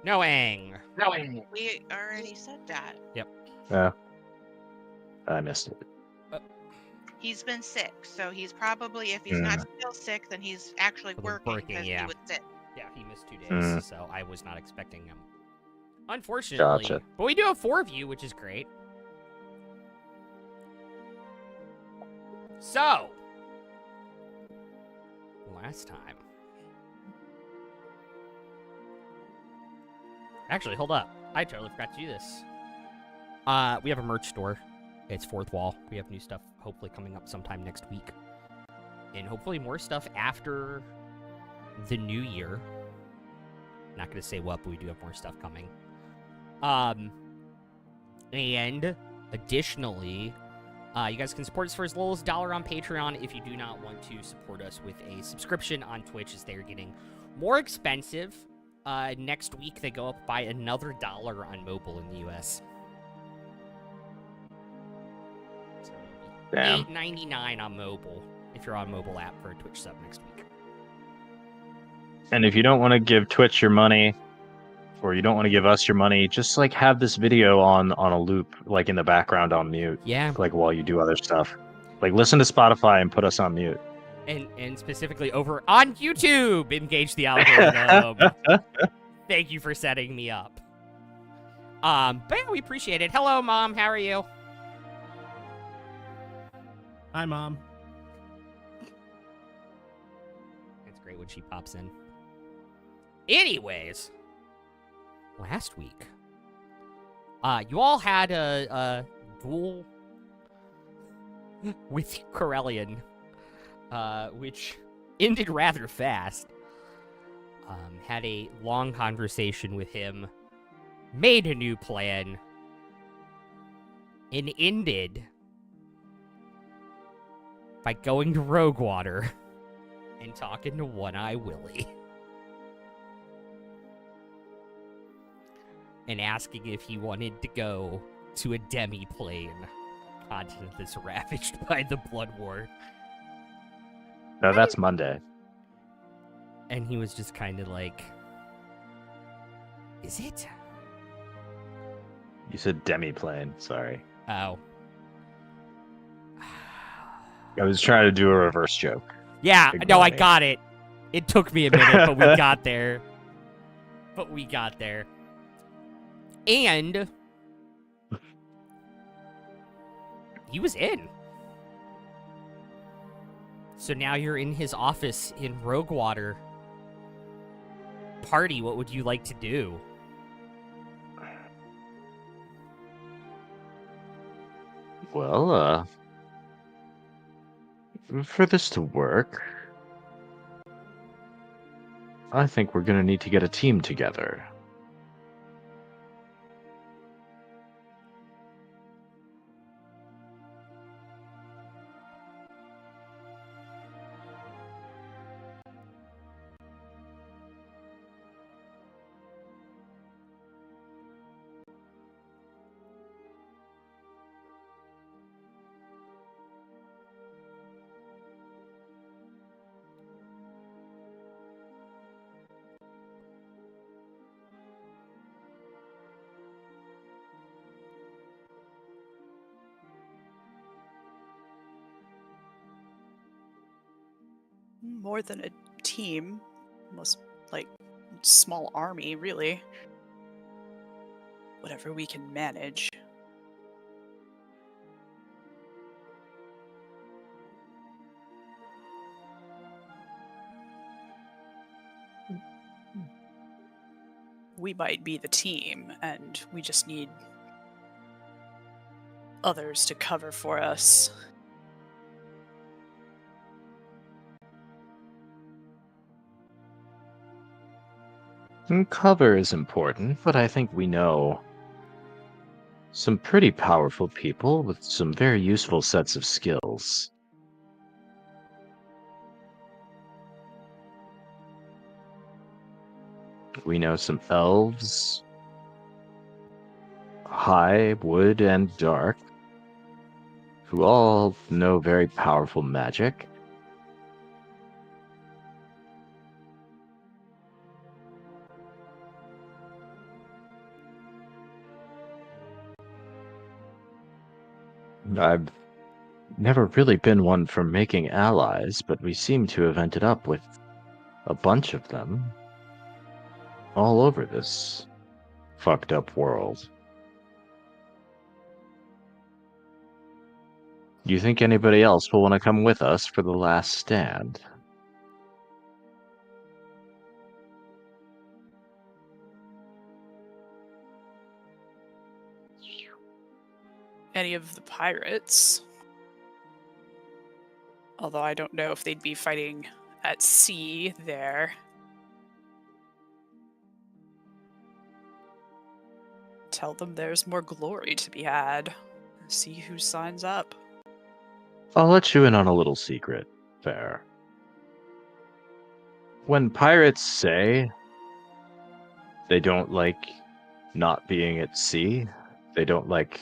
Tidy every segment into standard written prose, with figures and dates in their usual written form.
Knowing. We already said that. Yep. Yeah. I missed it. He's been sick, so he's probably, if he's not still sick, then he's actually working because he was sick. Yeah, he missed 2 days, so I was not expecting him. Unfortunately. Gotcha. But we do have 4 of you, which is great. So, last time. Actually, hold up. I totally forgot to do this. We have a merch store. It's Fourth Wall. We have new stuff hopefully coming up sometime next week. And hopefully more stuff after the new year. Not going to say what, but we do have more stuff coming. And additionally, you guys can support us for as little as $1 on Patreon if you do not want to support us with a subscription on Twitch, as they are getting more expensive. Next week, they go up by another $1 on mobile in the U.S. So $8.99 on mobile if you're on mobile app for a Twitch sub next week. And if you don't want to give Twitch your money, or you don't want to give us your money, just like have this video on a loop, like in the background on mute. Yeah. Like while you do other stuff. Like listen to Spotify and put us on mute. And specifically over on YouTube, engage the algorithm. Thank you for setting me up. But yeah, we appreciate it. Hello, Mom. How are you? Hi, Mom. It's great when she pops in. Anyways, last week, you all had a duel with Corellon, which ended rather fast. Had a long conversation with him, made a new plan, and ended by going to Roguewater and talking to One-Eye Willie. And asking if he wanted to go to a demi-plane continent that's ravaged by the Blood War. No, that's Monday. And he was just kind of like, is it? You said demi-plane, sorry. Oh. I was trying to do a reverse joke. Yeah, Big no, money. I got it. It took me a minute, but we got there. And he was in. So now you're in his office in Roguewater. Party, what would you like to do? Well, for this to work, I think we're gonna need to get a team together. More than a team, almost like small army, really. Whatever we can manage. We might be the team, and we just need others to cover for us. Cover is important, but I think we know some pretty powerful people with some very useful sets of skills. We know some elves, high, wood, and dark, who all know very powerful magic. I've never really been one for making allies, but we seem to have ended up with a bunch of them all over this fucked up world. Do you think anybody else will want to come with us for the last stand? Any of the pirates. Although I don't know if they'd be fighting at sea there. Tell them there's more glory to be had. See who signs up. I'll let you in on a little secret. Fair. When pirates say they don't like not being at sea, they don't like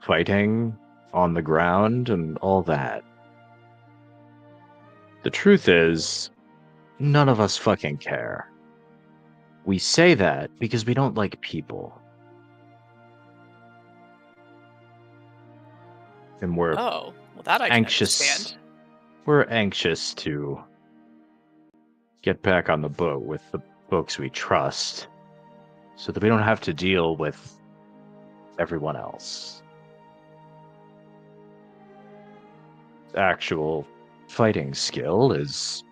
fighting on the ground and all that, the truth is, none of us fucking care. We say that because we don't like people. And we're Oh, well, that I can understand. We're anxious to get back on the boat with the folks we trust so that we don't have to deal with everyone else. Actual fighting skill is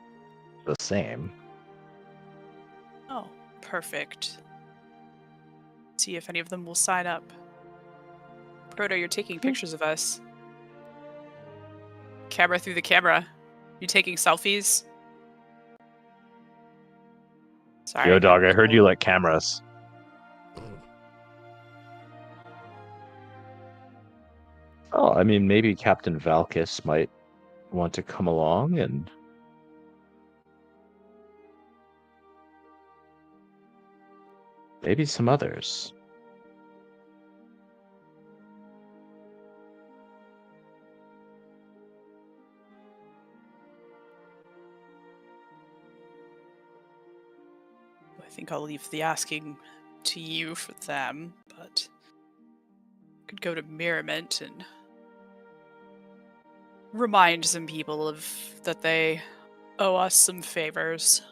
the same. Oh, perfect. See if any of them will sign up. Proto, you're taking pictures of us. Camera through the camera. You taking selfies? Sorry. Yo, dog, I heard you like cameras. Oh, I mean, maybe Captain Valkis might want to come along and... maybe some others. I think I'll leave the asking to you for them, but could go to Merriment and remind some people of that they owe us some favors.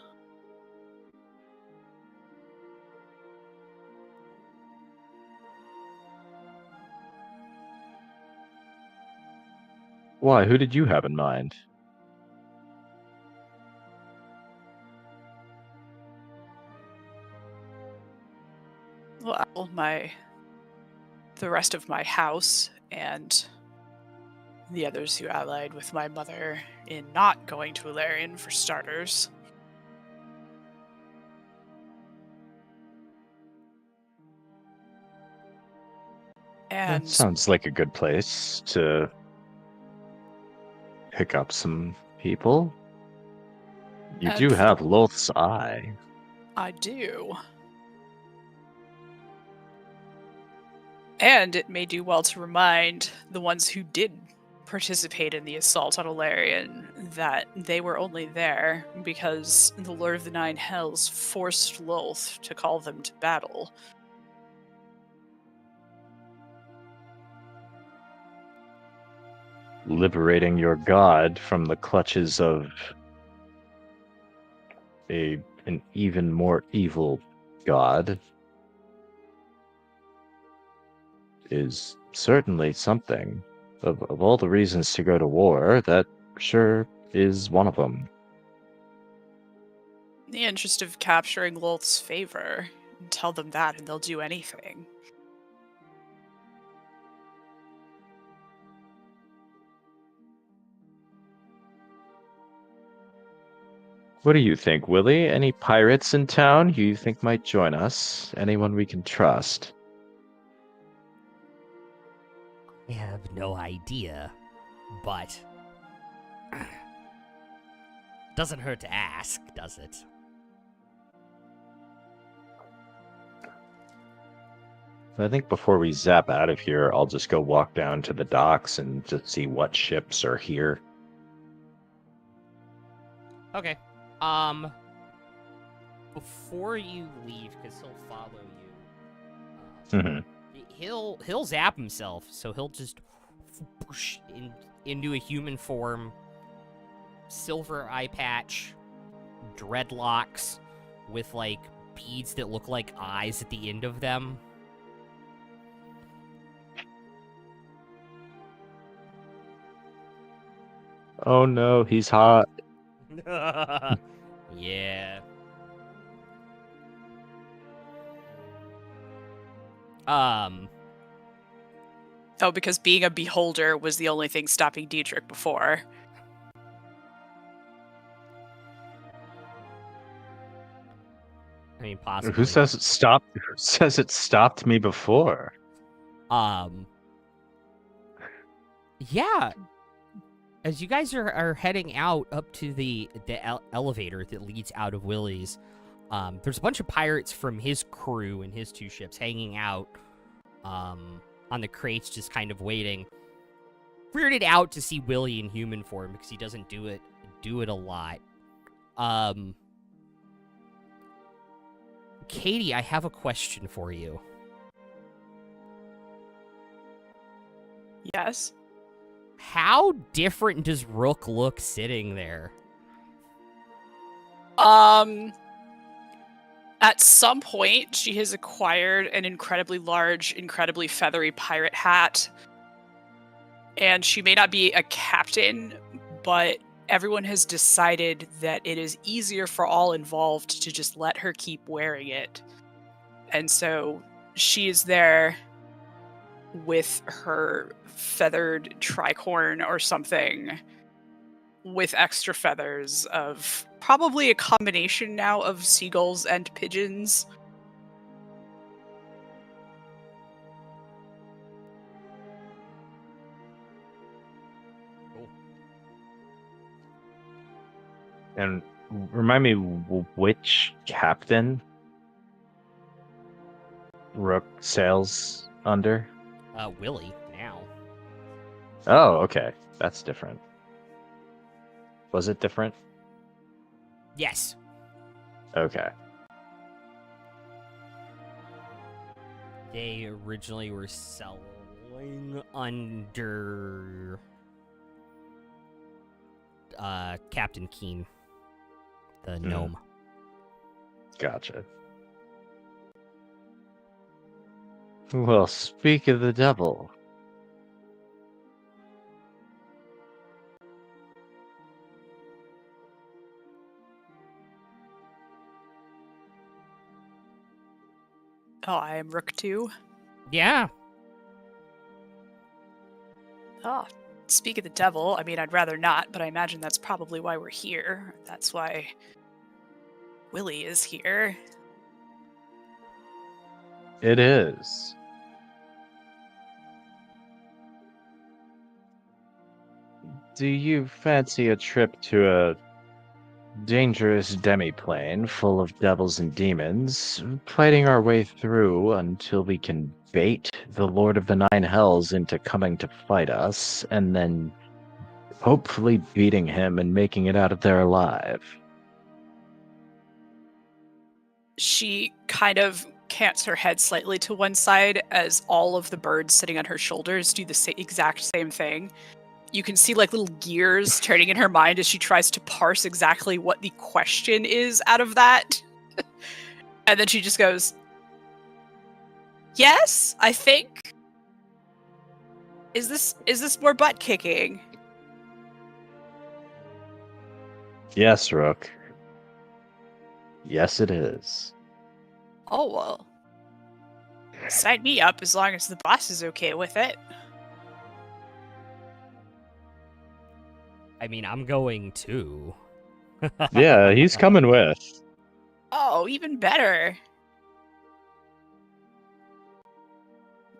Why? Who did you have in mind? Well, the rest of my house and the others who allied with my mother in not going to Ilarion for starters. And that sounds like a good place to pick up some people. You do have Loth's eye. I do. And it may do well to remind the ones who did participate in the assault on Ilarion that they were only there because the Lord of the Nine Hells forced Loth to call them to battle. Liberating your god from the clutches of an even more evil god is certainly something. Of all the reasons to go to war, that sure is one of them. In the interest of capturing Loth's favor, tell them that and they'll do anything. What do you think, Willie? Any pirates in town you think might join us? Anyone we can trust? I have no idea, but doesn't hurt to ask, does it? I think before we zap out of here, I'll just go walk down to the docks and just see what ships are here. Okay. Before you leave, because he'll follow you, he'll zap himself, so he'll just into a human form, silver eye patch, dreadlocks with like beads that look like eyes at the end of them. Oh no, he's hot. Yeah. Oh, because being a beholder was the only thing stopping Dietrich before. I mean, possibly. Who says it stopped? Who says it stopped me before? Yeah. As you guys are heading out up to the elevator that leads out of Willie's, there's a bunch of pirates from his crew and his 2 ships hanging out on the crates, just kind of waiting. Weirded out to see Willie in human form because he doesn't do it a lot. Katie, I have a question for you. Yes. How different does Rook look sitting there? At some point, she has acquired an incredibly large, incredibly feathery pirate hat. And she may not be a captain, but everyone has decided that it is easier for all involved to just let her keep wearing it. And so she is there with her feathered tricorn or something with extra feathers of probably a combination now of seagulls and pigeons. Cool. And remind me which captain Rook sails under? Willie, now. Oh, okay. That's different. Was it different? Yes. Okay. They originally were selling under Captain Keen, the gnome. Gotcha. Well, speak of the devil. Oh, I am Rook 2. Yeah. Oh, speak of the devil. I mean, I'd rather not, but I imagine that's probably why we're here. That's why Willie is here. It is. Do you fancy a trip to a dangerous demiplane full of devils and demons, fighting our way through until we can bait the Lord of the Nine Hells into coming to fight us, and then hopefully beating him and making it out of there alive? She kind of cants her head slightly to one side as all of the birds sitting on her shoulders do the exact same thing. You can see like little gears turning in her mind as she tries to parse exactly what the question is out of that. And then she just goes, "Yes, I think. Is this more butt kicking?" Yes, Rook. Yes, it is. Oh, well. Sign me up as long as the boss is okay with it. I mean, I'm going too. Yeah, he's coming with. Oh, even better.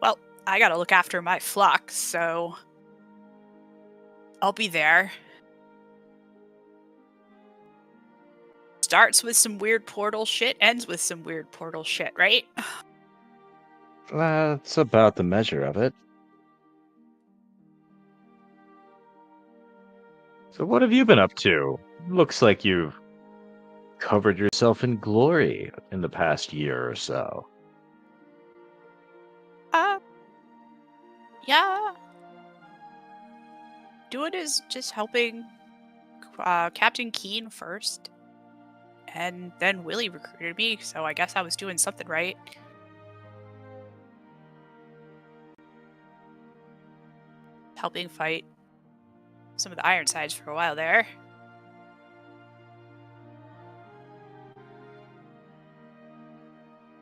Well, I gotta look after my flock, so I'll be there. Starts with some weird portal shit, ends with some weird portal shit, right? That's about the measure of it. So what have you been up to? Looks like you've covered yourself in glory in the past year or so. Yeah. doing is just helping Captain Keen first. And then Willie recruited me, so I guess I was doing something right. Helping fight some of the Ironsides for a while there.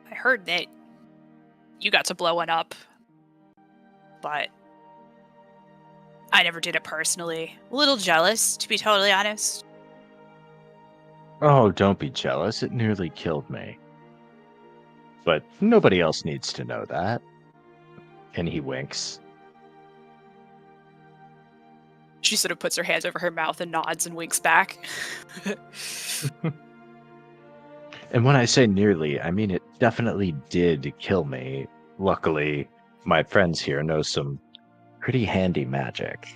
I heard that you got to blow one up, but I never did it personally. A little jealous, to be totally honest. Oh, don't be jealous. It nearly killed me. But nobody else needs to know that. And he winks. She sort of puts her hands over her mouth and nods and winks back. And when I say nearly, I mean it definitely did kill me. Luckily, my friends here know some pretty handy magic.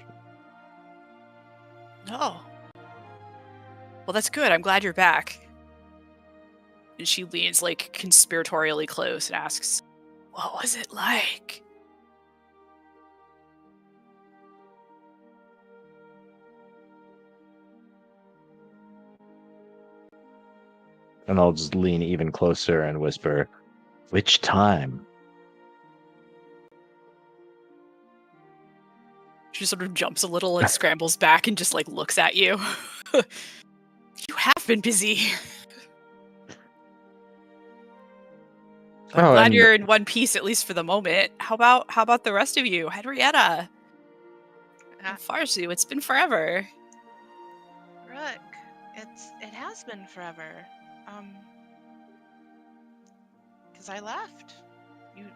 Oh. Well, that's good. I'm glad you're back. And she leans, like, conspiratorially close and asks, what was it like? And I'll just lean even closer and whisper, which time? She sort of jumps a little and scrambles back and just, like, looks at you. You have been busy. I'm glad you're in one piece, at least for the moment. How about the rest of you? Henrietta. Farsu, it's been forever. Rook, it has been forever. Because I left.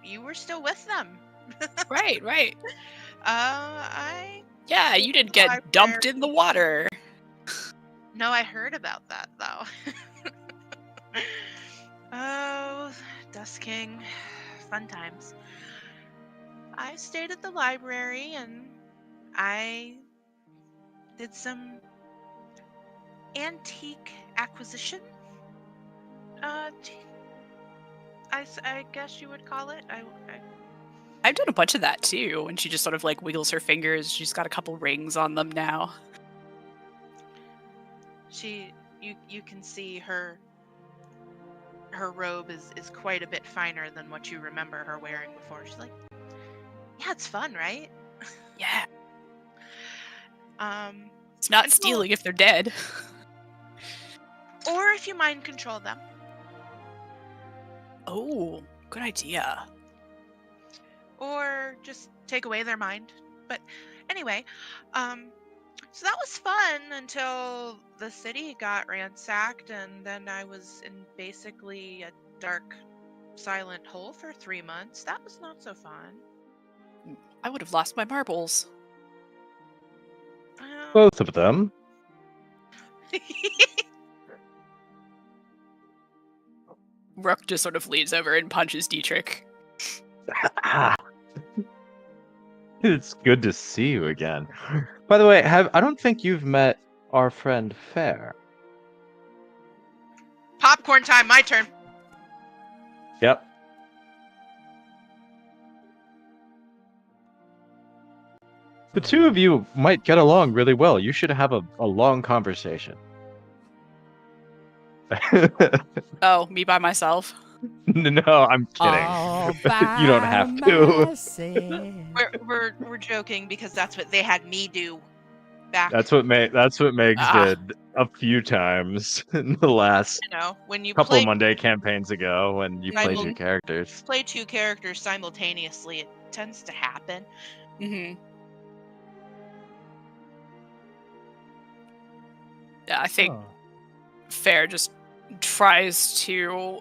You were still with them. Right. Yeah, you didn't get dumped in the water. No, I heard about that, though. Oh, Dust King. Fun times. I stayed at the library, and I did some antique acquisition. I guess you would call it. I've done a bunch of that, too. And she just sort of, like, wiggles her fingers. She's got a couple rings on them now. You can see her robe is quite a bit finer than what you remember her wearing before. She's like, yeah, it's fun, right? Yeah. It's not stealing if they're dead. Or if you mind control them. Oh, good idea. Or just take away their mind. But anyway, so that was fun until the city got ransacked, and then I was in basically a dark, silent hole for 3 months. That was not so fun. I would have lost my marbles. Both of them. Rook just sort of leans over and punches Dietrich. It's good to see you again. By the way, I don't think you've met our friend Fair. Popcorn time, my turn. Yep. The two of you might get along really well. You should have a long conversation. Oh, me by myself? No, I'm kidding. You don't have to. We're joking because that's what they had me do back. That's what Megs did a few times in the last when you couple Monday campaigns ago when you played your characters. Play two characters simultaneously, it tends to happen. Mm-hmm. Yeah, I think Fair just tries to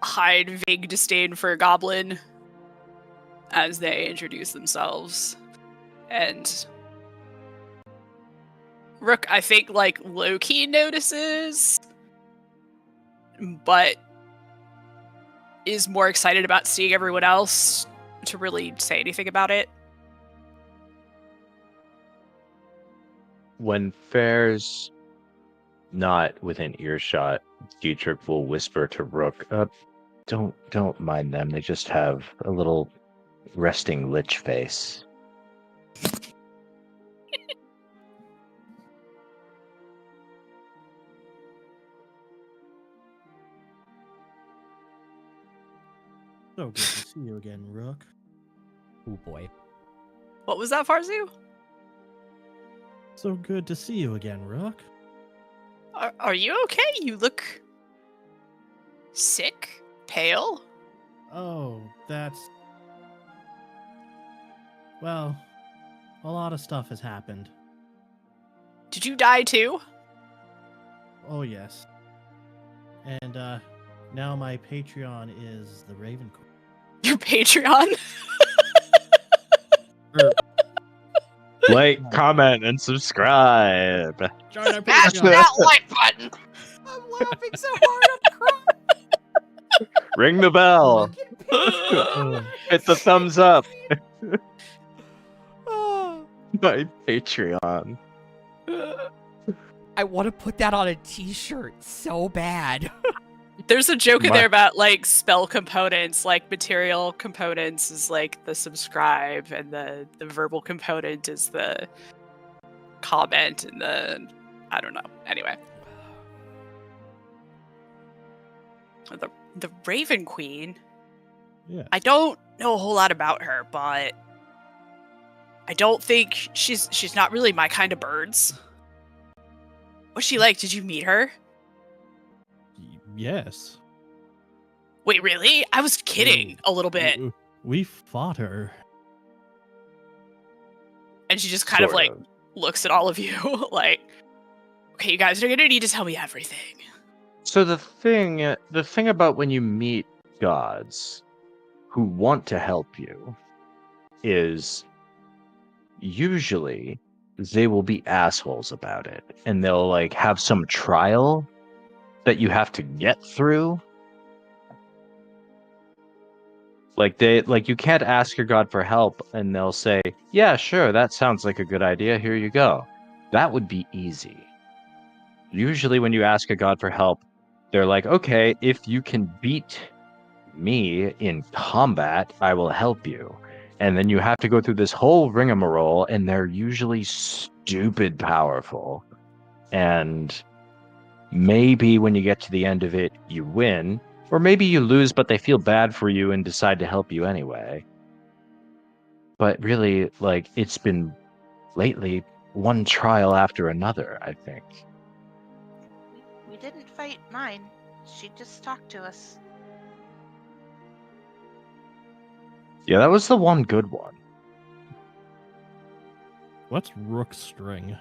hide vague disdain for a goblin as they introduce themselves. And Rook, I think, like, low-key notices, but is more excited about seeing everyone else to really say anything about it. When Fair's not within earshot, Dietrich will whisper to Rook, don't mind them. They just have a little resting lich face. So good to see you again, Rook. Oh boy. What was that, Farzu? So good to see you again, Rook. Are you okay? You look sick, pale. Oh, that's... Well, a lot of stuff has happened. Did you die too? Oh, yes. And, now my Patreon is the Raven Queen. Your Patreon? Er, Like, comment, and subscribe. join our Smash Patreon! that like button. I'm laughing so hard, I'm crying. Ring the bell. Oh, Hit the thumbs up. Oh, My Patreon. I want to put that on a t-shirt so bad. There's a joke in My- there about like spell components, like material components is like the subscribe, and the verbal component is the comment, and the I don't know. Anyway, the Raven Queen. yeah. I don't know a whole lot about her, but I don't think she's not really my kind of birds. What's she like? Did you meet her? Yes. Wait, really? I was kidding a little bit. We fought her. And she just kind of Sort like looks at all of you like, okay, you guys are gonna need to tell me everything. So the thing about when you meet gods who want to help you is usually they will be assholes about it, and they'll like have some trial that you have to get through. Like you can't ask your god for help and they'll say, "Yeah, sure, that sounds like a good idea. Here you go." That would be easy. Usually when you ask a god for help, they're like, "Okay, if you can beat me in combat, I will help you." And then you have to go through this whole rigmarole, and they're usually stupid powerful. And maybe when you get to the end of it, you win. Or maybe you lose, but they feel bad for you and decide to help you anyway. But really, like, it's been lately one trial after another, I think. We didn't fight mine. She just talked to us. Yeah, that was the one good one. What's Rook string?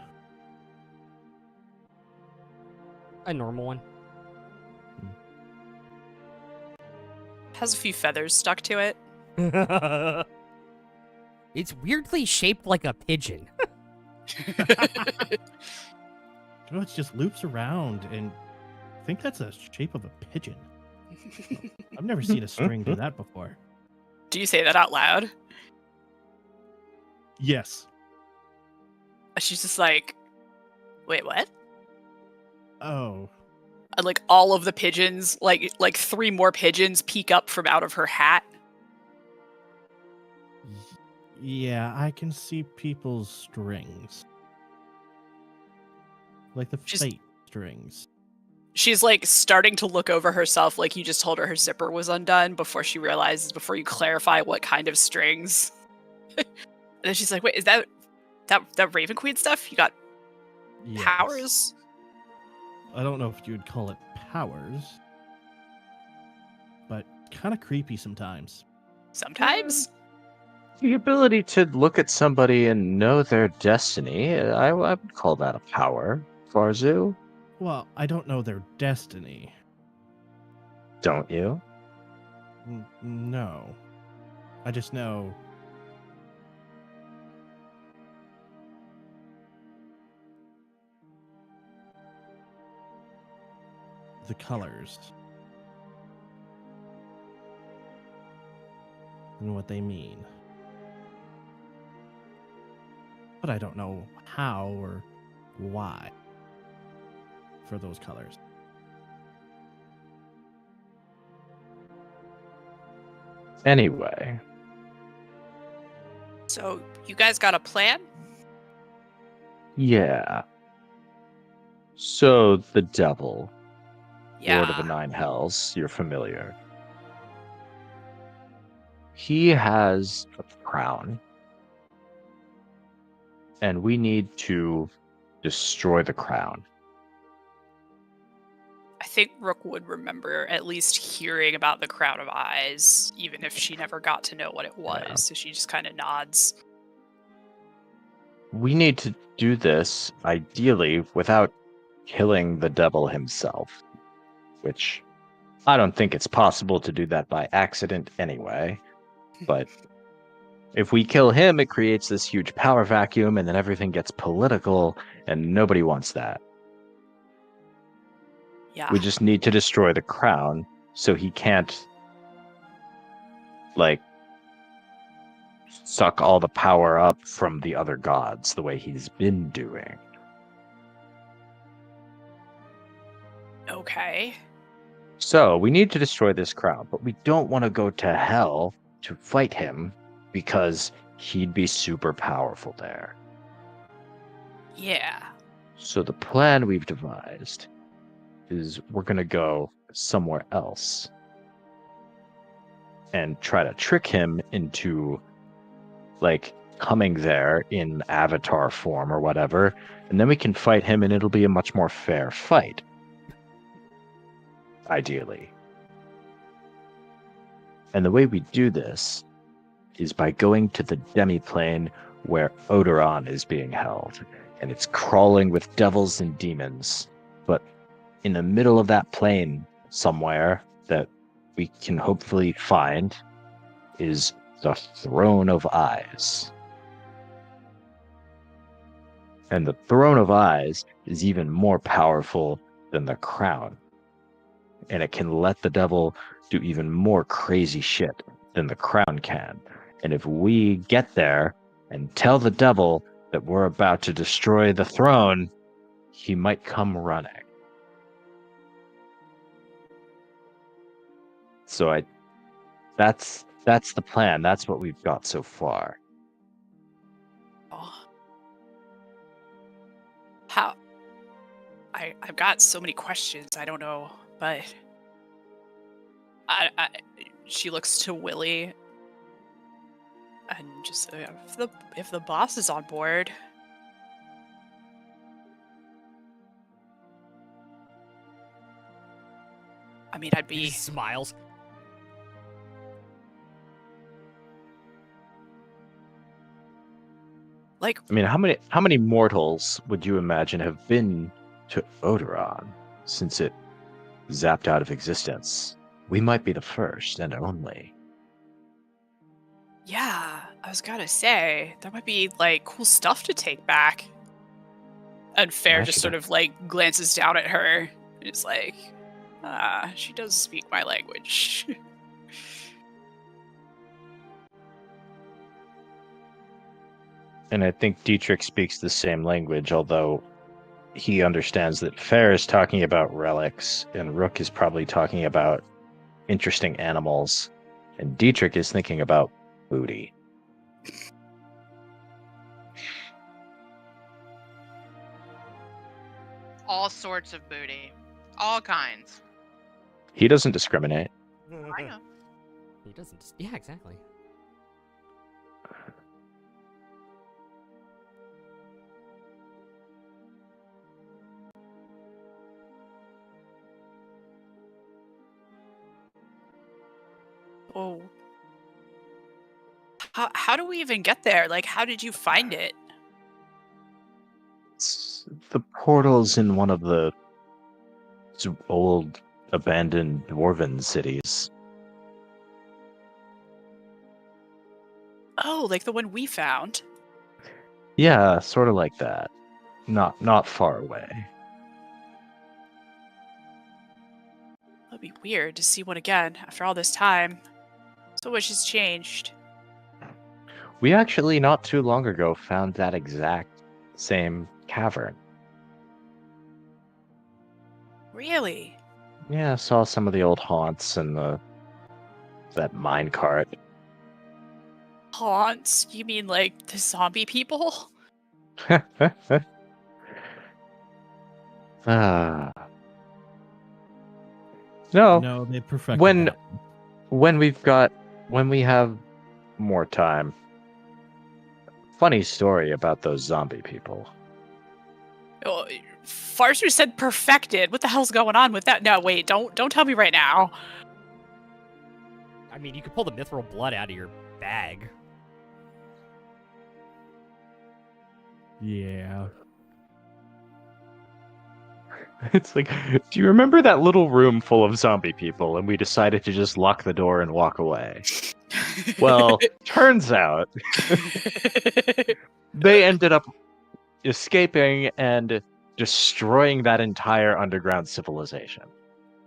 A normal one. Has a few feathers stuck to it. It's weirdly shaped like a pigeon. No, it just loops around, and I think that's the shape of a pigeon. I've never seen a string do that before. Do you say that out loud? Yes. She's just like, wait, what? Oh. And like all of the pigeons, like 3 more pigeons peek up from out of her hat. Yeah, I can see people's strings. Like the Just- fate strings. She's like starting to look over herself like you just told her zipper was undone before you clarify what kind of strings. And then she's like, wait, is that Raven Queen stuff? You got Yes. powers? I don't know if you'd call it powers, but kind of creepy sometimes. Sometimes? The ability to look at somebody and know their destiny, I would call that a power, Farzu. Well, I don't know their destiny. Don't you? No. I just know. The colors. And what they mean. But I don't know how or why for those colors. Anyway, So you guys got a plan? yeah. So the devil, Yeah. Lord of the Nine Hells, you're familiar. he has a crown, and we need to destroy the crown. I think Rook would remember at least hearing about the Crown of Eyes, even if she never got to know what it was. Yeah. So she just kind of nods. We need to do this, ideally, without killing the devil himself, which I don't think it's possible to do that by accident anyway. But if we kill him, it creates this huge power vacuum, and then everything gets political, and nobody wants that. Yeah. We just need to destroy the crown so he can't, like, suck all the power up from the other gods the way he's been doing. Okay. So we need to destroy this crown, but we don't want to go to hell to fight him because he'd be super powerful there. Yeah. So the plan we've devised is we're going to go somewhere else and try to trick him into, like, coming there in avatar form or whatever, and then we can fight him and it'll be a much more fair fight. Ideally. And the way we do this is by going to the demiplane where Odoron is being held, and it's crawling with devils and demons. But in the middle of that plane, somewhere that we can hopefully find, is the Throne of Eyes. And the Throne of Eyes is even more powerful than the crown. And it can let the devil do even more crazy shit than the crown can. And if we get there and tell the devil that we're about to destroy the throne, he might come running. So that's the plan. That's what we've got so far. Oh. How? I've got so many questions. I don't know, but she looks to Willie and just if the boss is on board. I mean, I'd He be. smiles. Like, I mean, how many mortals would you imagine have been to Odoron since it zapped out of existence? We might be the first and only. yeah, I was gonna say there might be like cool stuff to take back. And Fair just sort of like glances down at her. And it's like, she does speak my language. And I think Dietrich speaks the same language, although he understands that Fair is talking about relics, and Rook is probably talking about interesting animals, and Dietrich is thinking about booty. All sorts of booty. All kinds. He doesn't discriminate. I know. He doesn't. Yeah, exactly. Oh. How do we even get there? Like, how did you find it? The portal's in one of the old abandoned dwarven cities. Oh, like the one we found. Yeah, sort of like that. Not far away. That'd be weird to see one again after all this time. So much has changed. We actually, not too long ago, found that exact same cavern. Really? Yeah, saw some of the old haunts and that minecart. Haunts? You mean like the zombie people? Ah. No, No, they perfected when that. when we have more time. Funny story about those zombie people. Oh, Farsu said perfected. What the hell's going on with that? No, wait, don't tell me right now. I mean, you could pull the mithril blood out of your bag. Yeah. It's like, do you remember that little room full of zombie people and we decided to just lock the door and walk away? Well, turns out they ended up escaping and destroying that entire underground civilization.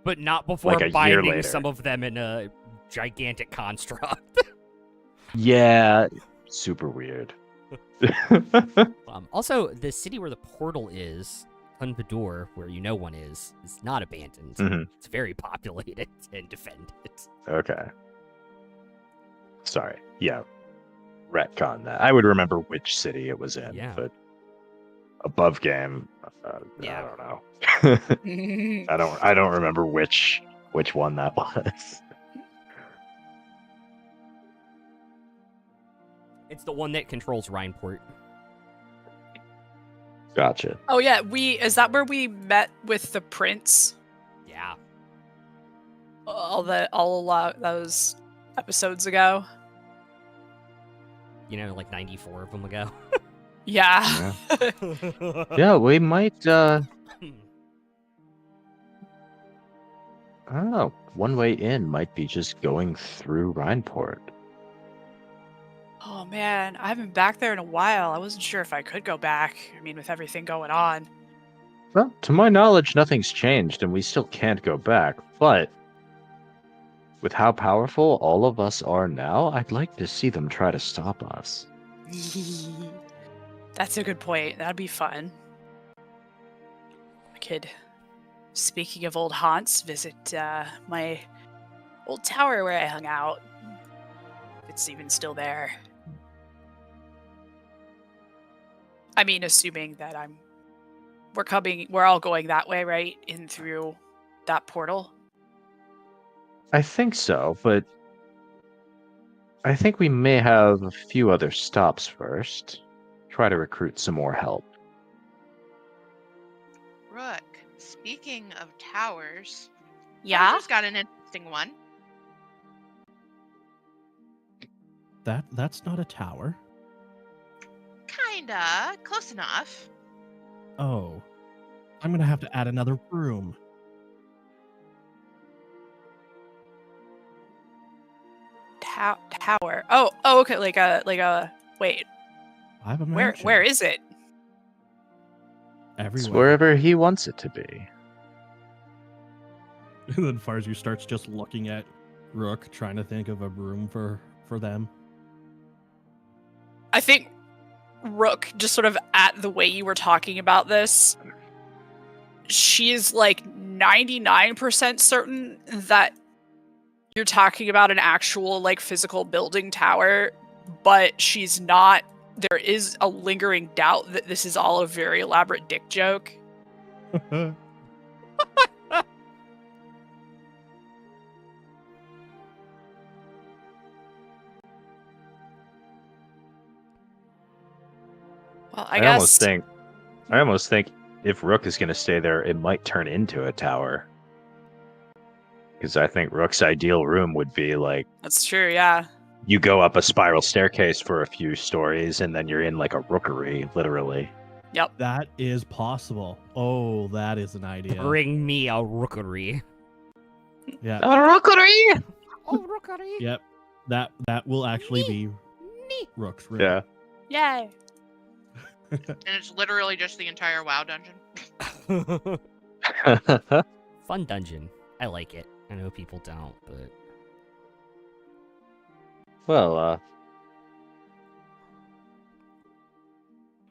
But not before Like a year binding later. some of them in a gigantic construct. Yeah, super weird. Also, the city where the portal is, Hunbadur, where you know one is not abandoned. Mhm. It's very populated and defended. Okay. Sorry. Yeah. Retcon that. I would remember which city it was in, Yeah. but above game, Yeah. I don't know. I don't remember which one that was. It's the one that controls Rhineport. Gotcha. Oh yeah, is that where we met with the prince? Yeah. Those episodes ago. Like 94 of them ago. Yeah. Yeah, we might I don't know. One way in might be just going through Rhineport. Oh man, I haven't been back there in a while. I wasn't sure if I could go back. I mean, with everything going on. Well, to my knowledge, nothing's changed and we still can't go back, but with how powerful all of us are now, I'd like to see them try to stop us. That's a good point. That'd be fun. I could, speaking of old haunts, visit my old tower where I hung out. If it's even still there. I mean, assuming that we're all going that way, right? In through that portal. I think so, but I think we may have a few other stops first. Try to recruit some more help. Rook, speaking of towers, Yeah? Arthur's got an interesting one. That's not a tower. Kinda. Close enough. Oh. I'm gonna have to add another room. Tower. Oh, okay, like a wait. I have a Where mansion. is it? It's Everywhere. wherever he wants it to be. And then Farzu starts just looking at Rook, trying to think of a room for them. I think Rook, just sort of at the way you were talking about this, she's like 99% certain that you're talking about an actual like physical building tower, but she's not. There is a lingering doubt that this is all a very elaborate dick joke. Well, I guess I almost think if Rook is going to stay there, it might turn into a tower. Because I think Rook's ideal room would be like that's true. Yeah. you go up a spiral staircase for a few stories, and then you're in like a rookery, literally. Yep. That is possible. Oh, that is an idea. Bring me a rookery. Yeah. A rookery! Oh, rookery. Yep. That will actually be Me. Rook's room. Yeah. Yay. And it's literally just the entire WoW dungeon. Fun dungeon. I like it. I know people don't, but Well, I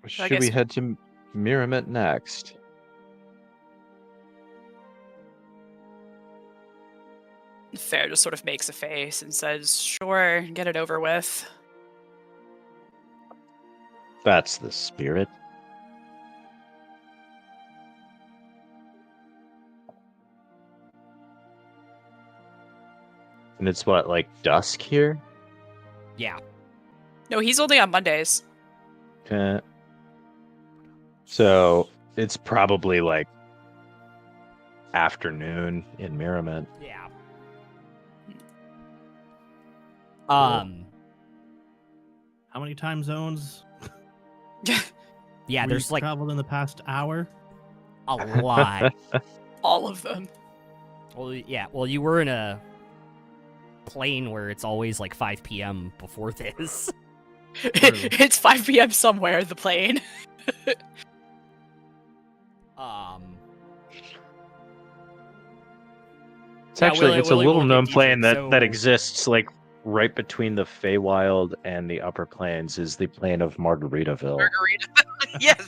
should guess- we head to Mirament next? Fair just sort of makes a face and says, "Sure, get it over with." That's the spirit. And it's what, like dusk here? yeah. No, he's only on Mondays. Okay. So it's probably like afternoon in Mirament. Yeah. How many time zones? Yeah, there's like traveled in the past hour. a lot. All of them. Well, yeah. Well, you were in a plane where it's always like 5 p.m. before this. It's 5 p.m. somewhere, the plane. It's Yeah, actually Willie- it's Willie a will little look at known plane Dietrich, that so- exists like right between the Feywild and the Upper Plains is the plane of Margaritaville. Margarita. Yes.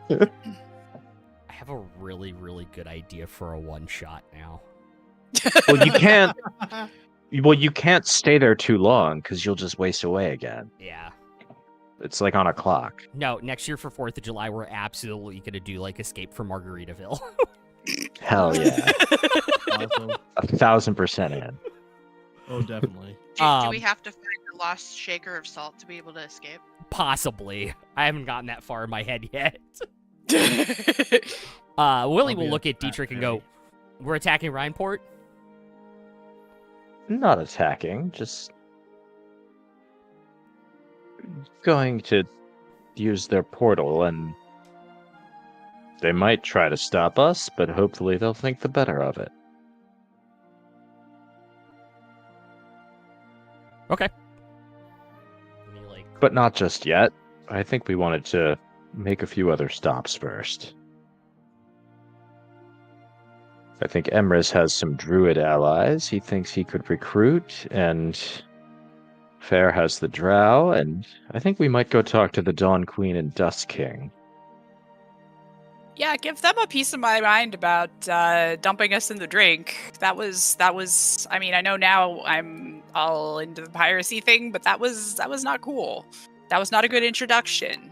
I have a really, really good idea for a one-shot now. Well, you can't stay there too long because you'll just waste away again. Yeah. It's like on a clock. No, next year for 4th of July, we're absolutely going to do, like, Escape from Margaritaville. Hell yeah. Awesome. 1,000% in. Oh, definitely. Do we have to find the lost shaker of salt to be able to escape? Possibly. I haven't gotten that far in my head yet. Willie I'll will be look a at Dietrich and fat go, we're attacking Rhineport? Not attacking, just going to use their portal, and they might try to stop us, but hopefully they'll think the better of it. Okay. And he, like, But not just yet. I think we wanted to make a few other stops first. I think Emrys has some druid allies he thinks he could recruit, and Fair has the drow, and I think we might go talk to the Dawn Queen and Dust King. Yeah, give them a piece of my mind about dumping us in the drink. That was. I mean, I know now I'm all into the piracy thing, but that was not cool. That was not a good introduction.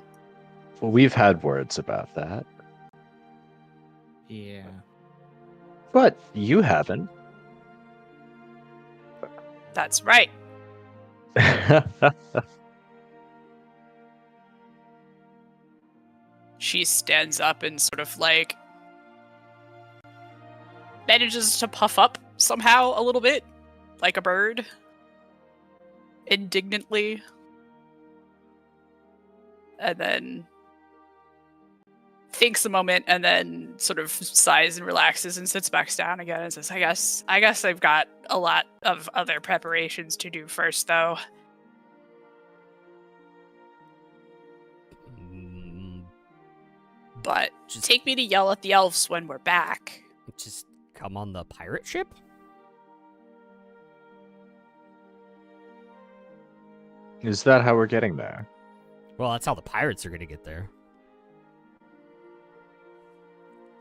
Well, we've had words about that, Yeah. but you haven't. That's right. She stands up and sort of like manages to puff up somehow a little bit, like a bird, indignantly, and then thinks a moment and then sort of sighs and relaxes and sits back down again and says, I guess I've got a lot of other preparations to do first, though. But Just- take me to yell at the elves when we're back. just come on the pirate ship? Is that how we're getting there? Well, that's how the pirates are going to get there.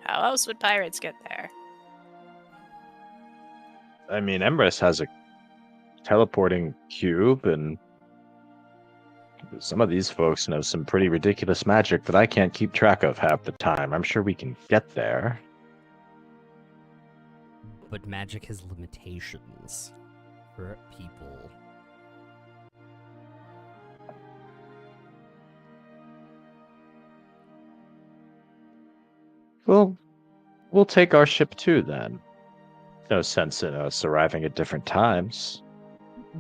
How else would pirates get there? I mean, Emrys has a teleporting cube, and some of these folks know some pretty ridiculous magic that I can't keep track of half the time. I'm sure we can get there. But magic has limitations for people. Well, we'll take our ship too, then. No sense in us arriving at different times.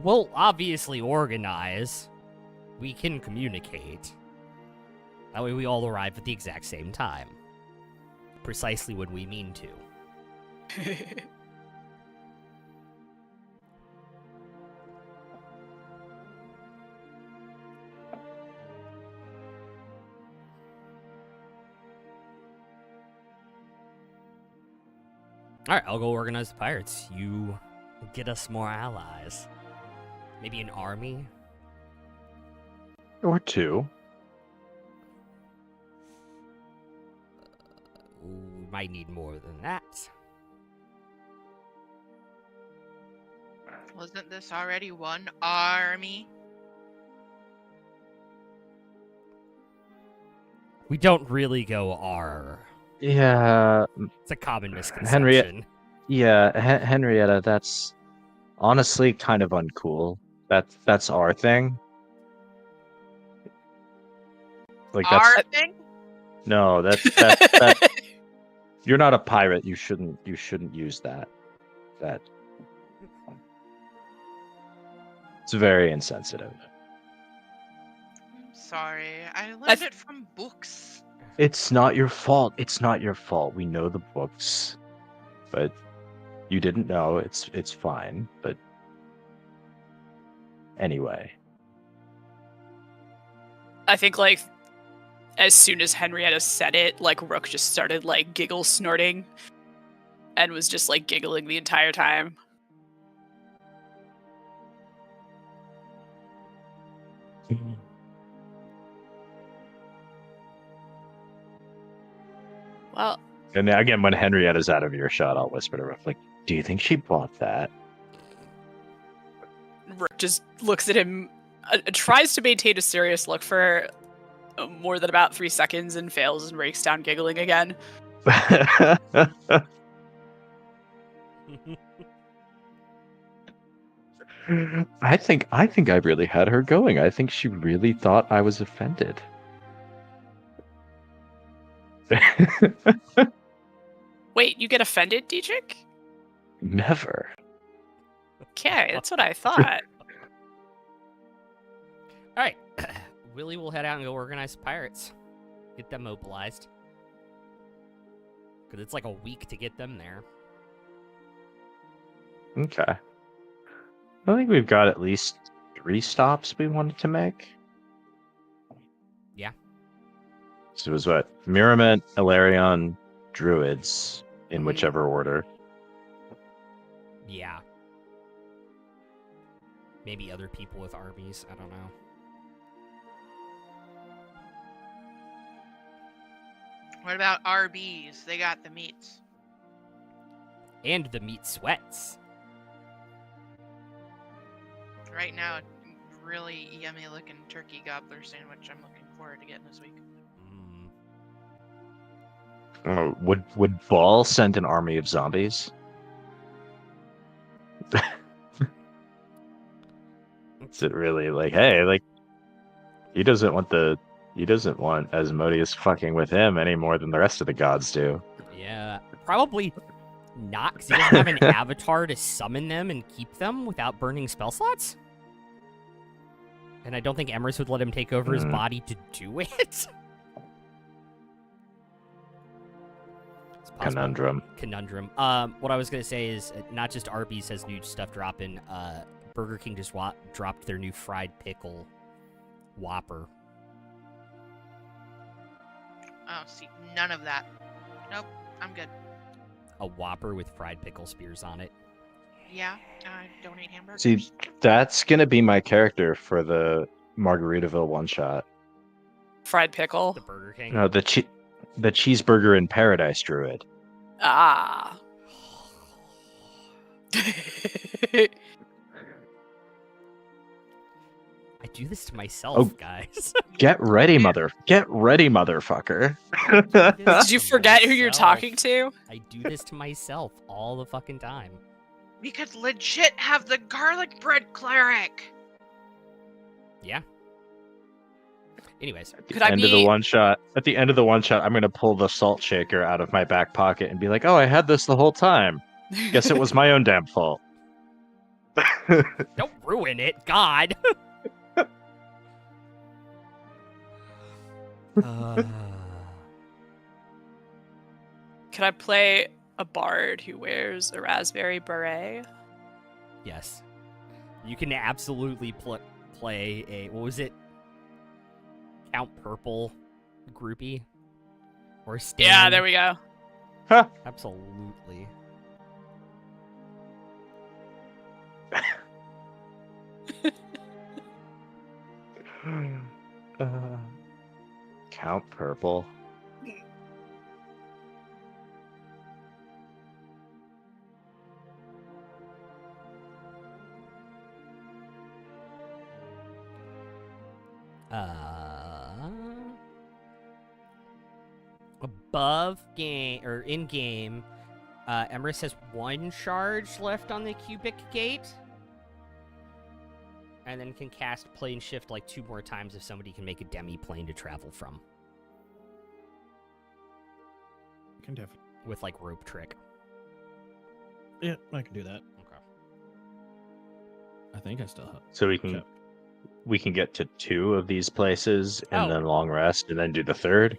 We'll obviously organize. We can communicate. That way we all arrive at the exact same time. Precisely when we mean to. Alright, I'll go organize the pirates. You get us more allies. Maybe an army? Or two. We might need more than that. Wasn't this already one army? We don't really go R. Yeah, It's a common misconception. Henrietta, that's honestly kind of uncool. That's our thing. Like that's Our thing? no, that you're not a pirate. You shouldn't use that. That it's very insensitive. I'm sorry. I learned it from books. It's not your fault. It's not your fault. We know the books, but you didn't know. It's fine. But anyway, I think like as soon as Henrietta said it, like Rook just started like giggle snorting and was just like giggling the entire time. Well, and again, when Henrietta's out of earshot, I'll whisper to Ruff, like, "Do you think she bought that?" Rook just looks at him, tries to maintain a serious look for more than about 3 seconds and fails and breaks down giggling again. I think I really had her going. I think she really thought I was offended. Wait, you get offended, Dietrich? Never. Okay, that's what I thought. All right, Willie will head out and go organize pirates, get them mobilized, because it's like a week to get them there. Okay. I think we've got at least 3 stops we wanted to make. Yeah. So it was what? Mirament, Ilarion, Druids, in Mhm. whichever order. Yeah. Maybe other people with armies. I don't know. What about RBs? They got the meats. And the meat sweats. Right now, a really yummy looking turkey gobbler sandwich I'm looking forward to getting this week. Would Ball send an army of zombies? Is it really like, hey, like he doesn't want Asmodeus fucking with him any more than the rest of the gods do. Yeah, probably not, because he doesn't have an avatar to summon them and keep them without burning spell slots. And I don't think Emrys would let him take over his body to do it. It's possible. Conundrum. What I was gonna say is not just Arby's has new stuff dropping. Burger King just dropped their new fried pickle Whopper. Oh, see, none of that. Nope, I'm good. A Whopper with fried pickle spears on it. Yeah, I don't eat hamburgers. See, that's gonna be my character for the Margaritaville one shot. Fried pickle. The Burger King. No, the cheeseburger in Paradise Druid. Ah. I do this to myself, Oh. guys. Get ready, motherfucker. Did you forget who you're talking to? I do this to myself all the fucking time. We could legit have the garlic bread cleric. Yeah. Anyways, At the Could I end of the one shot, I'm gonna pull the salt shaker out of my back pocket and be like, "Oh, I had this the whole time. Guess it was my own damn fault." don't ruin it, God. Could I play a bard who wears a raspberry beret? Yes. You can absolutely play a, what was it? Count Purple groupie? Or Stan. Yeah, there we go. Absolutely. Count Purple. Above game, or in game, Emrys has 1 charge left on the cubic gate. and then can cast plane shift like 2 more times if somebody can make a demi-plane to travel from. I can definitely. With like rope trick. Yeah, I can do that. Okay. I think I still have. So Check. we can get to 2 of these places and Oh. then long rest and then do the 3rd.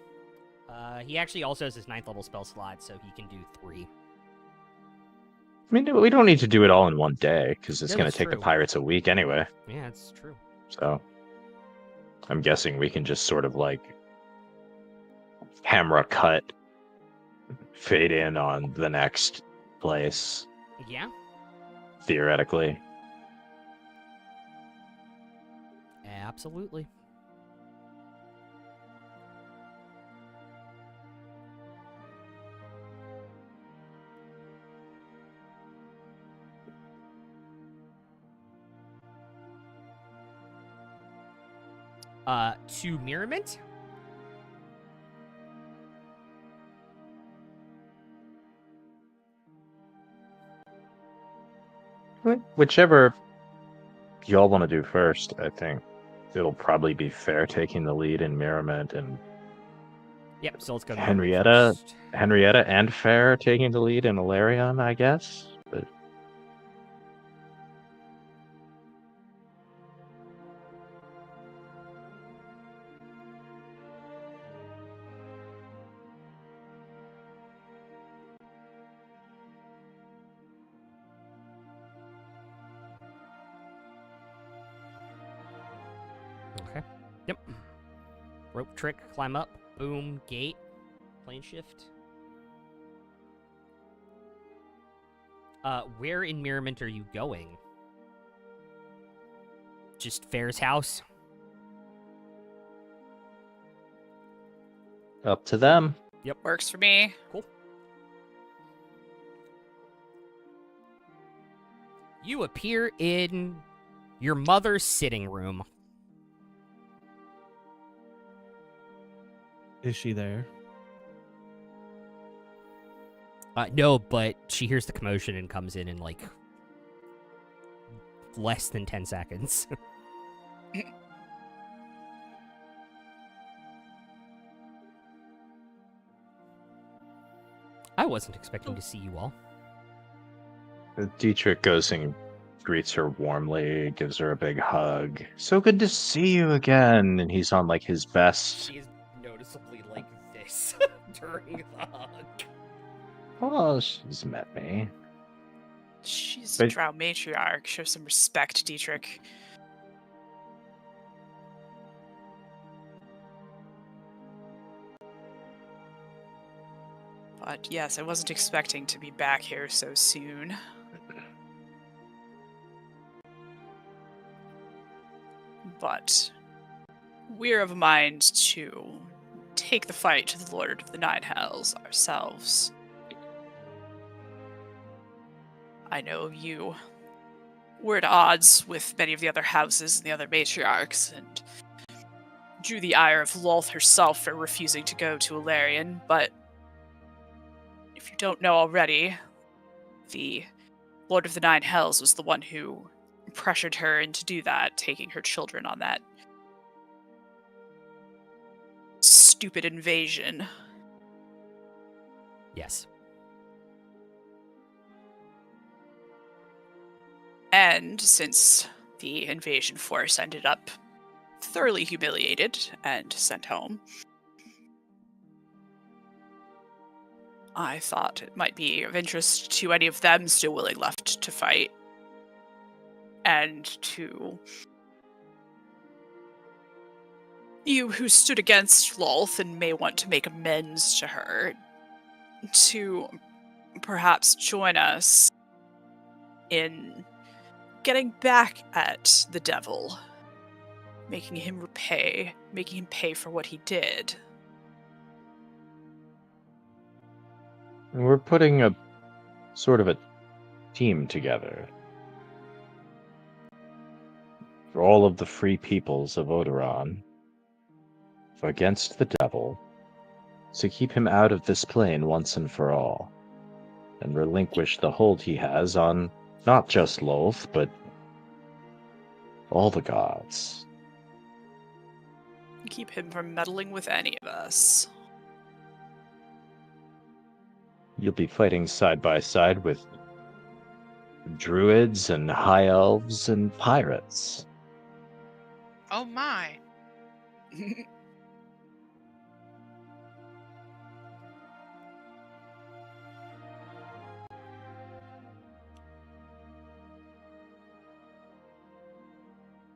He actually also has his 9th level spell slot, so he can do 3. I mean, we don't need to do it all in one day because it's Yeah, going to that's take the true. pirates a week anyway. Yeah, it's true. So I'm guessing we can just sort of like camera cut, fade in on the next place, Yeah, theoretically. absolutely. To Mirament? Whichever y'all want to do first, I think it'll probably be fair taking the lead in Mirament and Yep, so let's go to Mirament Henrietta. first. Henrietta and Fair taking the lead in Ilarion, I guess. But Okay. Yep. Rope trick, climb up, boom, gate, plane shift. Where in Mirament are you going? Just Fair's house? up to them. Works for me. Cool. You appear in your mother's sitting room. Is she there? No, but she hears the commotion and comes in like less than 10 seconds. I wasn't expecting to see you all. Dietrich goes and greets her warmly, gives her a big hug. So good to see you again. And he's on like his best. She is noticeably like this during the hug. Oh, she's met me. She's But- a drow matriarch. Show some respect, Dietrich. But yes, I wasn't expecting to be back here so soon. But we're of a mind to take the fight to the Lord of the Nine Hells ourselves. I know you were at odds with many of the other houses and the other matriarchs, and drew the ire of Lolth herself for refusing to go to Ilarion, but if you don't know already, the Lord of the Nine Hells was the one who pressured her into do that, taking her children on that stupid invasion. Yes. And since the invasion force ended up thoroughly humiliated and sent home, I thought it might be of interest to any of them still willing left to fight, and to you who stood against Lolth and may want to make amends to her, to perhaps join us in getting back at the devil, making him pay for what he did. We're putting a sort of a team together for all of the free peoples of Odoron against the devil to keep him out of this plane once and for all, and relinquish the hold he has on not just Lolth, but all the gods. Keep him from meddling with any of us. You'll be fighting side by side with druids and high elves and pirates. Oh my.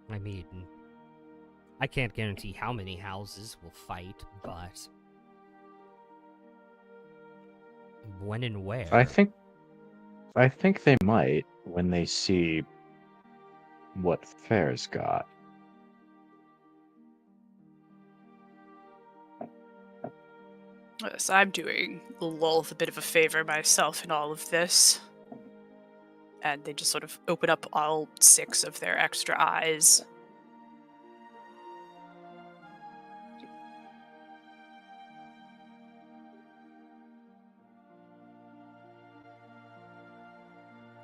I mean, I can't guarantee how many houses will fight, but when and where? I think they might when they see what Fair's got. Yes, I'm doing Lolth a bit of a favor myself in all of this. And they just sort of open up all 6 of their extra eyes.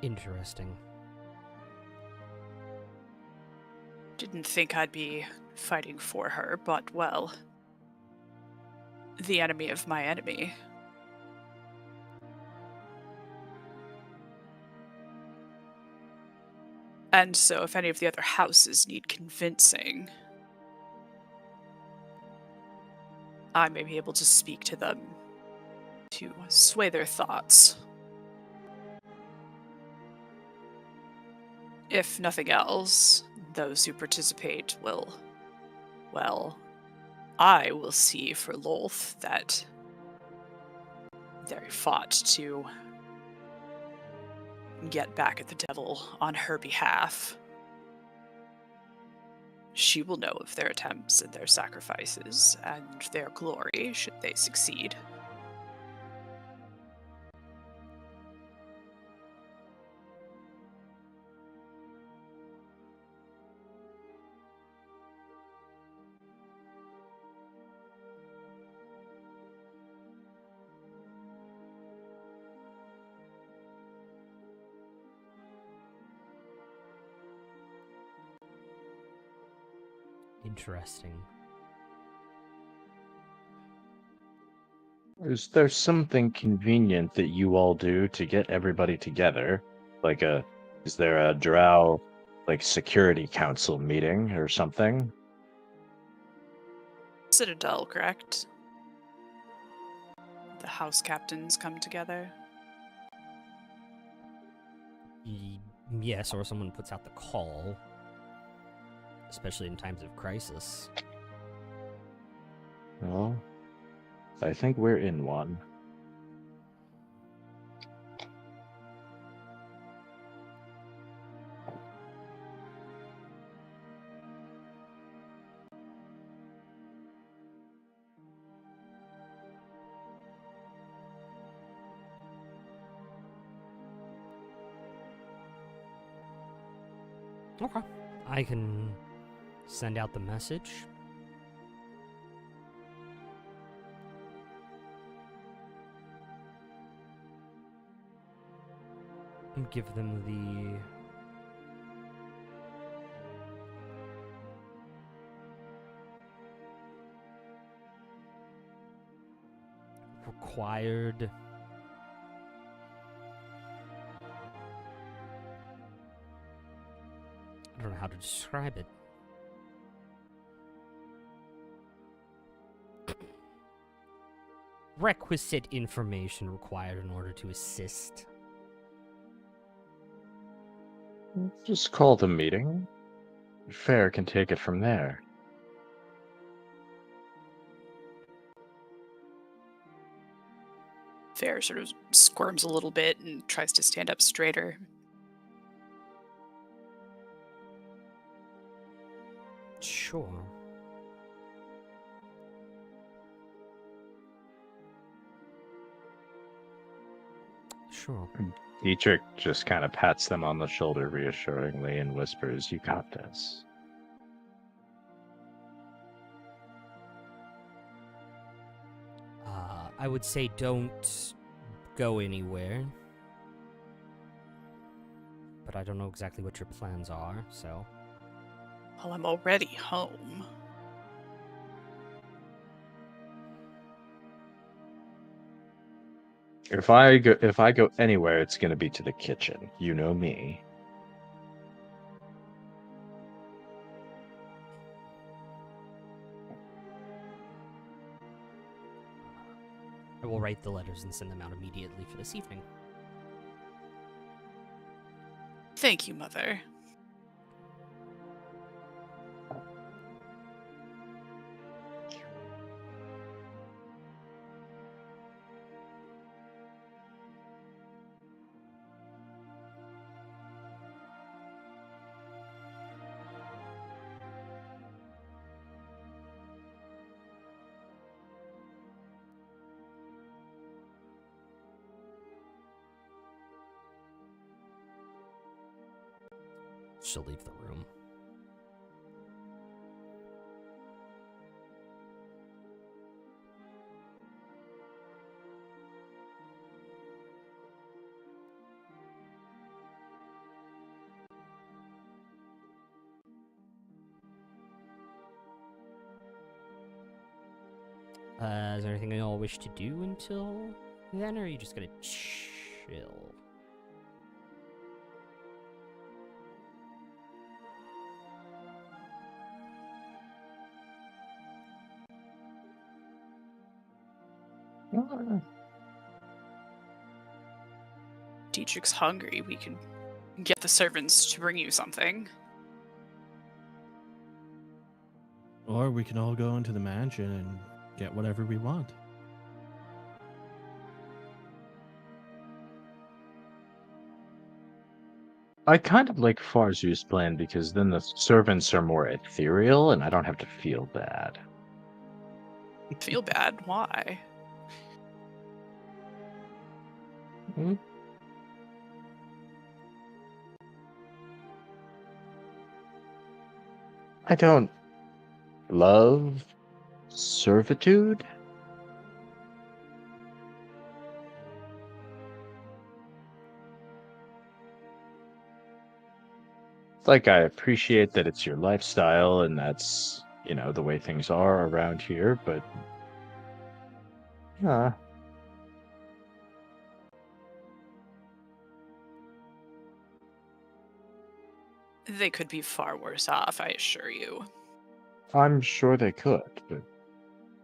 Interesting. Didn't think I'd be fighting for her, but well, the enemy of my enemy. And so if any of the other houses need convincing, I may be able to speak to them to sway their thoughts. If nothing else, those who participate will, well, I will see for Lolth that they fought to get back at the devil on her behalf. She will know of their attempts and their sacrifices and their glory should they succeed. Interesting. Is there something convenient that you all do to get everybody together? Is there a drow, security council meeting or something? Citadel, correct? The house captains come together. Yes, or someone puts out the call, especially in times of crisis. Well, I think we're in one. Okay. I can send out the message. And give them the required I don't know how to describe it. Requisite information required in order to assist. Just call the meeting. Fair can take it from there. Fair sort of squirms a little bit and tries to stand up straighter. Sure. Sure. Dietrich just kind of pats them on the shoulder reassuringly and whispers, "You got this." I would say don't go anywhere. But I don't know exactly what your plans are, so Well, I'm already home. If I go anywhere, it's gonna be to the kitchen. You know me. I will write the letters and send them out immediately for this evening. Thank you, Mother. She'll leave the room. Is there anything you all wish to do until then, or are you just gonna chill? Dietrich's hungry. We can get the servants to bring you something. Or we can all go into the mansion and get whatever we want. I kind of like Farzu's plan because then the servants are more ethereal and I don't have to feel bad. Feel bad? Why? Hmm? I don't love servitude. Like, I appreciate that it's your lifestyle and that's, the way things are around here, but They could be far worse off, I assure you. I'm sure they could, but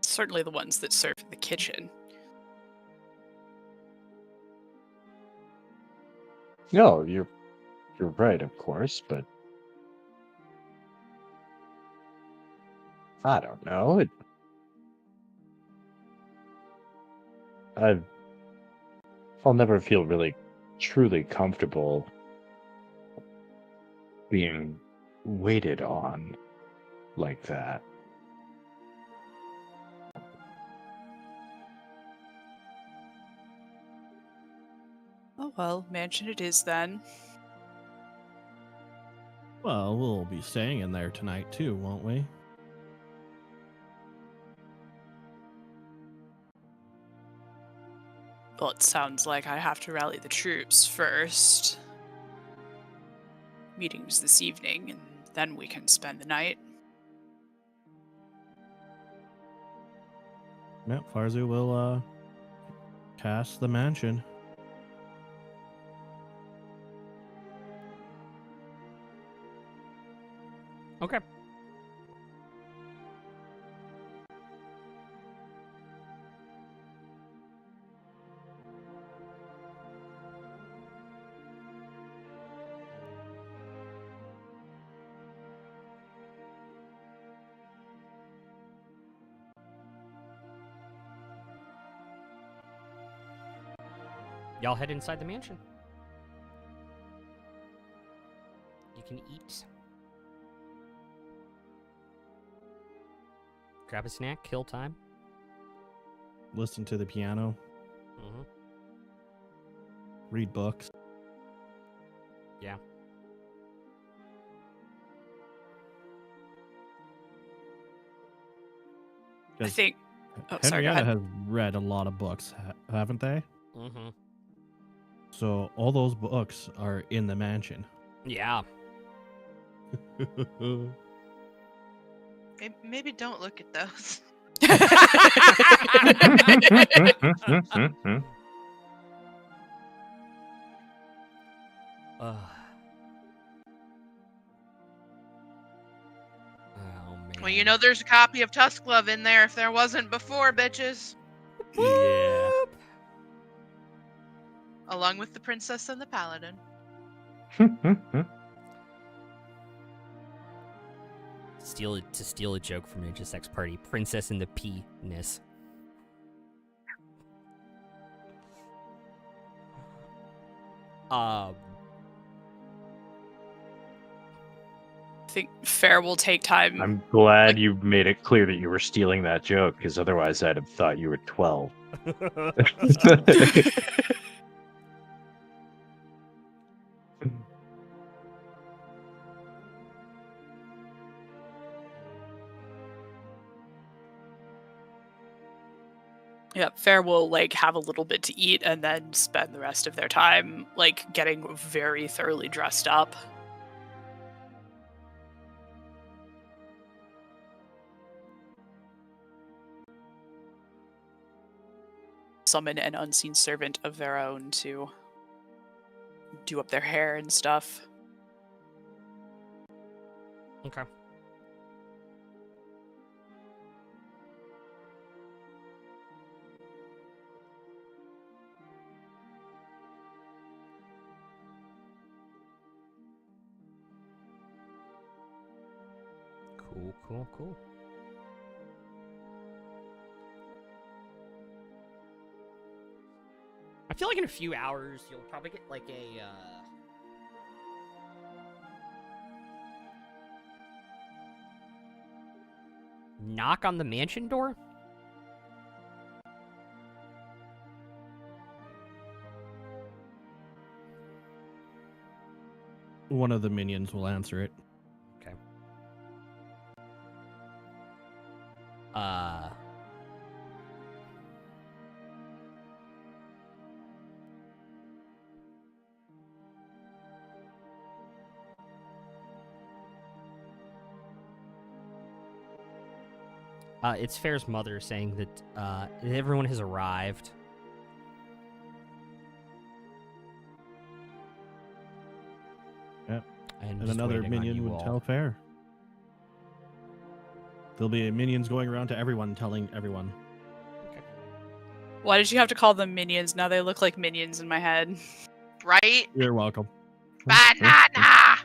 Certainly the ones that serve in the kitchen. no, you're right, of course, but I don't know. I'll never feel really truly comfortable being waited on like that. Oh well, mansion it is then. Well, we'll be staying in there tonight too, won't we? Well, it sounds like I have to rally the troops first. Meetings this evening, and then we can spend the night. Yep, Farzu will cast the mansion. Okay. Y'all head inside the mansion. You can eat. Grab a snack, kill time. Listen to the piano, Mm-hmm. read books. Yeah. I 'Cause think. Oh, sorry, go Henrietta ahead. has read a lot of books, haven't they? Mm-hmm. So all those books are in the mansion. Yeah. Maybe don't look at those. Oh, man. Well, you know there's a copy of Tusk Love in there if there wasn't before, bitches. Yeah. Along with the princess and the paladin. Steal a joke from Ninja Sex Party. Princess and the Penis. I think Fair will take time. I'm glad you made it clear that you were stealing that joke, because otherwise I'd have thought you were 12. Yeah, Fair will like have a little bit to eat and then spend the rest of their time like getting very thoroughly dressed up. Summon an unseen servant of their own to do up their hair and stuff. Okay. Cool. I feel like in a few hours you'll probably get like a knock on the mansion door. One of the minions will answer it. Okay. It's Fair's mother saying that everyone has arrived. Yep. And And just another waiting on minion you would all. tell Fair. There'll be minions going around to everyone, telling everyone. Why did you have to call them minions? Now they look like minions in my head. Right? You're welcome. Banana!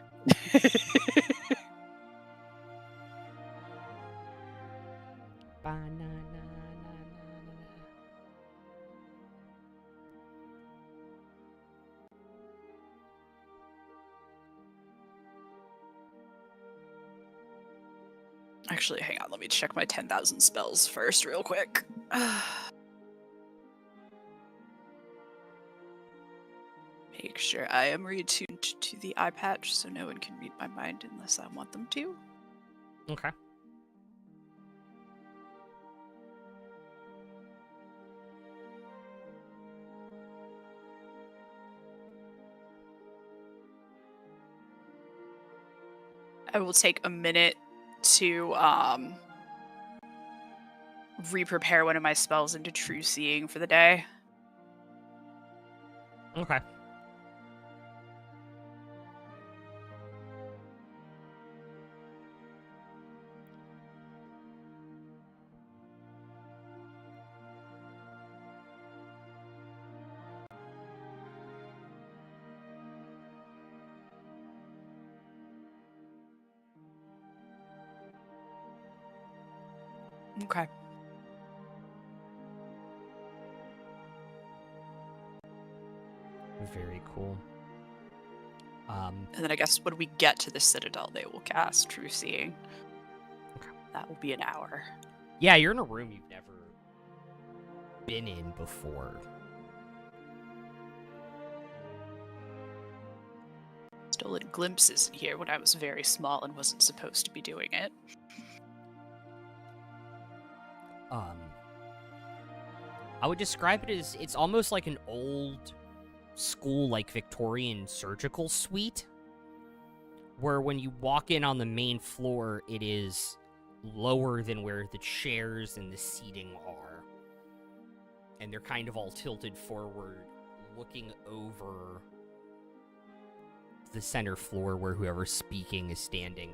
Actually, hang on. Let me check my 10,000 spells first, real quick. Make sure I am reattuned to the eye patch so no one can read my mind unless I want them to. Okay. I will take a minute to re-prepare one of my spells into True Seeing for the day. Okay. Okay. Very cool. And then I guess when we get to the Citadel, they will cast True Seeing. Okay. That will be an hour. Yeah, you're in a room you've never been in before. Stolen glimpses in here when I was very small and wasn't supposed to be doing it. I would describe it as it's almost like an old school, like Victorian surgical suite, where when you walk in on the main floor, it is lower than where the chairs and the seating are. And they're kind of all tilted forward, looking over the center floor where whoever's speaking is standing.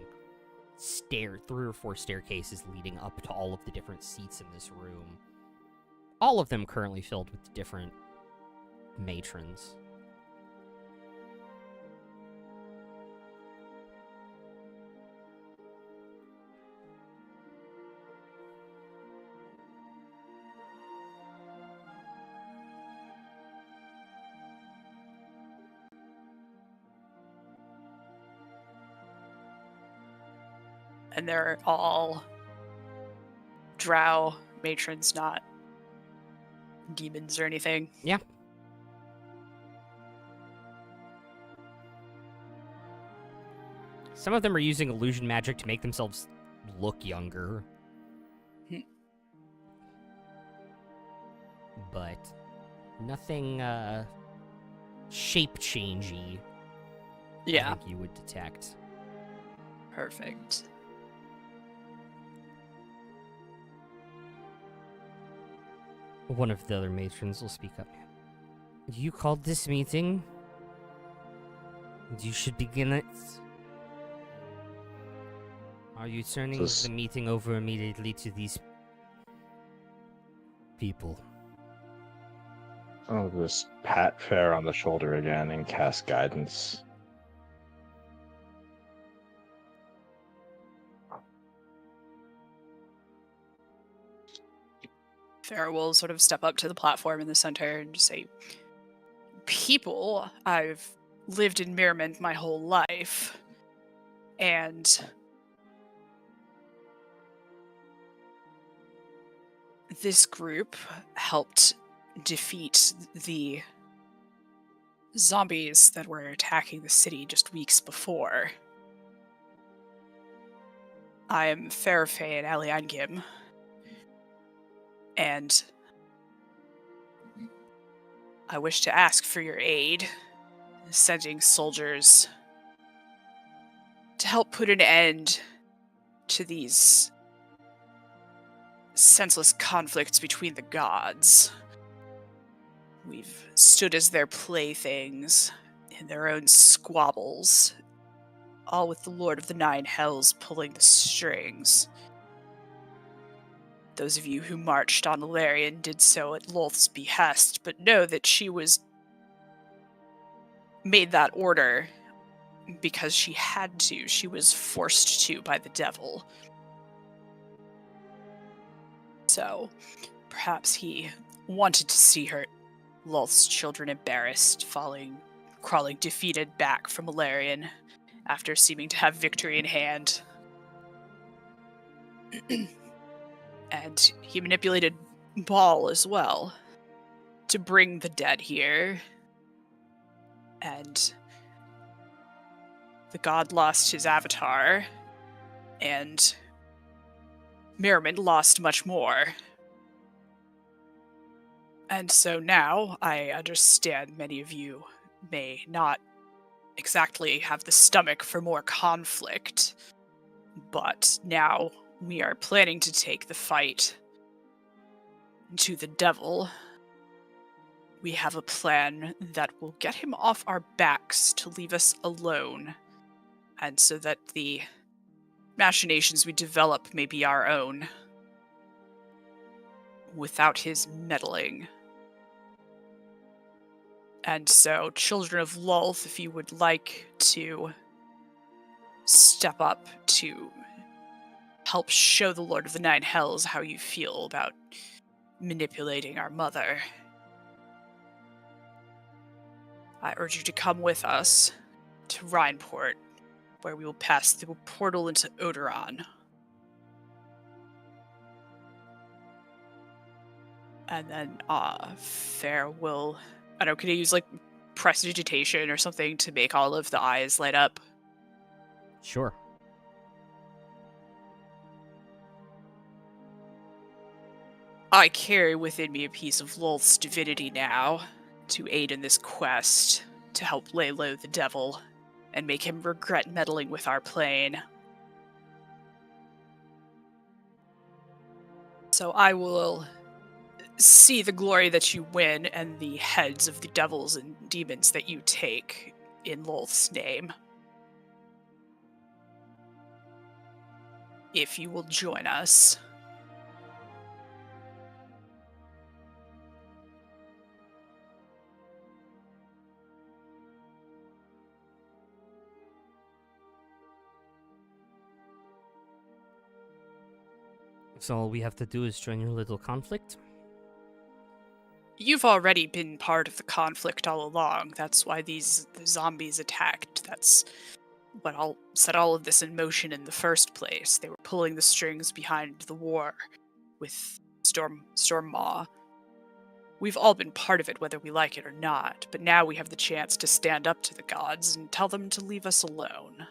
3 or 4 staircases leading up to all of the different seats in this room. All of them currently filled with different matrons. And they're all drow matrons, not demons or anything. Yeah. Some of them are using illusion magic to make themselves look younger. But nothing shape-changey. Yeah. I think you would detect. Perfect. One of the other matrons will speak up. You called this meeting? You should begin it. Are you turning the meeting over immediately to these people? I'll just pat Fair on the shoulder again and cast guidance. Farah will sort of step up to the platform in the center and just say, people, I've lived in Mirrorment my whole life, and this group helped defeat the zombies that were attacking the city just weeks before. I am Fairfay and Aliangim, and I wish to ask for your aid, sending soldiers to help put an end to these senseless conflicts between the gods. We've stood as their playthings in their own squabbles, all with the Lord of the Nine Hells pulling the strings. Those of you who marched on Ilarion did so at Lolth's behest, but know that she made that order because she had to. She was forced to by the devil. So, perhaps he wanted to see her, Lolth's children, embarrassed, crawling defeated back from Ilarion after seeming to have victory in hand. And he manipulated Ball as well to bring the dead here. And the god lost his avatar, and Merriman lost much more. And so now I understand many of you may not exactly have the stomach for more conflict, but now we are planning to take the fight to the devil. We have a plan that will get him off our backs to leave us alone, and so that the machinations we develop may be our own, without his meddling. And so, children of Lolth, if you would like to step up to help show the Lord of the Nine Hells how you feel about manipulating our mother, I urge you to come with us to Rhineport, where we will pass through a portal into Odoron. And then, Fair will... I don't know, can you use, prestidigitation or something to make all of the eyes light up? Sure. I carry within me a piece of Lolth's divinity now, to aid in this quest, to help lay low the devil, and make him regret meddling with our plane. So I will see the glory that you win and the heads of the devils and demons that you take in Lolth's name. If you will join us. So all we have to do is join your little conflict? You've already been part of the conflict all along. That's why these zombies attacked. That's what all set all of this in motion in the first place. They were pulling the strings behind the war with Stormmaw. We've all been part of it, whether we like it or not, but now we have the chance to stand up to the gods and tell them to leave us alone.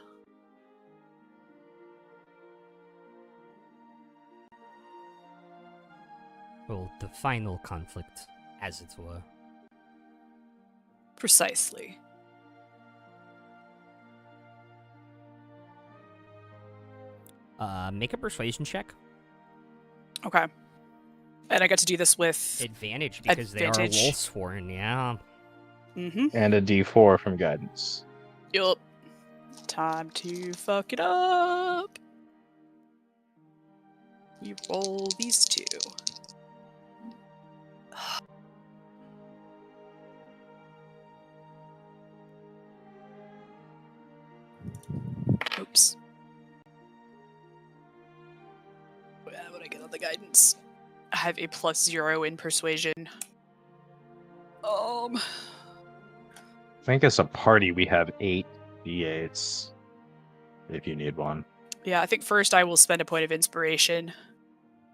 Well, the final conflict, as it were. Precisely. Make a persuasion check. Okay. And I get to do this with Advantage, because they are Wolfsworn, yeah. Mm-hmm. And a D4 from guidance. Yup. Time to fuck it up. We roll these two. Oops. What would I get on the guidance? I have a +0 in persuasion. I think as a party we have 8 D8s. If you need one. Yeah, I think first I will spend a point of inspiration.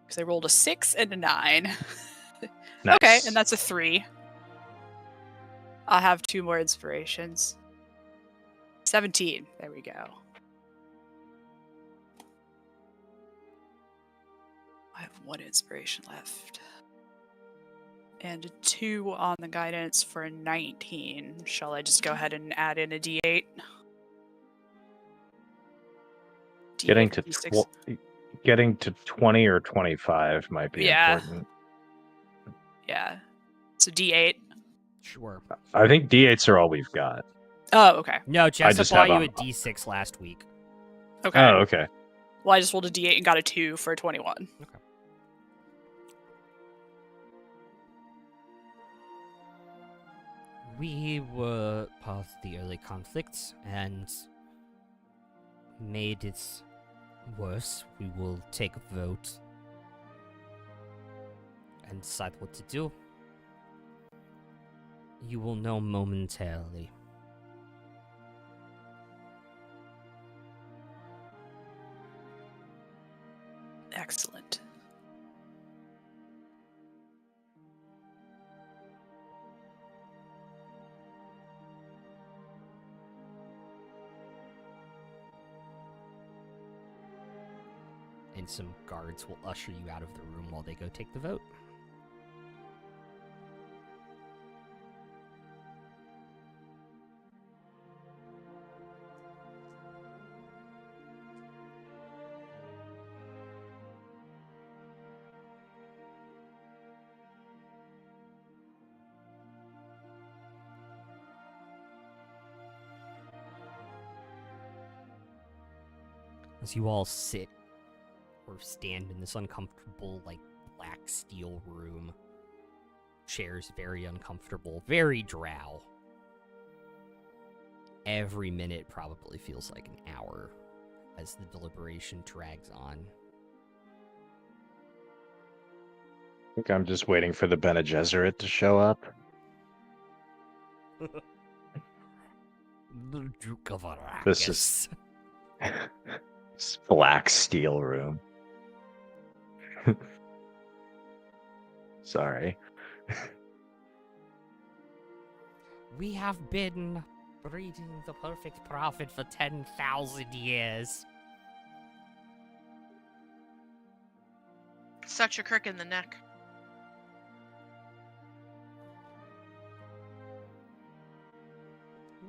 Because I rolled a 6 and a 9. Nice. Okay, and that's a 3. I have 2 more inspirations. 17. There we go. I have 1 inspiration left. And a 2 on the guidance for a 19. Shall I just go ahead and add in a D8? Getting to D6. getting to 20 or 25 might be important. Yeah. So D8. Sure. I think D8s are all we've got. Oh, okay. No, Jessup just bought have you a- a D6 last week. Okay. Oh, okay. Well, I just rolled a D8 and got a 2 for a 21. Okay. We were part of the early conflicts and made it worse. We will take a vote and decide what to do. You will know momentarily. Excellent. And some guards will usher you out of the room while they go take the vote. As you all sit or stand in this uncomfortable, like, black steel room. Chairs very uncomfortable, very drow. Every minute probably feels like an hour as the deliberation drags on. I think I'm just waiting for the Bene Gesserit to show up. The Duke of Arrakis. This is- This black steel room. Sorry. We have been breeding the perfect prophet for 10,000 years. Such a crick in the neck.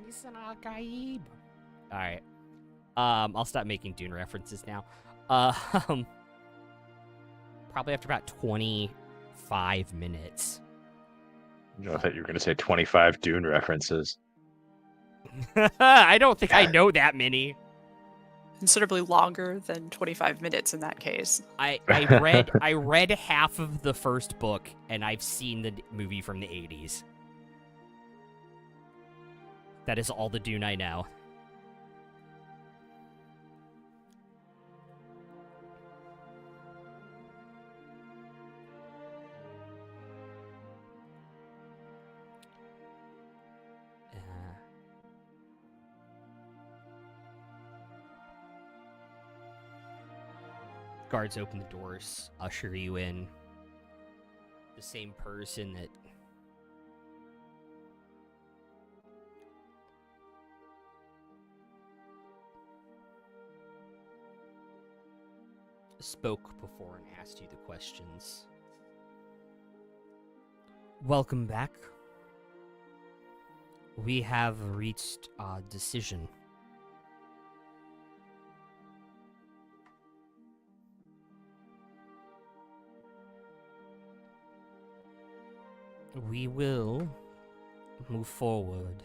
Listen, Al-Gaib. Alright. I'll stop making Dune references now. probably after about 25 minutes. I thought you were going to say 25 Dune references. I don't think I know that many. Considerably longer than 25 minutes in that case. I read half of the first book, and I've seen the movie from the 80s. That is all the Dune I know. Guards open the doors, usher you in. The same person that spoke before and asked you the questions. Welcome back. We have reached a decision. We will move forward.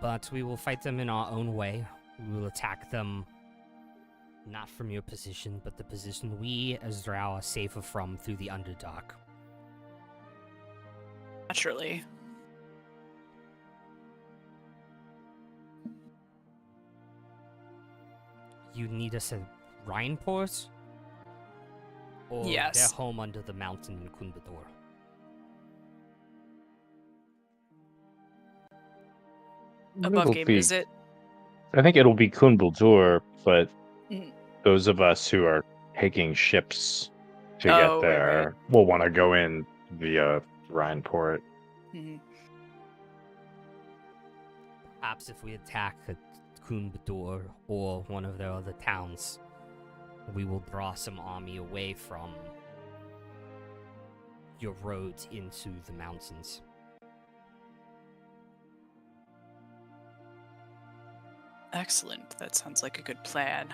But we will fight them in our own way. We will attack them not from your position, but the position we as Drow are safer from through the Underdark. Naturally. You need us at Rhineport? Or Yes. their home under the mountain in Kunbador? Above It'll game be- visit. I think it'll be Kunbaldur, but Mm. those of us who are taking ships to Oh, get right, there right. will want to go in via Rhineport. Mhm. Perhaps if we attack at Kunbador or one of their other towns, we will draw some army away from your roads into the mountains. Excellent. That sounds like a good plan.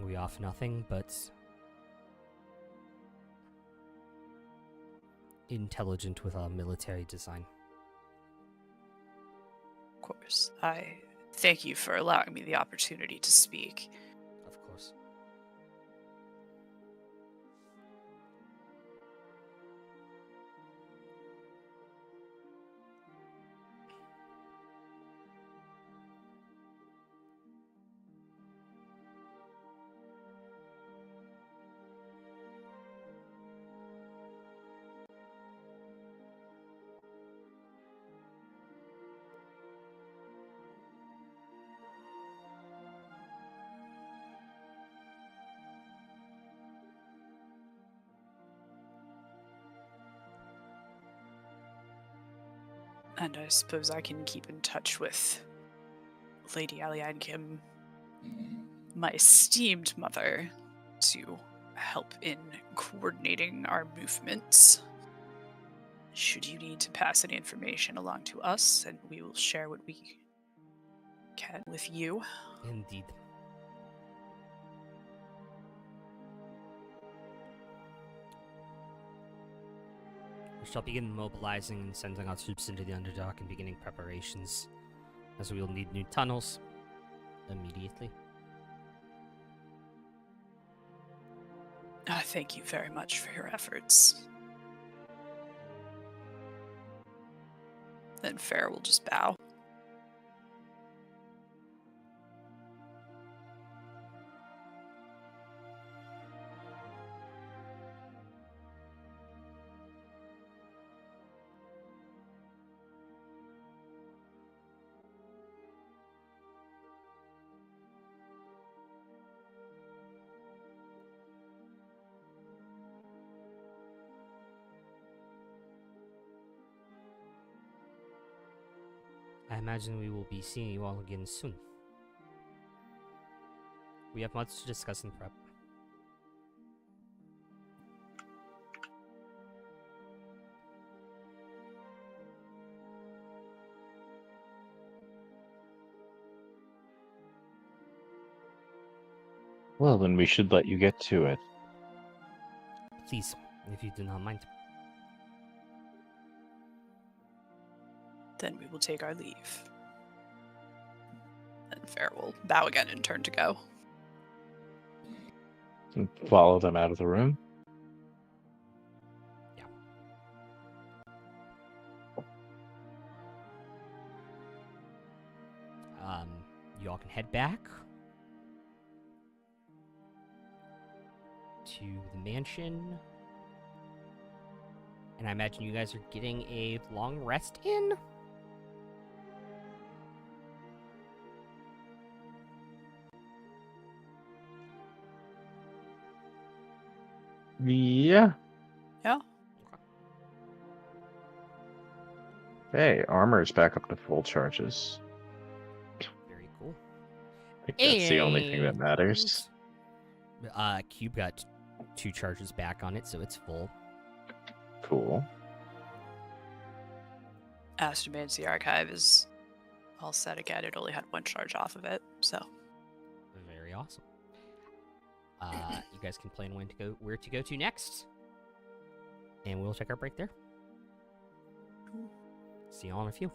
We offer nothing but intelligent with our military design. Of course. I thank you for allowing me the opportunity to speak. Of course. And I suppose I can keep in touch with Lady Aliankim, my esteemed mother, to help in coordinating our movements. Should you need to pass any information along to us, and we will share what we can with you. Indeed. We shall begin mobilizing and sending our troops into the Underdark and beginning preparations, as we will need new tunnels immediately. Thank you very much for your efforts. Then Fair will just bow. I imagine we will be seeing you all again soon. We have much to discuss in prep. Well, then we should let you get to it. Please, if you do not mind. Then we will take our leave. And Fair will bow again and turn to go. And follow them out of the room. You all can head back to the mansion. And I imagine you guys are getting a long rest in? Yeah. Yeah. Hey, armor's back up to full charges. Very cool. I think that's the only thing that matters. Cube got 2 charges back on it, so it's full. Cool. Astromancy Archive is all set again. It only had 1 charge off of it, so. Very awesome. You guys can plan where to go to next. And we'll check our break there. See you all in a few.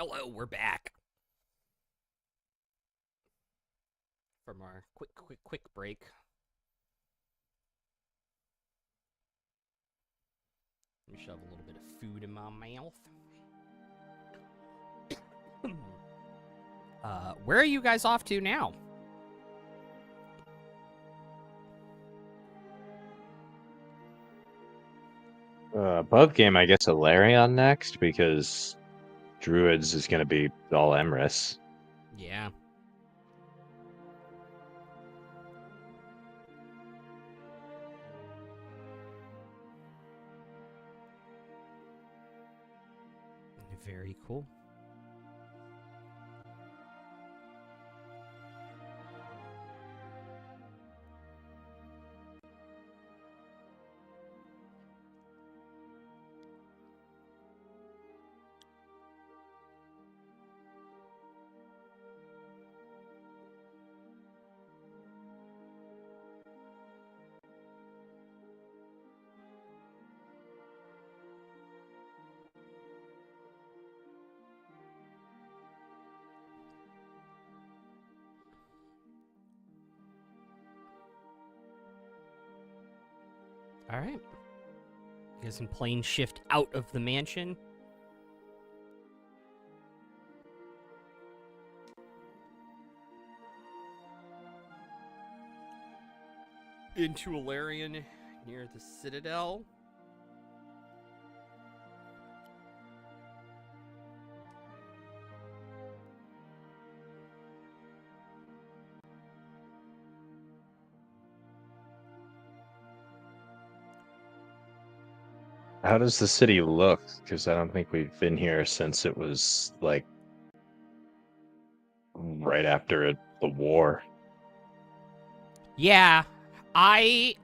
Hello, we're back. From our quick break. Let me shove a little bit of food in my mouth. Where are you guys off to now? Above game, I guess Alarion next, because Druids is going to be all Emrys. Yeah. Very cool. All right. You guys can plane shift out of the mansion. Into Alarion near the Citadel. How does the city look? Because I don't think we've been here since it was, like, right after the war. Yeah, I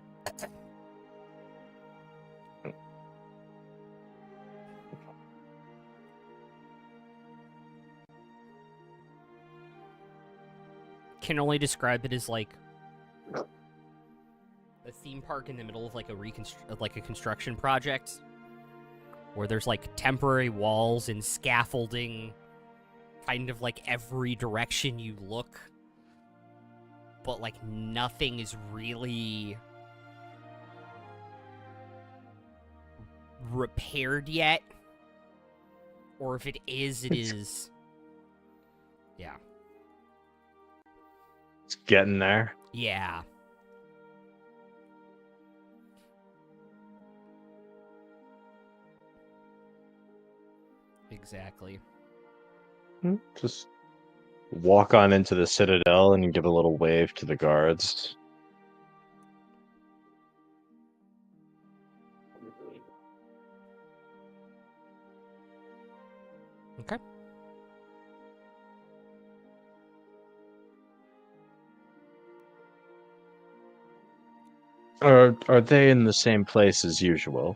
can only describe it as like a theme park in the middle of like a construction project where there's like temporary walls and scaffolding kind of like every direction you look, but like nothing is really repaired yet, or if it is, it is yeah. It's getting there. Yeah. Exactly. Just walk on into the Citadel and give a little wave to the guards. Okay. Are they in the same place as usual?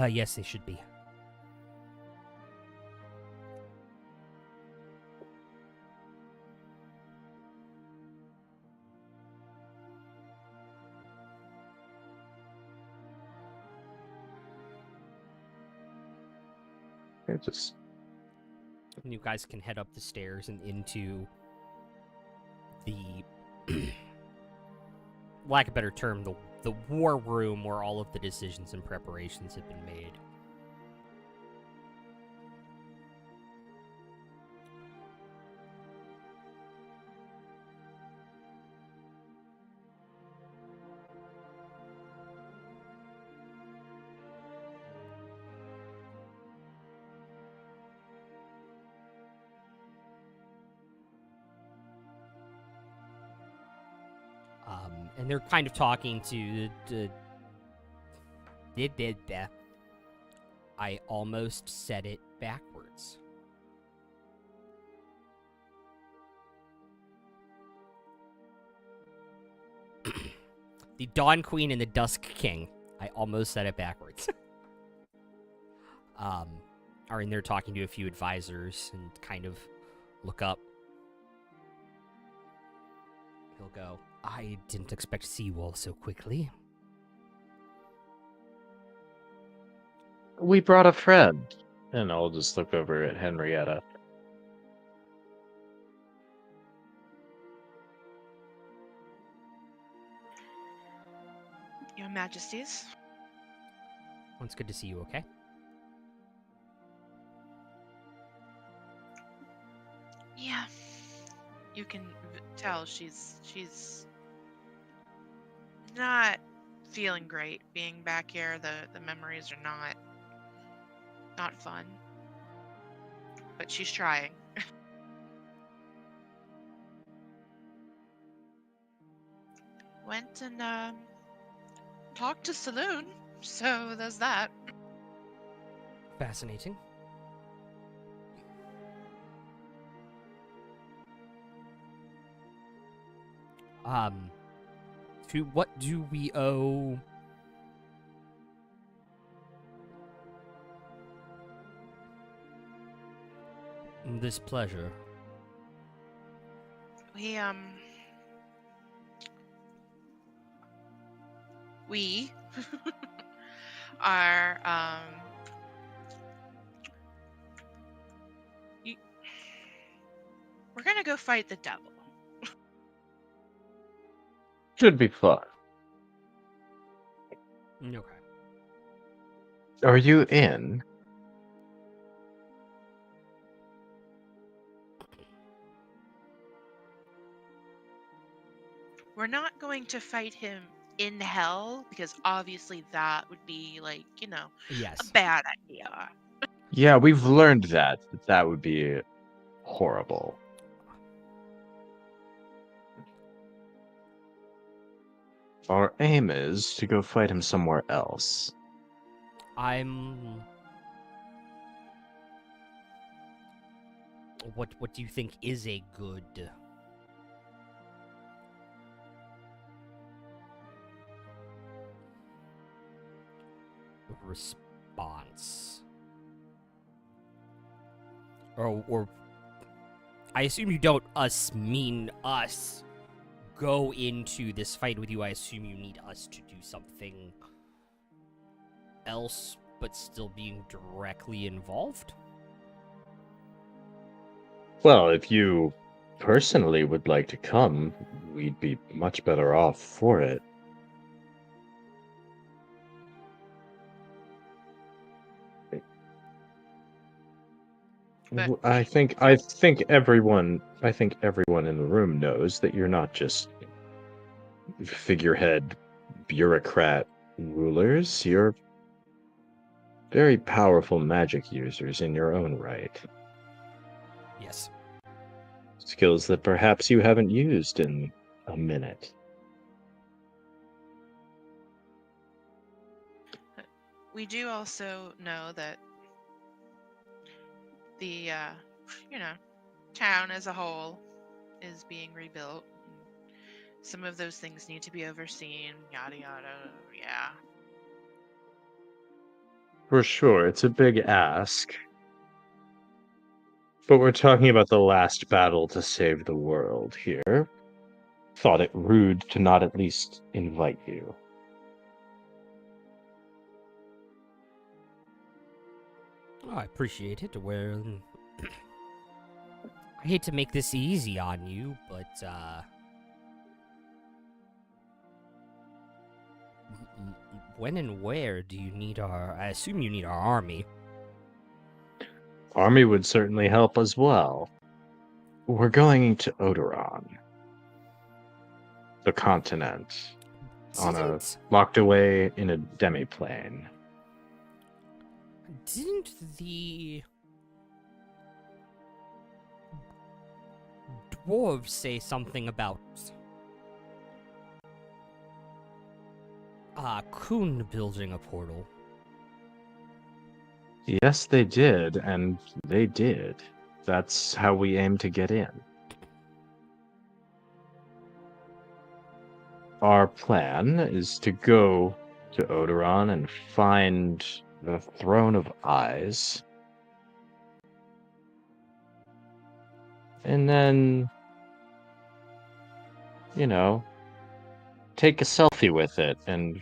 Yes, they should be. They're just And you guys can head up the stairs and into the lack of a better term, the war room where all of the decisions and preparations have been made. And they're kind of talking to I almost said it backwards. The Dawn Queen and the Dusk King. I almost said it backwards. Are in there talking to a few advisors and kind of look up. He'll go, I didn't expect to see you all so quickly. We brought a friend. And I'll just look over at Henrietta. Your Majesties. Well, it's good to see you, okay? Yeah. You can tell she's not feeling great being back here. The memories are not fun. But she's trying. Went and talked to Saloon, so there's that. Fascinating. To what do we owe this pleasure? We are we're gonna go fight the devil. Should be fun. Okay. Are you in? We're not going to fight him in hell because obviously that would be like, Yes. a bad idea. Yeah, we've learned that. That would be horrible. Our aim is to go fight him somewhere else. What do you think is a good response? Or I assume you don't mean us go into this fight with you. I assume you need us to do something else, but still being directly involved? Well, if you personally would like to come, we'd be much better off for it. But I think everyone in the room knows that you're not just figurehead bureaucrat rulers. You're very powerful magic users in your own right. Yes. Skills that perhaps you haven't used in a minute. we do also know that the town as a whole is being rebuilt. Some of those things need to be overseen, yada yada. Yeah. For sure, it's a big ask. But we're talking about the last battle to save the world here. Thought it rude to not at least invite you. Oh, I appreciate it. Well, I hate to make this easy on you, but when and where do you need I assume you need our army. Army would certainly help as well. We're going to Odoron. The continent. Locked away in a demiplane. Didn't the dwarves say something about Kuhn building a portal? Yes, they did, and they did. That's how we aim to get in. Our plan is to go to Odoron and find the Throne of Eyes. And then, take a selfie with it and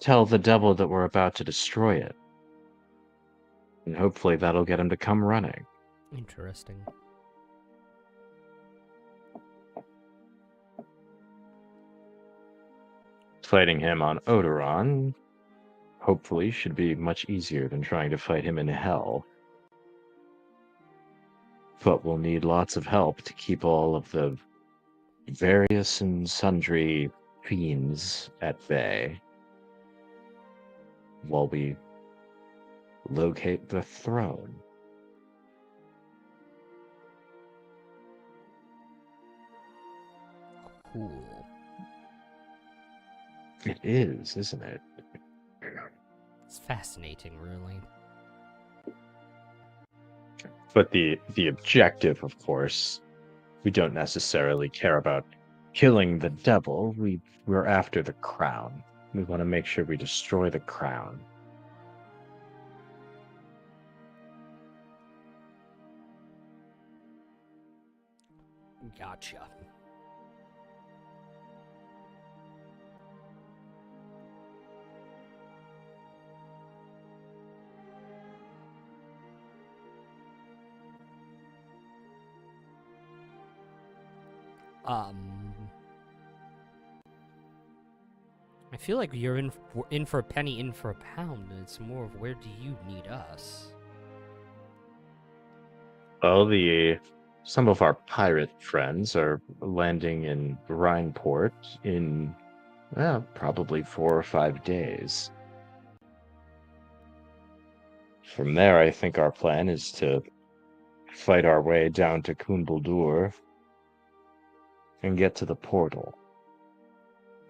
tell the devil that we're about to destroy it. And hopefully that'll get him to come running. Interesting. Fighting him on Odoron hopefully should be much easier than trying to fight him in Hell. But we'll need lots of help to keep all of the various and sundry fiends at bay while we locate the throne. Cool. It is, isn't it? It's fascinating, really. But the objective, of course, we don't necessarily care about killing the devil. We're after the crown. We want to make sure we destroy the crown. Gotcha. I feel like you're in for a penny, in for a pound, and it's more of where do you need us? Well, some of our pirate friends are landing in Rhineport in, well, probably 4 or 5 days. From there, I think our plan is to fight our way down to Kumbuldur and get to the portal.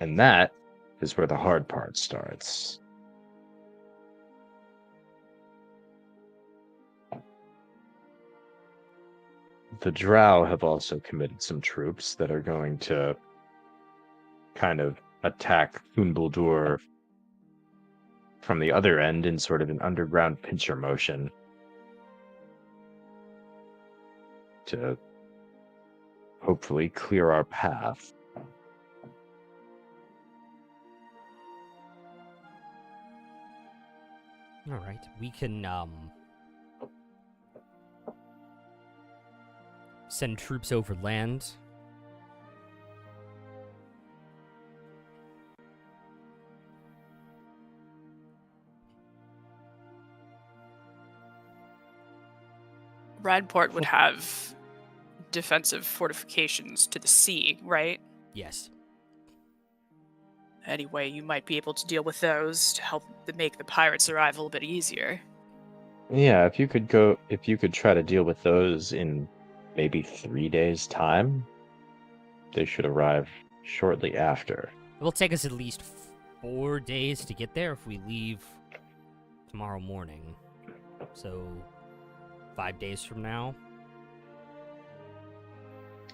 And that is where the hard part starts. The Drow have also committed some troops that are going to kind of attack Kumbuldur from the other end in sort of an underground pincher motion to hopefully clear our path. All right, we can send troops over land. Radport would have defensive fortifications to the sea, right? Yes. Anyway, you might be able to deal with those to help make the pirates' arrival a bit easier. Yeah, if you could try to deal with those in maybe 3 days' time, they should arrive shortly after. It will take us at least 4 days to get there if we leave tomorrow morning. So, 5 days from now.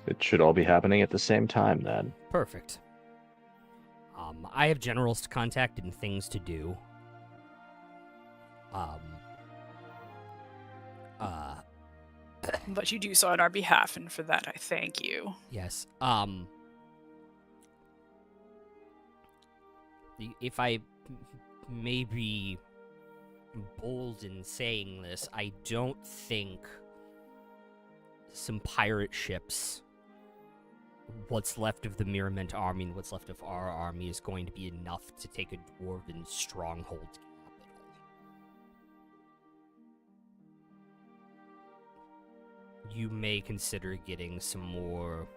It should all be happening at the same time then. Perfect. I have generals to contact and things to do. But you do so on our behalf, and for that I thank you. Yes. If I may be bold in saying this, I don't think some pirate ships, what's left of the Mirament army and what's left of our army, is going to be enough to take a dwarven stronghold capital. You may consider getting some more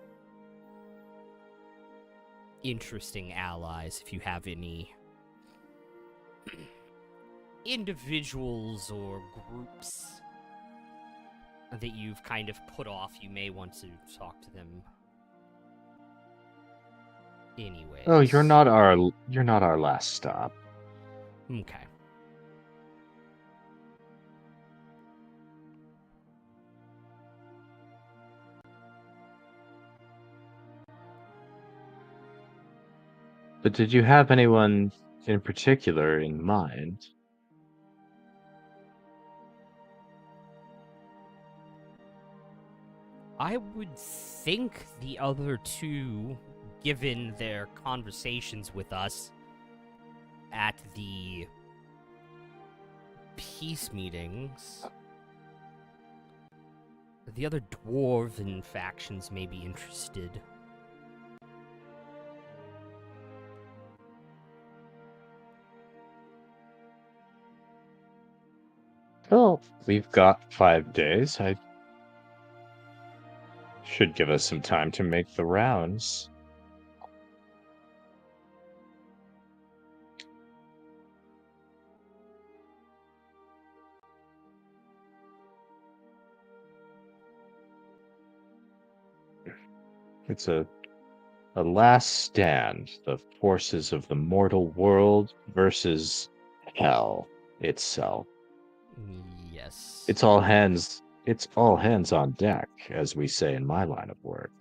interesting allies if you have any individuals or groups that you've kind of put off. You may want to talk to them anyways. Oh, you're not our last stop. Okay. But did you have anyone in particular in mind? I would think the other two, given their conversations with us at the peace meetings, the other dwarven factions may be interested. Well, we've got 5 days. I should give us some time to make the rounds. It's a last stand. The forces of the mortal world versus hell itself. Yes. It's all hands on deck, as we say in my line of work.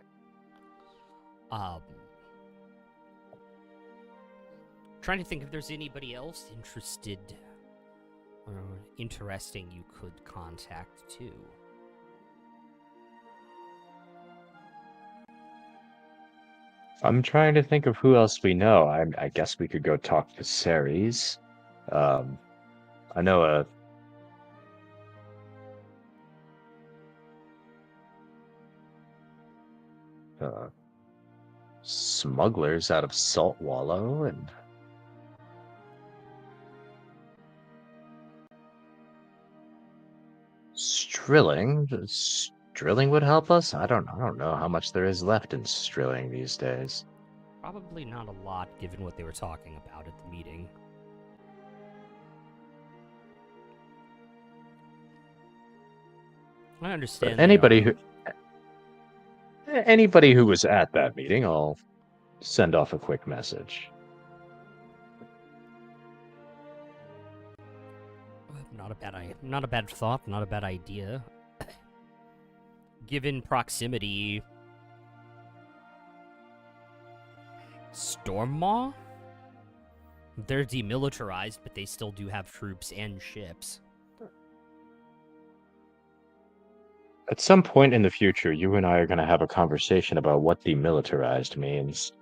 Trying to think if there's anybody else interested or interesting you could contact too. I'm trying to think of who else we know. I guess we could go talk to Ceres. I know smugglers out of Salt Wallow, and Strilling. Strilling would help us. I don't know how much there is left in Strilling these days. Probably not a lot, given what they were talking about at the meeting. I understand. But anybody who was at that meeting, I'll send off a quick message. Not a bad thought, not a bad idea. Given proximity, Stormmaw? They're demilitarized, but they still do have troops and ships. At some point in the future, you and I are going to have a conversation about what demilitarized means.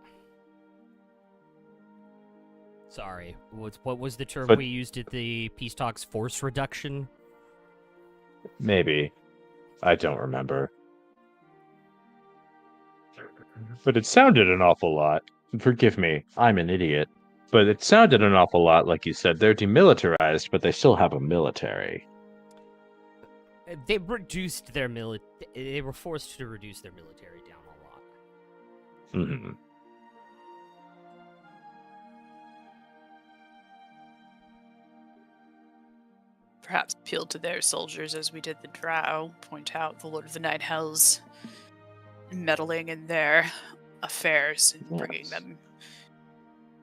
Sorry, what was the term But- we used at the peace talks? Force reduction? Maybe. I don't remember. But it sounded an awful lot. Forgive me, I'm an idiot. But it sounded an awful lot like you said. They're demilitarized, but they still have a military. They reduced their They were forced to reduce their military down a lot. Mm-hmm. Perhaps appeal to their soldiers as we did the Drow, point out the Lord of the Nine Hells meddling in their affairs and bringing Yes. them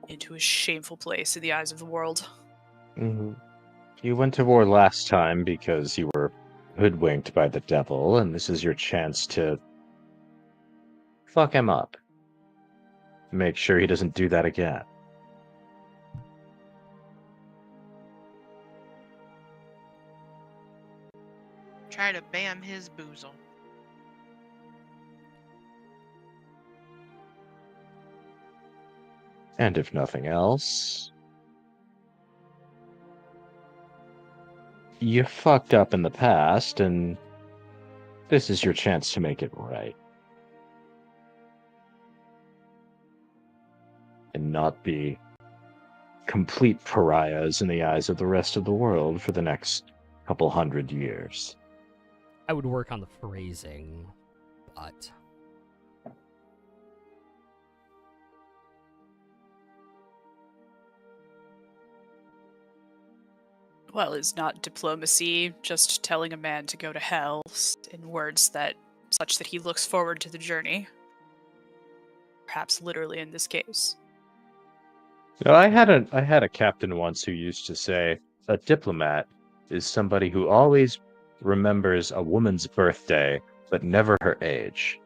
into a shameful place in the eyes of the world. Mm-hmm. You went to war last time because you were hoodwinked by the devil, and this is your chance to fuck him up. Make sure he doesn't do that again. Try to bam his boozle. And if nothing else, you fucked up in the past, and this is your chance to make it right. And not be complete pariahs in the eyes of the rest of the world for the next couple 100 years. I would work on the phrasing, but Well, is not diplomacy just telling a man to go to hell in words that such that he looks forward to the journey? Perhaps literally in this case. No, I had a captain once who used to say a diplomat is somebody who always remembers a woman's birthday but never her age.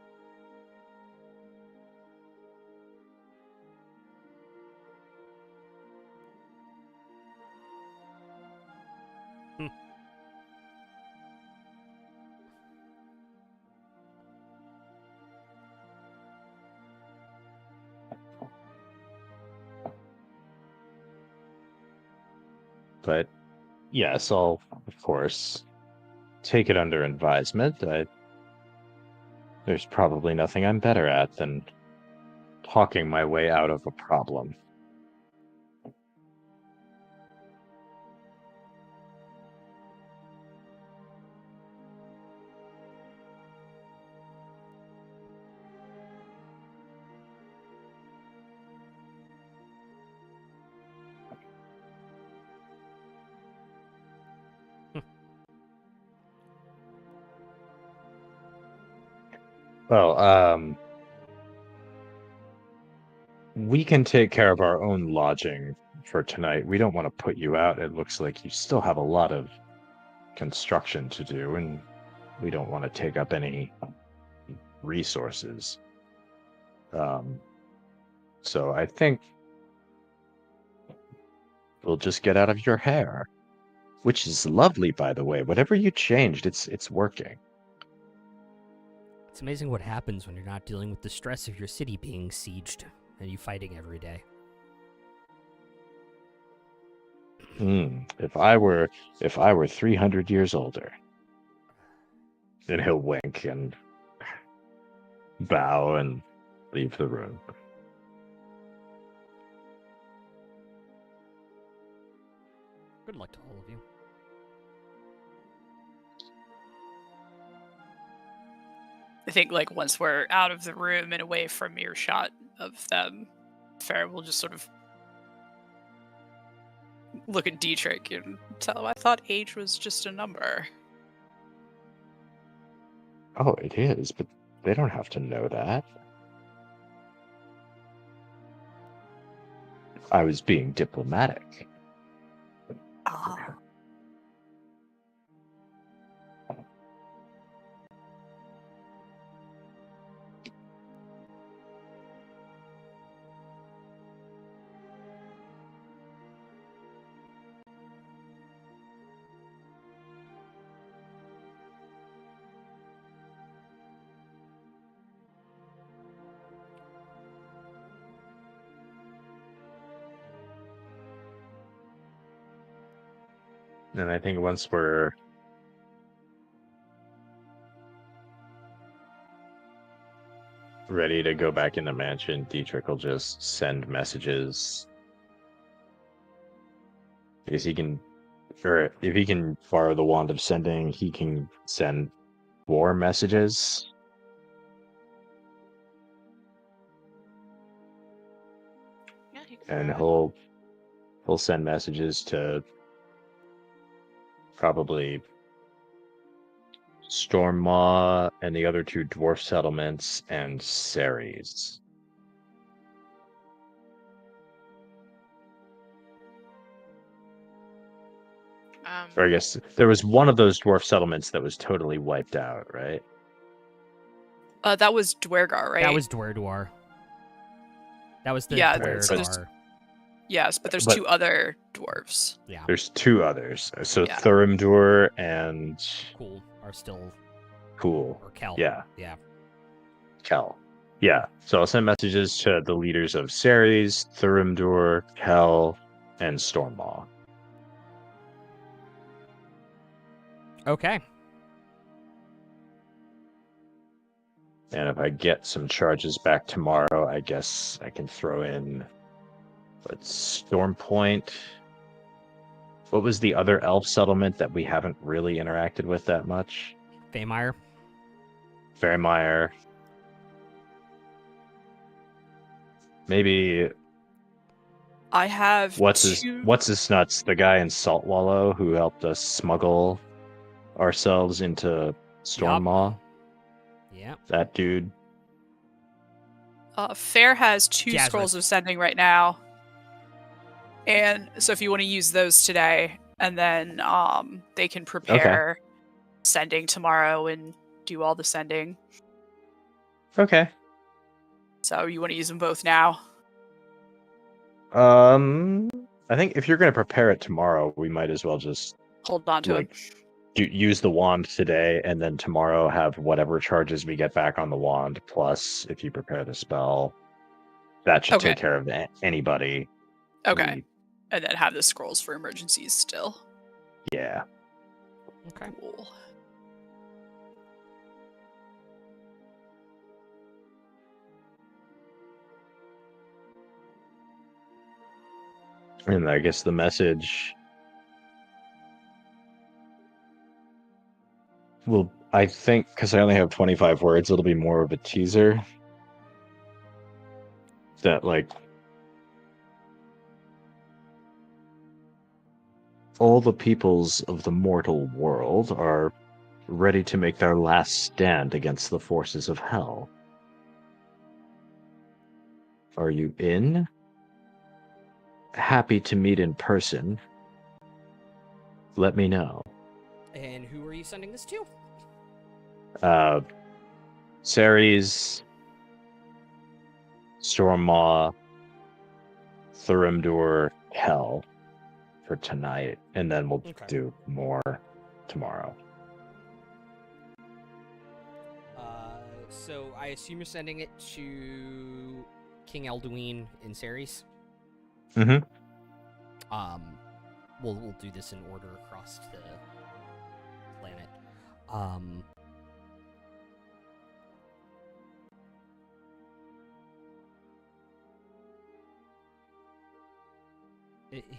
But Yes, I'll, of course, take it under advisement. There's probably nothing I'm better at than talking my way out of a problem. Well, we can take care of our own lodging for tonight. We don't want to put you out. It looks like you still have a lot of construction to do, and we don't want to take up any resources. So I think we'll just get out of your hair, which is lovely, by the way. Whatever you changed, it's working. It's amazing what happens when you're not dealing with the stress of your city being sieged and you fighting every day. If I were 300 years older. Then he'll wink and bow and leave the room. Good luck to all of you. I think, like, once we're out of the room and away from earshot of them, Farah will just sort of look at Dietrich and tell him, I thought age was just a number. Oh, it is, but they don't have to know that. I was being diplomatic. Ah. And I think once we're ready to go back in the mansion, Dietrich will just send messages. Because he can, or if he can borrow the wand of sending, he can send war messages. Yeah, he And could. he'll send messages to probably Stormmaw and the other two dwarf settlements and Ceres. Or I guess there was one of those dwarf settlements that was totally wiped out, right? That was Dwergar, right? That was Dwerduar. That was the Yeah, Dwerduar. Yes, but there's But- two other dwarves. Yeah, There's two others. So Yeah. Thurimdur and cool. Are still Cool. or Kel. Yeah. Yeah. Kel. Yeah. So I'll send messages to the leaders of Ceres, Thurimdur, Kel, and Stormmaw. Okay. And if I get some charges back tomorrow, I guess I can throw in Stormpoint. What was the other elf settlement that we haven't really interacted with that much? Faymire. Fairmire. Maybe I have what's two... his nuts? The guy in Saltwallow who helped us smuggle ourselves into Stormmaw. Yeah. That dude. Fair has two Jazra. scrolls of sending right now. And so if you want to use those today, and then they can prepare sending tomorrow and do all the sending. Okay. So you want to use them both now? I think if you're going to prepare it tomorrow, we might as well just Hold on to like it. use the wand today, and then tomorrow have whatever charges we get back on the wand. Plus, if you prepare the spell, that should Okay. take care of anybody. Okay. And then have the scrolls for emergencies still. Yeah. Okay. Cool. And I guess the message will, I think, because I only have 25 words, it'll be more of a teaser. That, like, all the peoples of the mortal world are ready to make their last stand against the forces of hell. Are you in? Happy to meet in person. Let me know. And who are you sending this to? Ceres, Stormmaw, Thurimdur, Hell for tonight, and then we'll Okay. do more tomorrow. So I assume you're sending it to King Elduin in Ceres. Mm-hmm. We'll do this in order across the planet.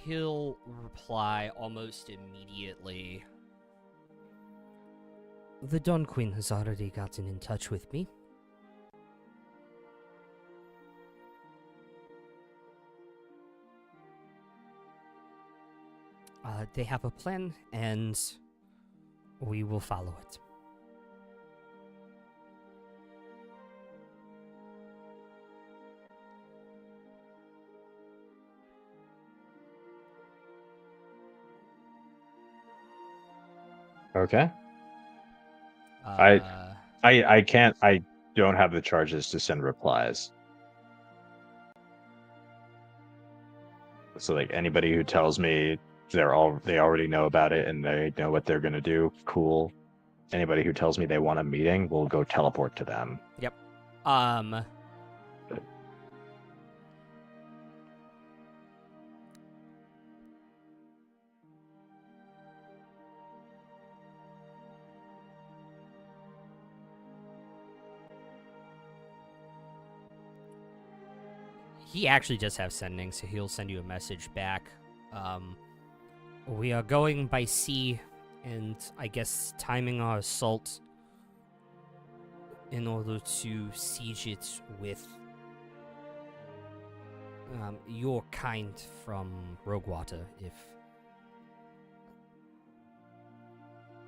He'll reply almost immediately. The Dawn Queen has already gotten in touch with me. They have a plan, and we will follow it. Okay. Uh, I can't. I don't have the charges to send replies. So, like, anybody who tells me they already know about it and they know what they're gonna do, cool. Anybody who tells me they want a meeting, we'll go teleport to them. Yep. He actually just has sending, so he'll send you a message back. We are going by sea, and I guess timing our assault in order to siege it with your kind from Roguewater, if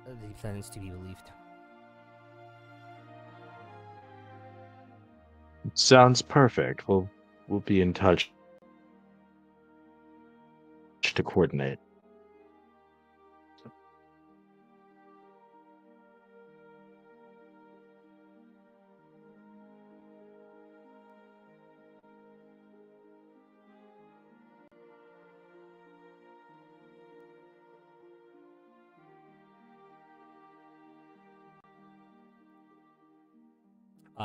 the plan is to be believed. Sounds perfect. We'll be in touch to coordinate.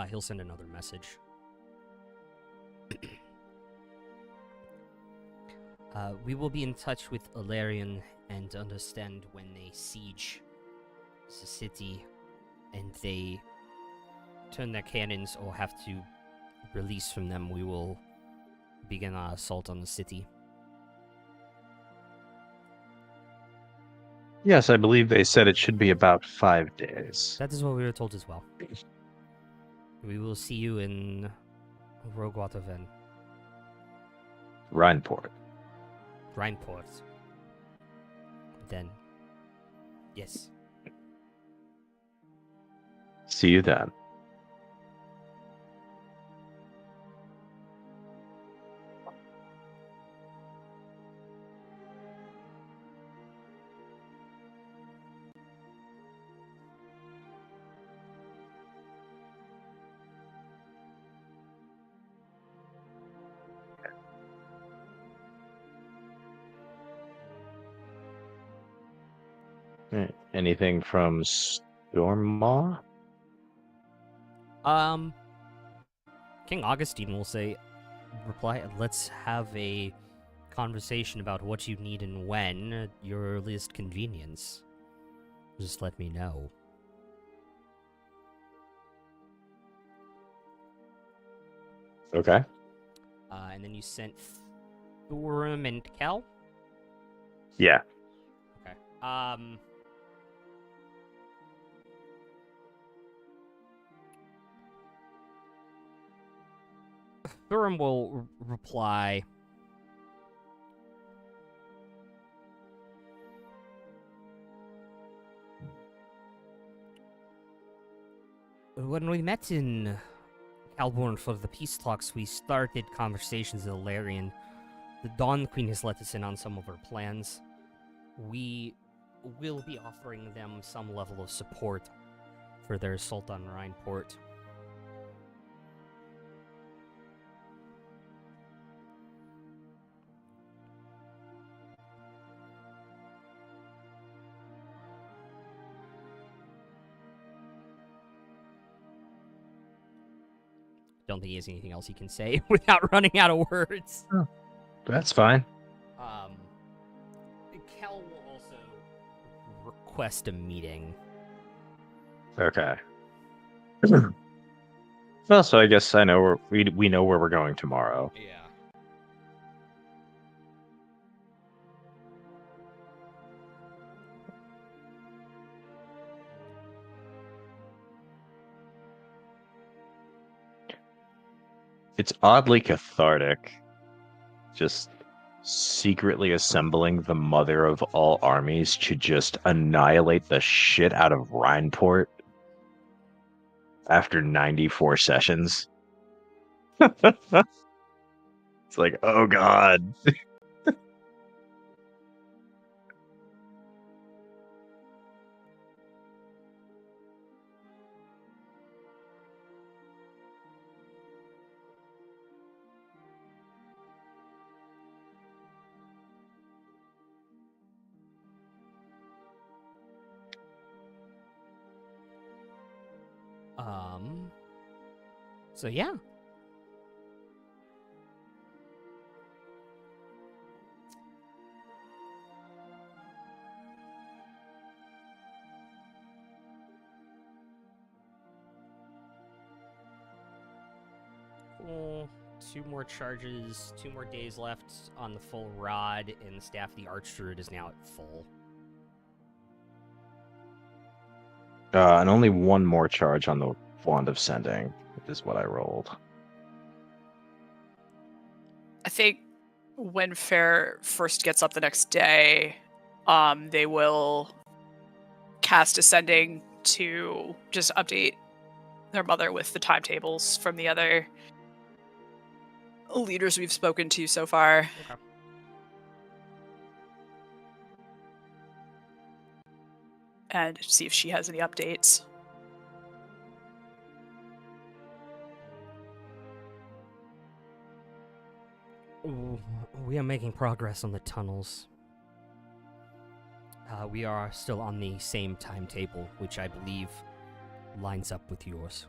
He'll send another message. We will be in touch with Alarion and understand when they siege the city and they turn their cannons or have to release from them. We will begin our assault on the city. Yes, I believe they said it should be about 5 days. That is what we were told as well. We will see you in Roguewater then. Rhineport. Rhineport. Then. Yes. See you then. Right. Anything from Stormmaw? King Augustine will say, reply, let's have a conversation about what you need and when at your earliest convenience. Just let me know. Okay. And then you sent Thorum and Kel? Yeah. Okay. Thorum will reply. When we met in Calborn for the peace talks, we started conversations with Ilarion. The Dawn Queen has let us in on some of her plans. We will be offering them some level of support for their assault on Rhineport. Don't think he has anything else he can say without running out of words. That's fine. Kel will also request a meeting. Okay. Well, so I guess I know we know where we're going tomorrow. Yeah. It's oddly cathartic, just secretly assembling the mother of all armies to just annihilate the shit out of Rhineport after 94 sessions. It's like, oh god. So yeah. Cool. 2 more charges, 2 more days left on the full rod, and the Staff of the Archdruid is now at full. And only 1 more charge on the Wand of Sending, is what I rolled. I think when Fair first gets up the next day, they will cast Ascending to just update their mother with the timetables from the other leaders we've spoken to so far. Okay. And see if she has any updates. We are making progress on the tunnels. We are still on the same timetable, which I believe lines up with yours.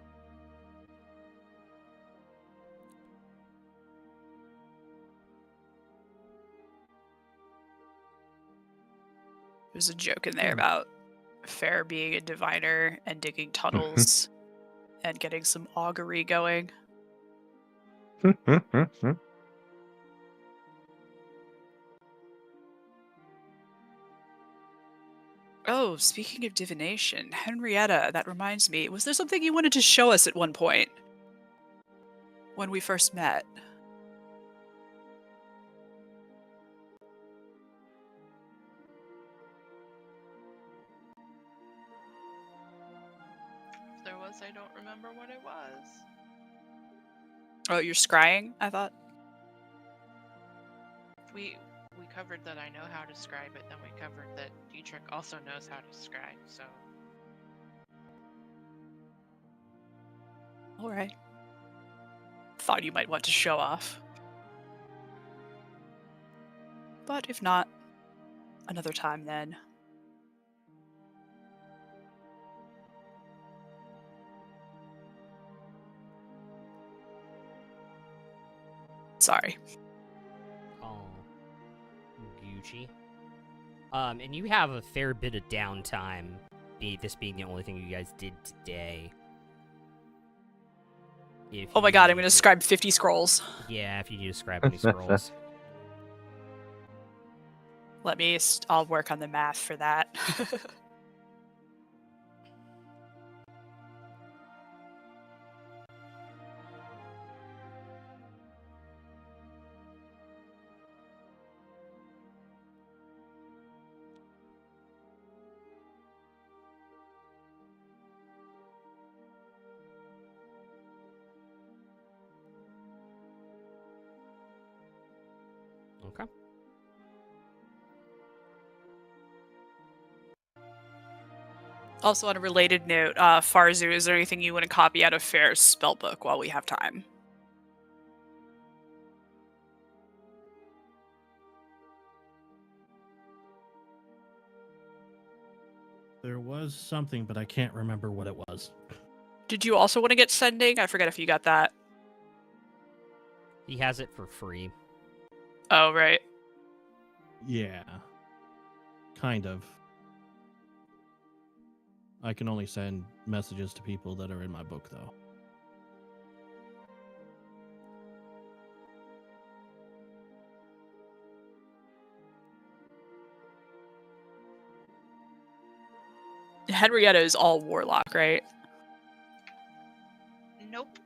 There's a joke in there about Fair being a diviner and digging tunnels and getting some augury going. Oh, speaking of divination, Henrietta, that reminds me, was there something you wanted to show us at one point? When we first met? If there was, I don't remember what it was. Oh, you're scrying, I thought? We covered that I know how to scribe it, then we covered that Dietrich also knows how to scribe, so... Alright. Thought you might want to show off. But if not, another time then. Sorry. Oh. Gucci. And you have a fair bit of downtime, this being the only thing you guys did today. Oh my god, I'm gonna scribe 50 scrolls. Yeah, if you need to scribe any scrolls. I'll work on the math for that. Okay. Also, on a related note, Farzu, is there anything you want to copy out of Fair's spellbook while we have time? There was something, but I can't remember what it was. Did you also want to get sending? I forget if you got that. He has it for free. Oh, right. Yeah. Kind of. I can only send messages to people that are in my book, though. Henrietta is all warlock, right? Nope.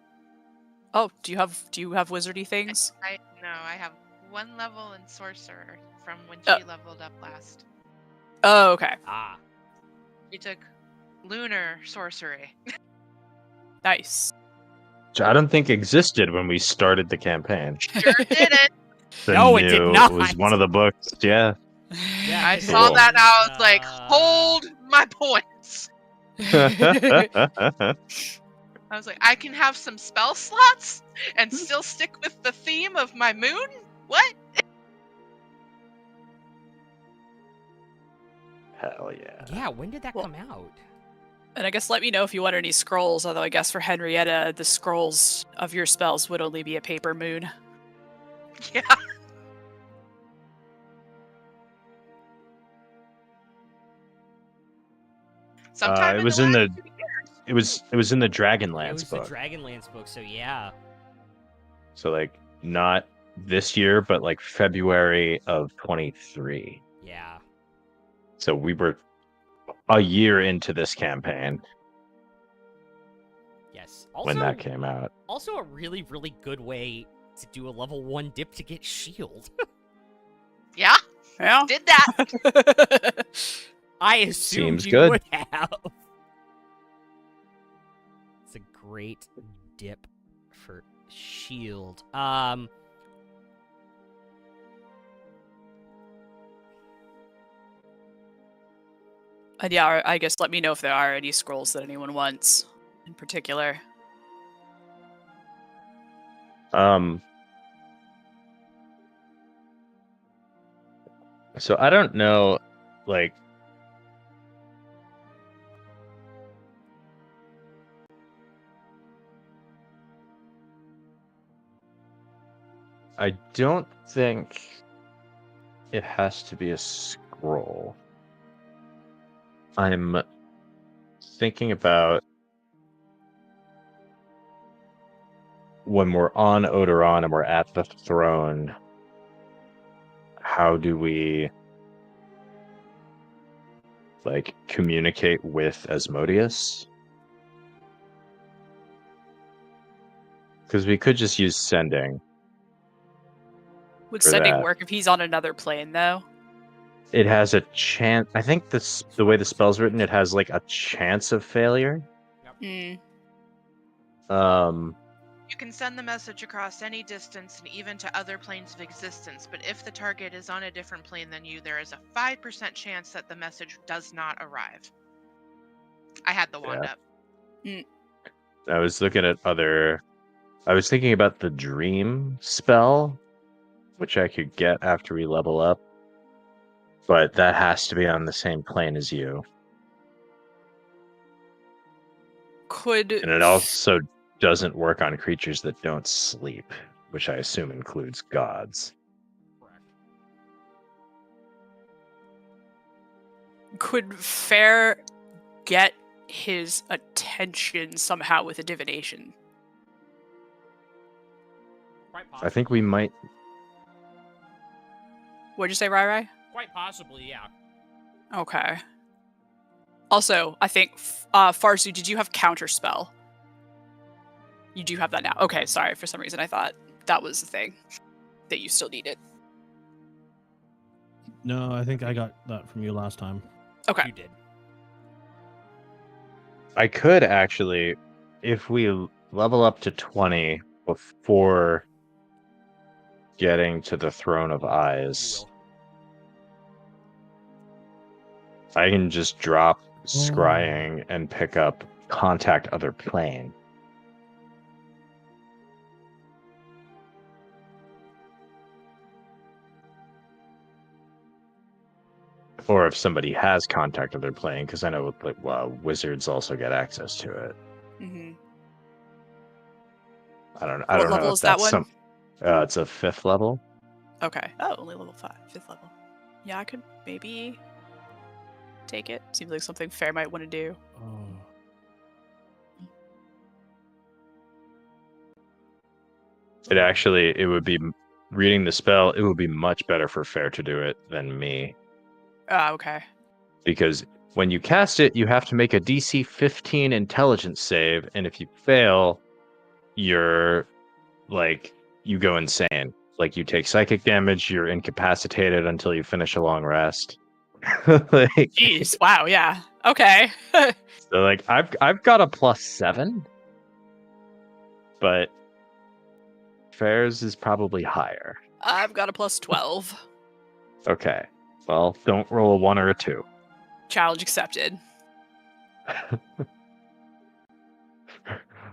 Oh, do you have wizardy things? I have 1 level in sorcerer from when Oh. she leveled up last. Oh, okay. Ah. She took lunar sorcery. Nice. Which I don't think existed when we started the campaign. Sure didn't. The No, it did new- not. It was one of the books. Yeah. Yeah, I it saw Cool. that and I was like, Uh, hold my points. I was like, I can have some spell slots and still stick with the theme of my moon? What? Hell yeah. Yeah, when did that Well- come out? And I guess let me know if you want any scrolls, although I guess for Henrietta, the scrolls of your spells would only be a paper moon. Yeah. Sometime it was the in last the- 2 years. It was in the It Dragonlance was book. the Dragonlance book, so yeah. So like not this year, but like February of 23. Yeah. So we were a year into this campaign Yes. Also, when that came out. also a really, really good way to do a level 1 dip to get shield. Yeah, Yeah. did that. I assumed Seems you good. would have. It's a great dip for shield. And yeah, I guess let me know if there are any scrolls that anyone wants in particular. So I don't know, like I don't think it has to be a scroll. I'm thinking about when we're on Odoron and we're at the throne, how do we like communicate with Asmodeus? Because we could just use sending. Would For sending that. work if he's on another plane, though? It has a chance. I think the way the spell's written, it has like a chance of failure. Hmm. You can send the message across any distance and even to other planes of existence, but if the target is on a different plane than you, there is a 5% chance that the message does not arrive. I had the wand up. I was looking at other. I was thinking about the dream spell, which I could get after we level up, but that has to be on the same plane as you, Could and it also doesn't work on creatures that don't sleep, which I assume includes gods. Could Fair get his attention somehow with a divination? Quite I think we might. What'd you say, Rai? Quite possibly, yeah. Okay. Also, I think, Farsu, did you have counterspell? You do have that now. Okay, sorry. For some reason, I thought that was the thing that you still needed. No, I think I got that from you last time. Okay. You did. I could actually, if we level up to 20 before getting to the Throne of You Eyes, will. I can just drop scrying and pick up Contact Other Plane. Or if somebody has Contact Other Plane, because I know like wizards also get access to it. Mm-hmm. I don't What know level if is that that's one? it's a 5th level. Okay. Oh, only level 5, 5th level. Yeah, I could maybe take it. Seems like something Fair might want to do. Oh. It would be reading the spell. It would be much better for Fair to do it than me, Ah, okay. because when you cast it, you have to make a DC 15 Intelligence save, and if you fail, you're like you go insane. Like you take psychic damage, you're incapacitated until you finish a long rest. Like, Jeez. Wow. Yeah. Okay. so like I've got a +7, but Fair's is probably higher. I've got a +12. Okay. Well, don't roll a 1 or a 2. Challenge accepted.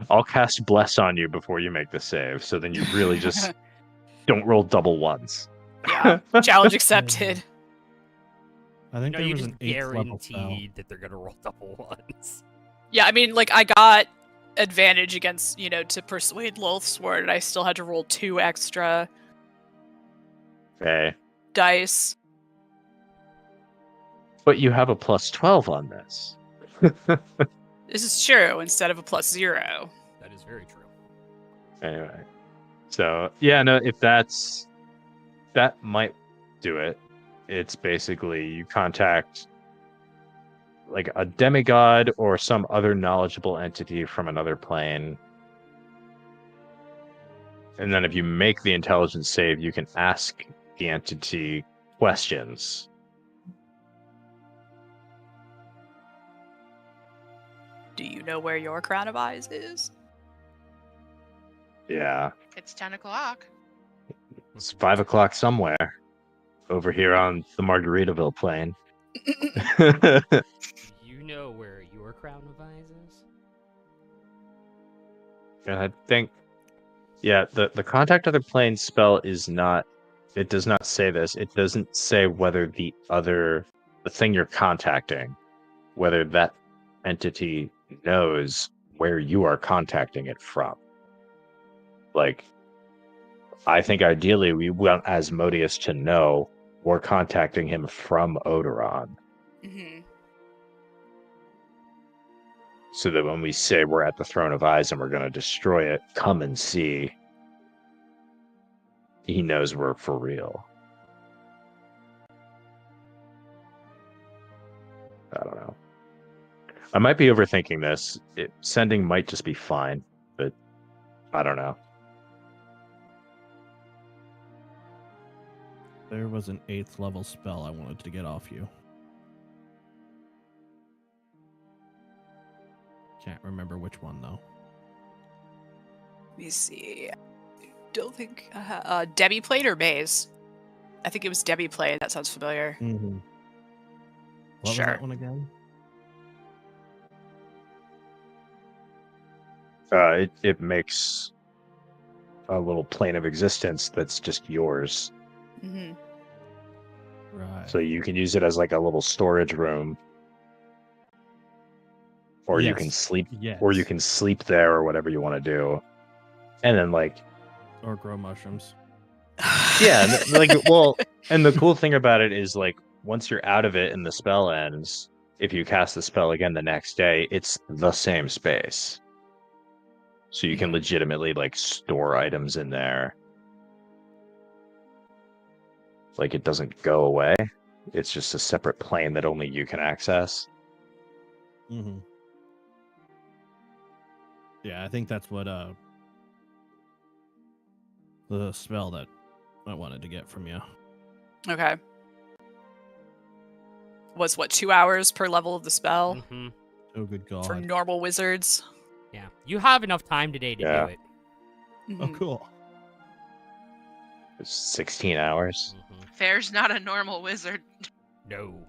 I'll cast Bless on you before you make the save, so then you really just don't roll double ones. Yeah. Challenge accepted. I think No, there you was just an 8th level spell. guaranteed that they're gonna roll double ones. Yeah, I mean, like, I got advantage against, to persuade Lothsword, and I still had to roll 2 extra Okay. dice. But you have a +12 on this. This is true, instead of a +0. That is very true. Anyway. So, yeah, no, if that might do it. It's basically you contact like a demigod or some other knowledgeable entity from another plane. And then if you make the intelligence save, you can ask the entity questions. Do you know where your Crown of Eyes is? Yeah. It's 10 o'clock. It's 5 o'clock somewhere. Over here on the Margaritaville plane. You know where your Crown of Eyes is? And I think, yeah, the Contact Other Plane spell is not, it does not say this. It doesn't say whether the thing you're contacting, whether that entity knows where you are contacting it from. Like, I think ideally we want Asmodeus to know we're contacting him from Odoron. Mm-hmm. So that when we say we're at the Throne of Eyes and we're going to destroy it, come and see. He knows we're for real. I don't know. I might be overthinking this. Sending might just be fine, but I don't know. There was an 8th level spell I wanted to get off you. Can't remember which one though. Let me see. I don't think Debbie Plane or Maze. I think it was Debbie Plane. That sounds familiar. Mm-hmm. What Sure. was that one again? It makes a little plane of existence that's just yours. Mm-hmm. Right. So you can use it as like a little storage room. Or you can Yes. sleep Yes. or you can sleep there or whatever you want to do. And then like Or grow mushrooms. yeah, like well, and the cool thing about it is like once you're out of it and the spell ends, if you cast the spell again the next day, it's the same space. So you can legitimately like store items in there. Like it doesn't go away. It's just a separate plane that only you can access. Mm-hmm. Yeah, I think that's what the spell that I wanted to get from you. Okay. Was what 2 hours per level of the spell Mm-hmm. Oh, good God. for normal wizards? Yeah. You have enough time today to Yeah. do it. Oh, Mhm. cool. It's 16 hours. Mm-hmm. Fair's not a normal wizard. No.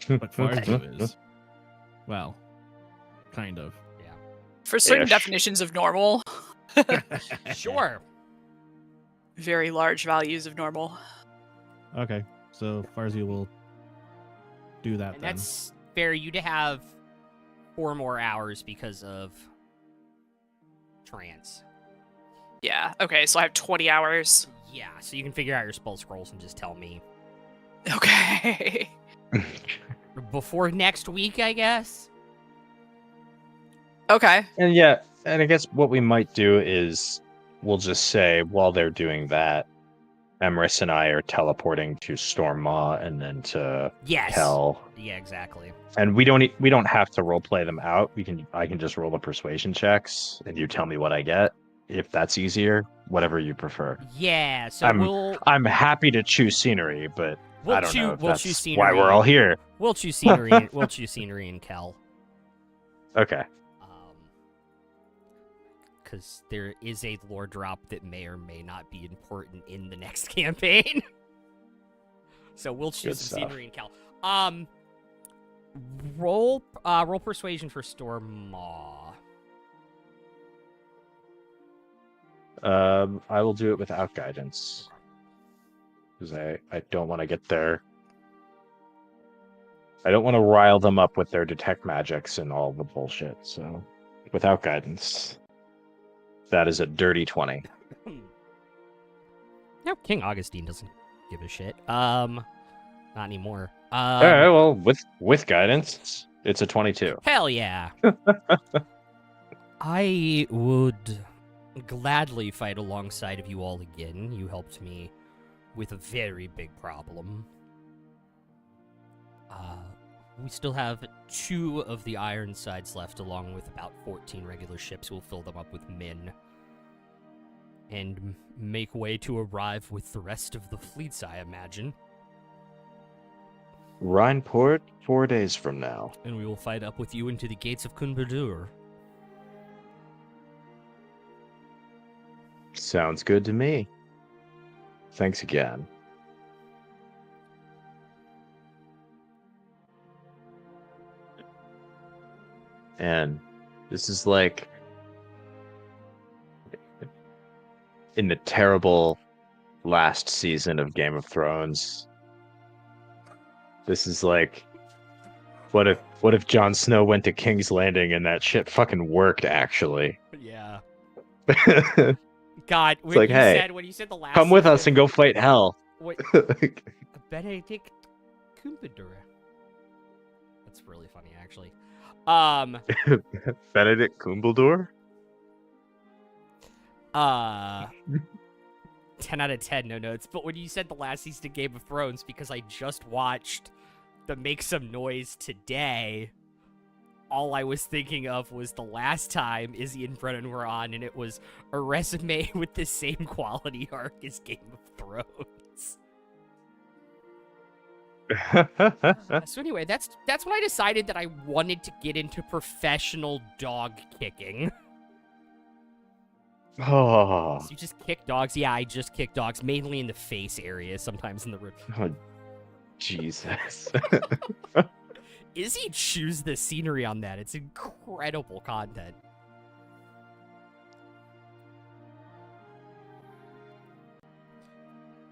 But Farzu is. Well, kind of. For certain Ish. definitions of normal, Sure. very large values of normal. Okay, so Farzi will do that And then. that's fair. You to have 4 more hours because of trance. Yeah. Okay, so I have 20 hours. Yeah, so you can figure out your spell scrolls and just tell me. Okay. Before next week, I guess? Okay. And yeah, and I guess what we might do is we'll just say while they're doing that, Emrys and I are teleporting to Storm Maw and then to Yes. Kel. Yeah, exactly. And we don't have to role play them out. I can just roll the persuasion checks and you tell me what I get. If that's easier, whatever you prefer. Yeah, so I'm- I'm happy to choose scenery, but I don't know if we'll that's choose scenery. why we're all here. We'll choose scenery. We'll choose scenery in Kel. Okay. Because there is a lore drop that may or may not be important in the next campaign. So we'll choose Good some stuff. scenery in Kel. Roll persuasion for Storm Maw. I will do it without guidance. Because I don't want to get there. I don't want to rile them up with their detect magics and all the bullshit, so without guidance. That is a dirty 20. No, King Augustine doesn't give a shit. Not anymore. Alright, well, with guidance, it's a 22. Hell yeah. I would gladly fight alongside of you all again. You helped me with a very big problem. We still have 2 of the Ironsides left, along with about 14 regular ships. We'll fill them up with men and make way to arrive with the rest of the fleets, I imagine. Rhineport, 4 days from now. And we will fight up with you into the gates of Kunbadur. Sounds good to me. Thanks again. And this is like in the terrible last season of Game of Thrones. This is like what if Jon Snow went to King's Landing and that shit fucking worked actually. Yeah. Come God, It's like, hey, when you said the last with us season- and go fight hell. What? Benedict Cumberbatch. That's really funny, actually. Benedict Cumberbatch? 10 out of 10, no notes. But when you said the last season of Game of Thrones, because I just watched the Make Some Noise today, all I was thinking of was the last time Izzy and Brennan were on, and it was a resume with the same quality arc as Game of Thrones. So anyway, that's when I decided that I wanted to get into professional dog kicking. Oh, So you just kick dogs? Yeah, I just kick dogs, mainly in the face area, sometimes in the rib. oh, Jesus. Izzy chews the scenery on that. It's incredible content.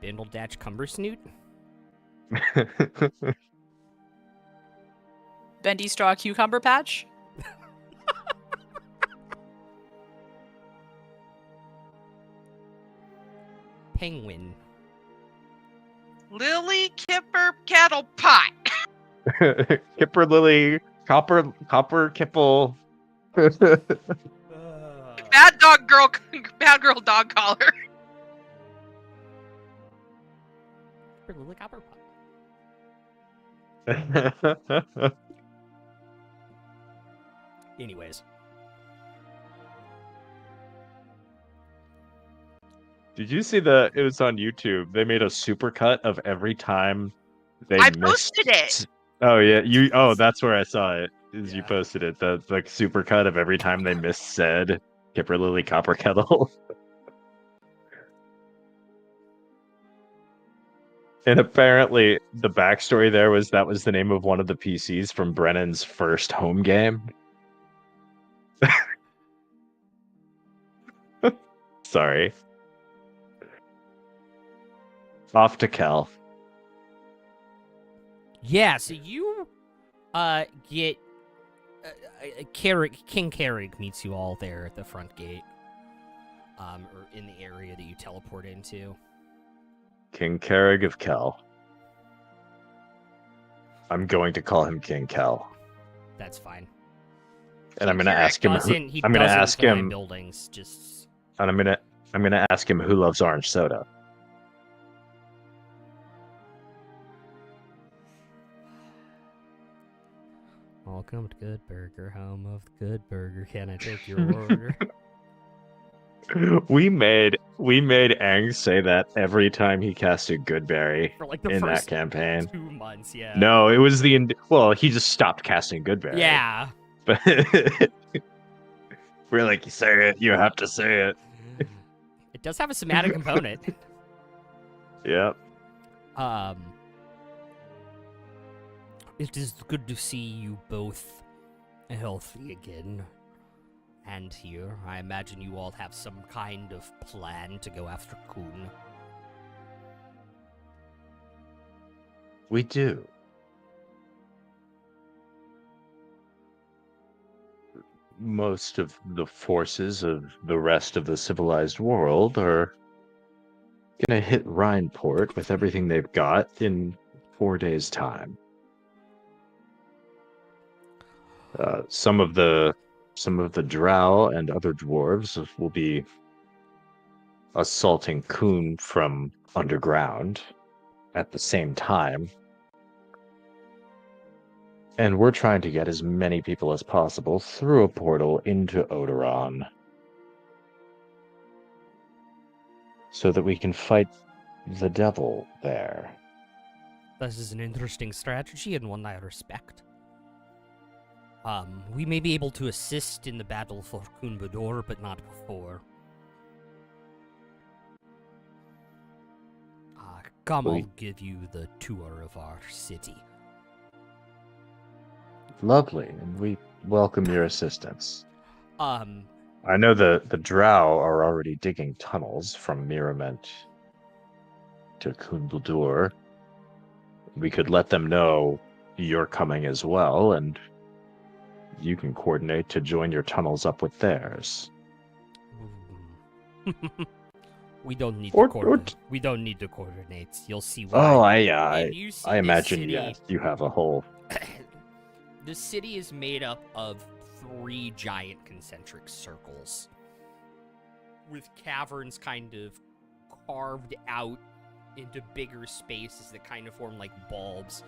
Bindledatch Cumbersnoot? Bendy straw cucumber patch. Penguin. Lily Kipper Kettle Pot. Kipper Lily, Copper Kipple. Bad girl dog collar. Lily Copper Pot. Anyways. Did you see it was on YouTube. They made a supercut of every time they I missed. posted it. Oh yeah, that's where I saw it. Is you Yeah. posted it. The like supercut of every time they missed said Kipper Lily Copper Kettle. And apparently the backstory there was that was the name of one of the PCs from Brennan's first home game. Sorry. Off to Cal. Yeah, so you get King Carrig meets you all there at the front gate. Or in the area that you teleport into. King Carrig of Cal. I'm going to call him King Cal. That's fine. And I'm gonna ask him He I'm gonna doesn't ask climb him buildings, just and I'm gonna ask him who loves orange soda. Welcome to Good Burger, home of the Good Burger. Can I take your order? We made Aang say that every time he casted Goodberry For like the in that first campaign. 2 months, yeah. No, it was well, he just stopped casting Goodberry. Yeah. But we're like, you say it, you have to say it. It does have a somatic component. Yep. It is good to see you both healthy again. And here, I imagine you all have some kind of plan to go after Kun. We do. Most of the forces of the rest of the civilized world are gonna hit Rhineport with everything they've got in 4 days' time. Some of the drow and other dwarves will be assaulting Kun from underground at the same time. And we're trying to get as many people as possible through a portal into Odoron so that we can fight the devil there. This is an interesting strategy and one I respect. We may be able to assist in the battle for Kun Bador, but not before. Come, I'll give you the tour of our city. Lovely, and we welcome your assistance. I I know the drow are already digging tunnels from Mirament to Kundaldur. We could let them know you're coming as well, and you can coordinate to join your tunnels up with theirs. We don't need Or- to coordinate. We don't need to coordinate. You'll see why. Oh, And you see I this imagine city- yes, you have a whole. The city is made up of 3 giant concentric circles, with caverns kind of carved out into bigger spaces that kind of form like bulbs.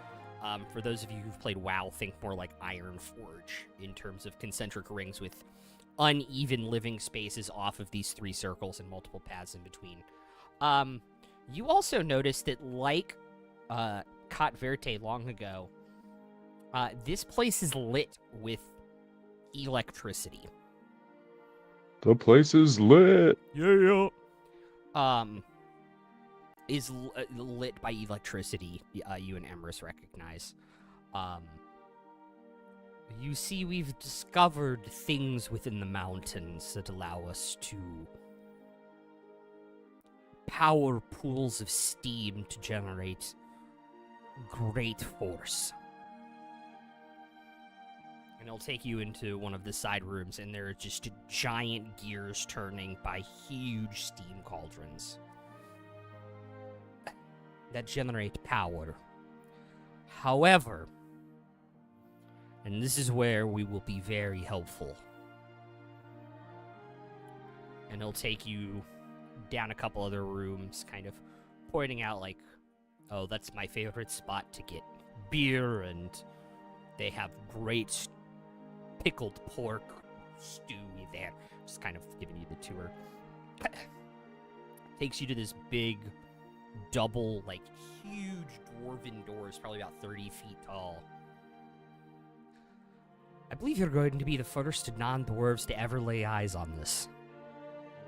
For those of you who've played WoW, think more like Iron Forge in terms of concentric rings with uneven living spaces off of these 3 circles and multiple paths in between. You also notice that, like Cat Verte long ago, this place is lit with electricity. The place is lit. Yeah. Is lit by electricity. You and Emrys recognize. You see, we've discovered things within the mountains that allow us to power pools of steam to generate great force. And it'll take you into one of the side rooms, and there are just giant gears turning by huge steam cauldrons. that generate power. However, and this is where we will be very helpful, and he'll take you down a couple other rooms, kind of pointing out, like, oh, that's my favorite spot to get beer, and they have great pickled pork stew there. Just kind of giving you the tour. Takes you to this big, double, like, huge dwarven doors, probably about 30 feet tall. I believe you're going to be the first non-dwarves to ever lay eyes on this.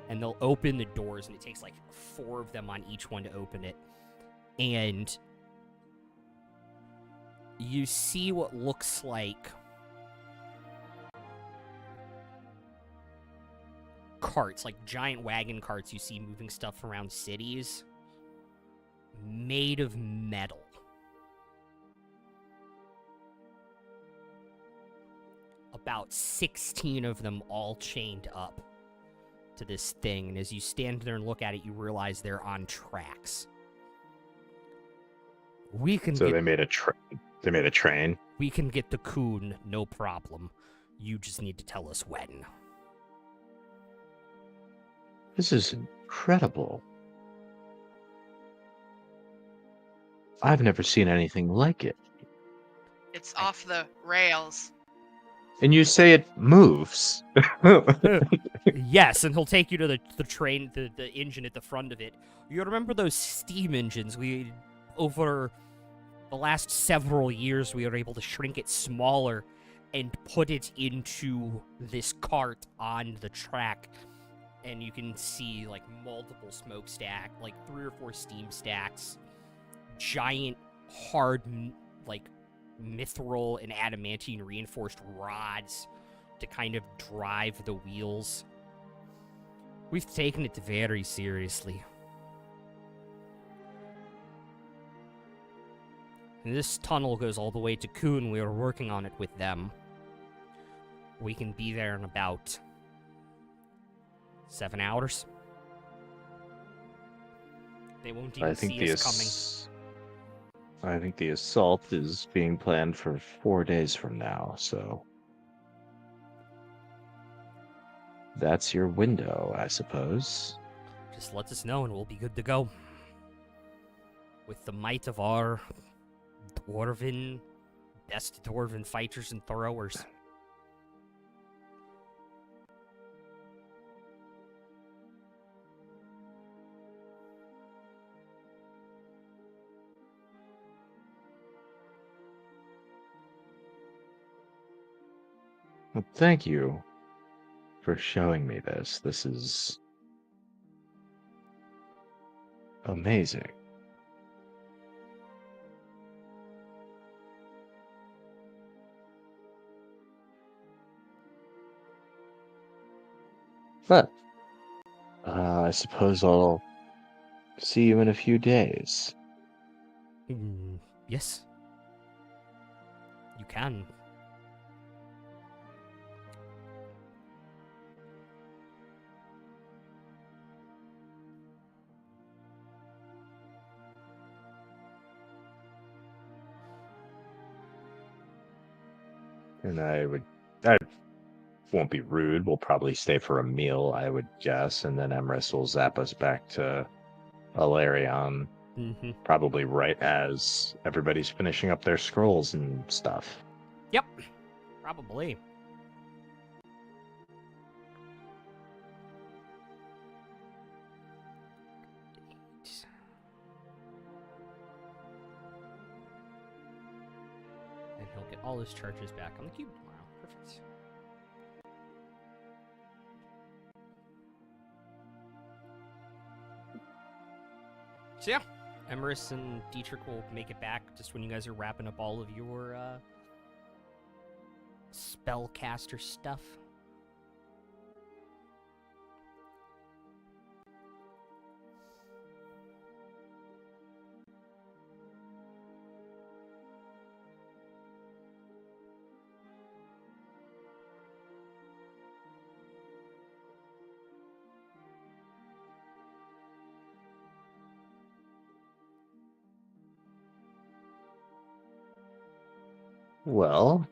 And they'll open the doors, and it takes, like, 4 of them on each one to open it. And you see what looks like carts, like giant wagon carts you see moving stuff around cities, made of metal. About 16 of them all chained up to this thing, and as you stand there and look at it, you realize they're on tracks. We can So get, they made a train. we can get the coon, no problem. You just need to tell us when. This is incredible. I've never seen anything like it. It's off the rails. And you say it moves. Yes, and he'll take you to the train, the engine at the front of it. You remember those steam engines? Over the last several years, we were able to shrink it smaller and put it into this cart on the track. And you can see, like, multiple smokestack, like 3 or 4 steam stacks, giant, hard, like, mithril and adamantine reinforced rods to kind of drive the wheels. We've taken it very seriously. And this tunnel goes all the way to Kuhn. We are working on it with them. We can be there in about 7 hours. They won't even see us coming. I think the assault is being planned for 4 days from now, so that's your window, I suppose. Just let us know and we'll be good to go. With the might of our best dwarven fighters and throwers. Well, thank you for showing me this. This is amazing. But I suppose I'll see you in a few days. Yes. You can. And I won't be rude. We'll probably stay for a meal, I would guess, and then Emrys will zap us back to Alarion, Mm-hmm. probably right as everybody's finishing up their scrolls and stuff. Yep. Probably. And he'll get all his charges back on the cube tomorrow. Perfect. So yeah, Emrys and Dietrich will make it back just when you guys are wrapping up all of your spellcaster stuff. Well,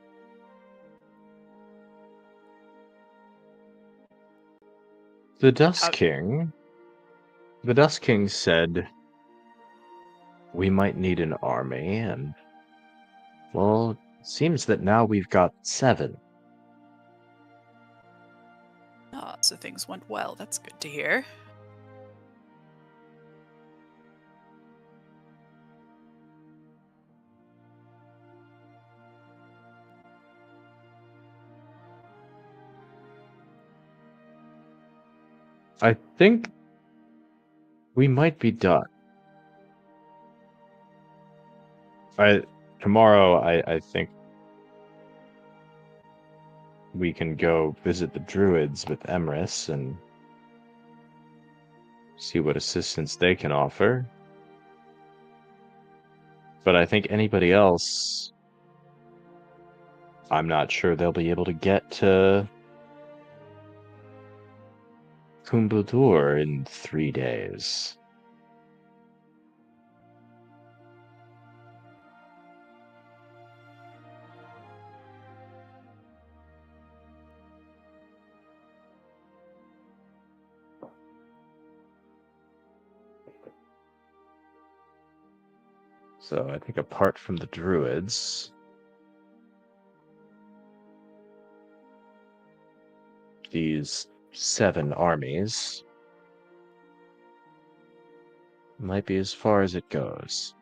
the Dust How- King. The Dust King said we might need an army, and well, it seems that now we've got 7. Ah, so things went well. That's good to hear. I think we might be done. Tomorrow, I think we can go visit the druids with Emrys and see what assistance they can offer. But I think anybody else, I'm not sure they'll be able to get to Kumbudur in 3 days. So I think apart from the druids, these 7 armies might be as far as it goes.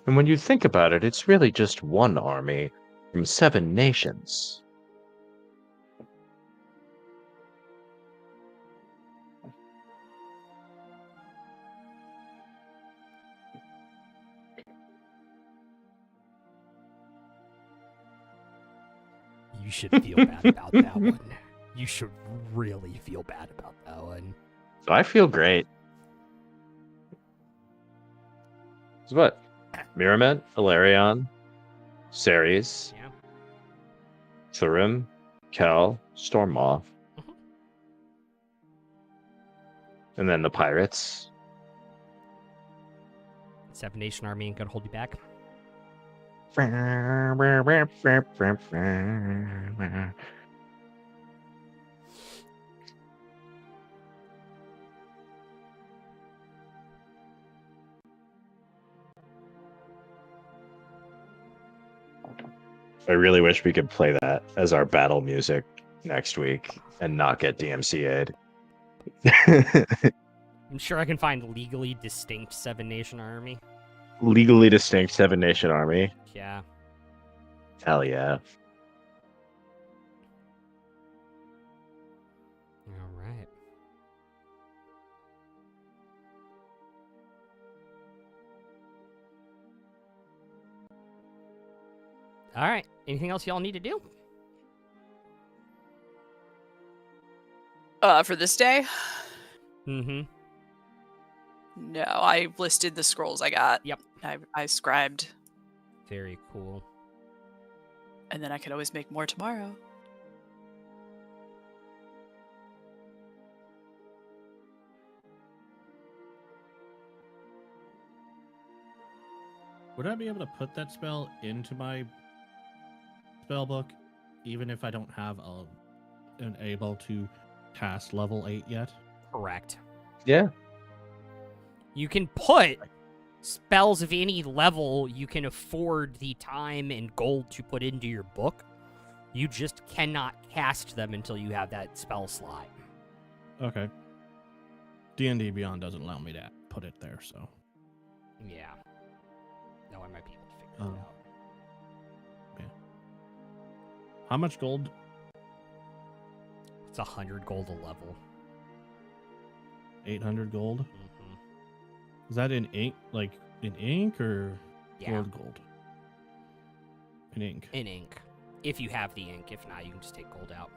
And when you think about it, it's really just one army from 7 nations. You should feel bad about that one. You should really feel bad about that one. So I feel great. So what? Miramet, Ilarion, Ceres, Yeah. Thurim, Kel, Stormmoth, Mhm. and then the pirates. 7 Nation Army ain't gonna hold you back. I really wish we could play that as our battle music next week and not get DMCA'd. I'm sure I can find legally distinct 7 Nation Army. Legally distinct 7 Nation Army. Yeah. Hell yeah. All right. All right. Anything else y'all need to do? For this day? Mm-hmm. No, I listed the scrolls I got. Yep. I scribed, Very cool. and then I could always make more tomorrow. Would I be able to put that spell into my spell book, even if I don't have an able to cast level 8 yet? Correct. Yeah. You can put spells of any level you can afford the time and gold to put into your book. You just cannot cast them until you have that spell slot. Okay. D&D Beyond doesn't allow me to put it there, so. Yeah. No, I might be able to figure it out. Yeah. How much gold? It's 100 gold a level. 800 gold? Mm-hmm. Is that in ink, like in ink or Yeah, gold? In ink. in ink. If you have the ink. If not, you can just take gold out.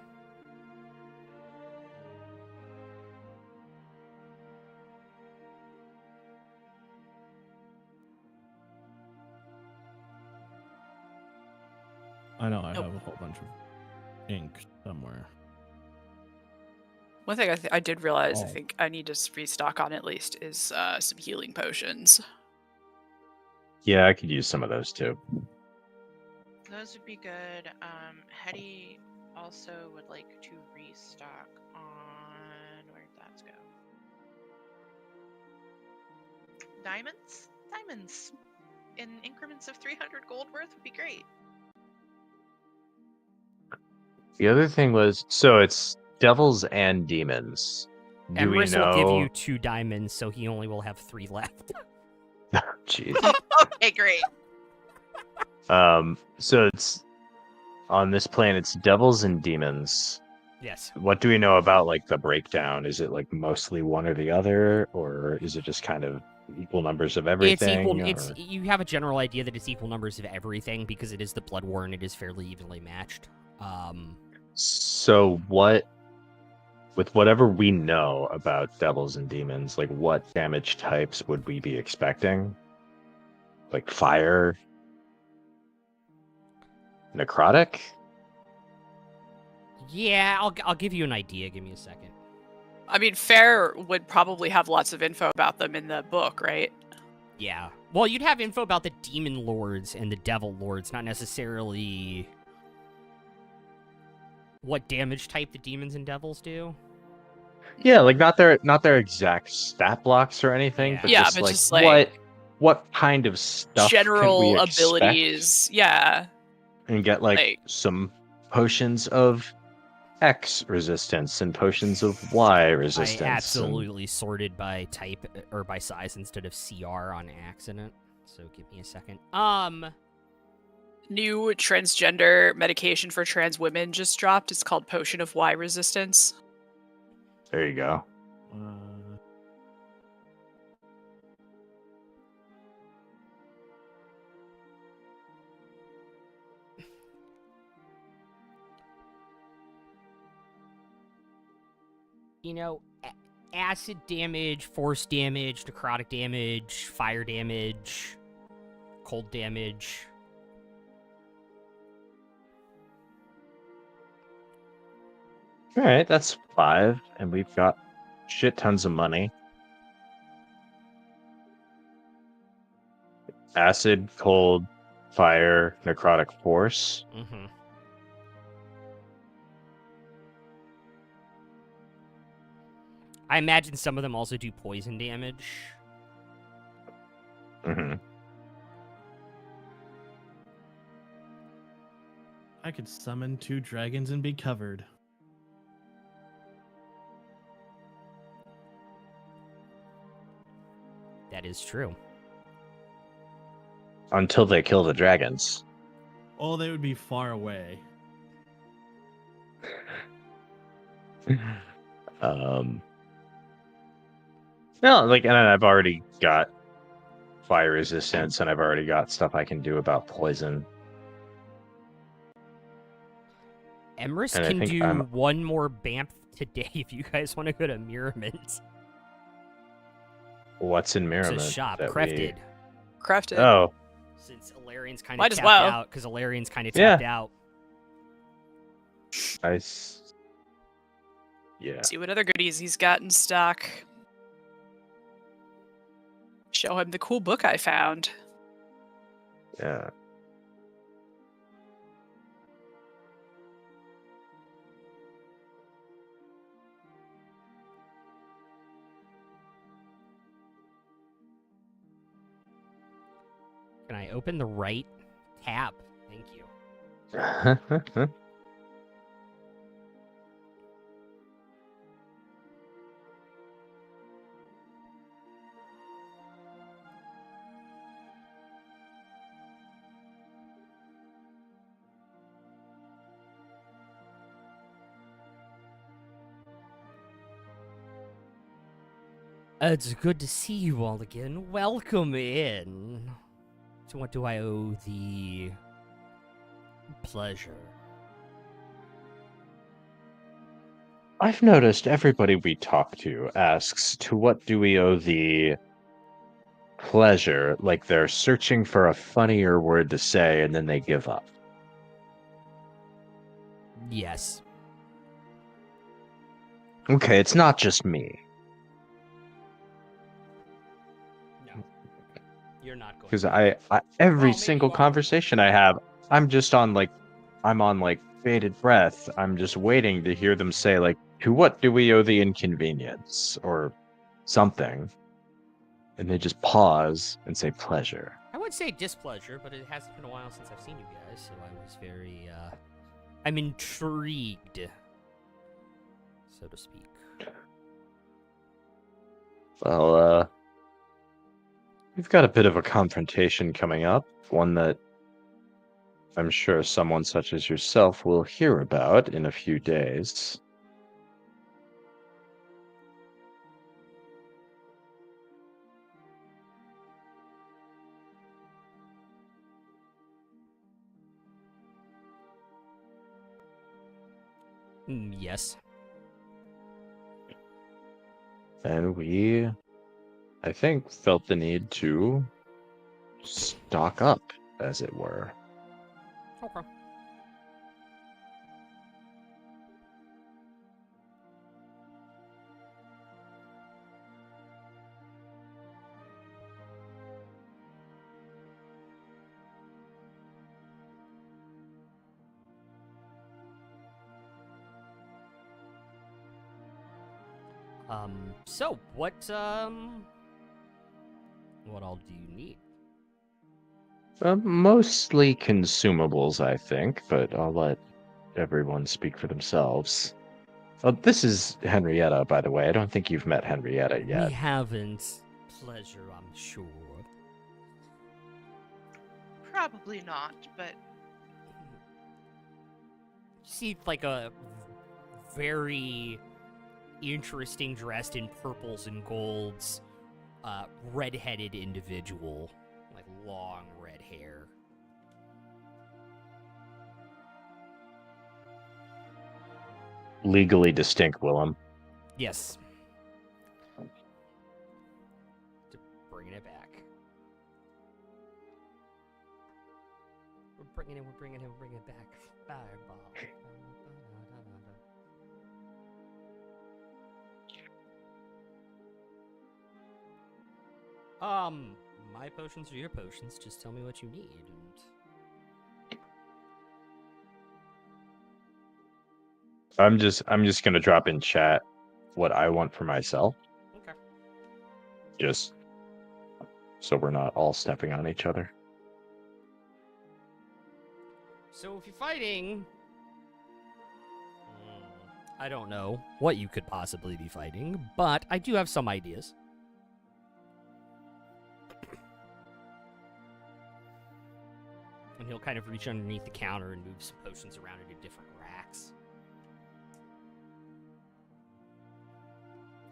I know I Nope. have a whole bunch of ink somewhere. One thing I did realize I Oh. think I need to restock on at least is some healing potions. Yeah, I could use some of those too. Those would be good. Hetty also would like to restock on where'd that go? Diamonds? Diamonds. In increments of 300 gold worth would be great. The other thing was, so it's devils and demons. Do we Emrys will give know? you 2 diamonds, so he only will have 3 left. Jeez. Okay, great. So it's on this plane. It's devils and demons. Yes. What do we know about like the breakdown? Is it like mostly one or the other, or is it just kind of equal numbers of everything? It's or- you have a general idea that it's equal numbers of everything because it is the Blood War and it is fairly evenly matched. So what, with whatever we know about devils and demons, like what damage types would we be expecting? Like fire, necrotic? Yeah, I'll give you an idea. Give me a second. I mean, Fair would probably have lots of info about them in the book, right? Yeah. Well, you'd have info about the demon lords and the devil lords, not necessarily what damage type the demons and devils do. Yeah, like not their exact stat blocks or anything, Yeah. but Yeah, just but like just, like, what kind of stuff General can we expect abilities. Yeah. and get like Like- some potions of X resistance and potions of Y resistance. I and- absolutely sorted by type or by size instead of CR on accident. So give me a second. New transgender medication for trans women just dropped. It's called Potion of Y Resistance. There you go. You know, acid damage, force damage, necrotic damage, fire damage, cold damage. All right, that's 5, and we've got shit tons of money. Acid, cold, fire, necrotic force. Mm-hmm. I imagine some of them also do poison damage. Mm-hmm. I could summon 2 dragons and be covered. That is true. Until they kill the dragons. Oh, they would be far away. No, like, and I've already got fire resistance, and I've already got stuff I can do about poison. Emrys And I can think do I'm- one more BAMF today if you guys want to go to Mirament. What's in Merriment? It's a shop, that Crafted. Crafted. Oh, Since Alarian's kind of Might as tapped well. out, because Alarian's kind of Yeah. tapped out. Yeah. See what other goodies he's got in stock. Show him the cool book I found. Yeah. Can I open the right tab? Thank you. It's good to see you all again. Welcome in. To what do I owe the pleasure? I've noticed everybody we talk to asks, to what do we owe the pleasure? Like they're searching for a funnier word to say and then they give up. Yes. Okay, it's not just me. No, you're not going. Because I every Well, maybe single you are. conversation I have, I'm on like bated breath. I'm just waiting to hear them say like, "To what do we owe the inconvenience?" or something, and they just pause and say, "Pleasure." I would say displeasure, but it hasn't been a while since I've seen you guys, so I was very, I'm intrigued, so to speak. Well, we've got a bit of a confrontation coming up, one that I'm sure someone such as yourself will hear about in a few days. Yes. And we, I think, felt the need to stock up, as it were. Okay. So what all do you need? Mostly consumables, I think, but I'll let everyone speak for themselves. This is Henrietta, by the way. I don't think you've met Henrietta We yet. haven't. Pleasure, I'm sure. Probably not, but You see, like a very interesting, dressed in purples and golds, red-headed individual, like long red hair. Legally distinct, Willem. Yes. Bringing it back. We're bringing it back. Fireball. My potions are your potions. Just tell me what you need, and I'm just gonna drop in chat what I want for myself, okay. just so we're not all stepping on each other. So if you're fighting, I don't know what you could possibly be fighting, but I do have some ideas. And he'll kind of reach underneath the counter and move some potions around into different racks.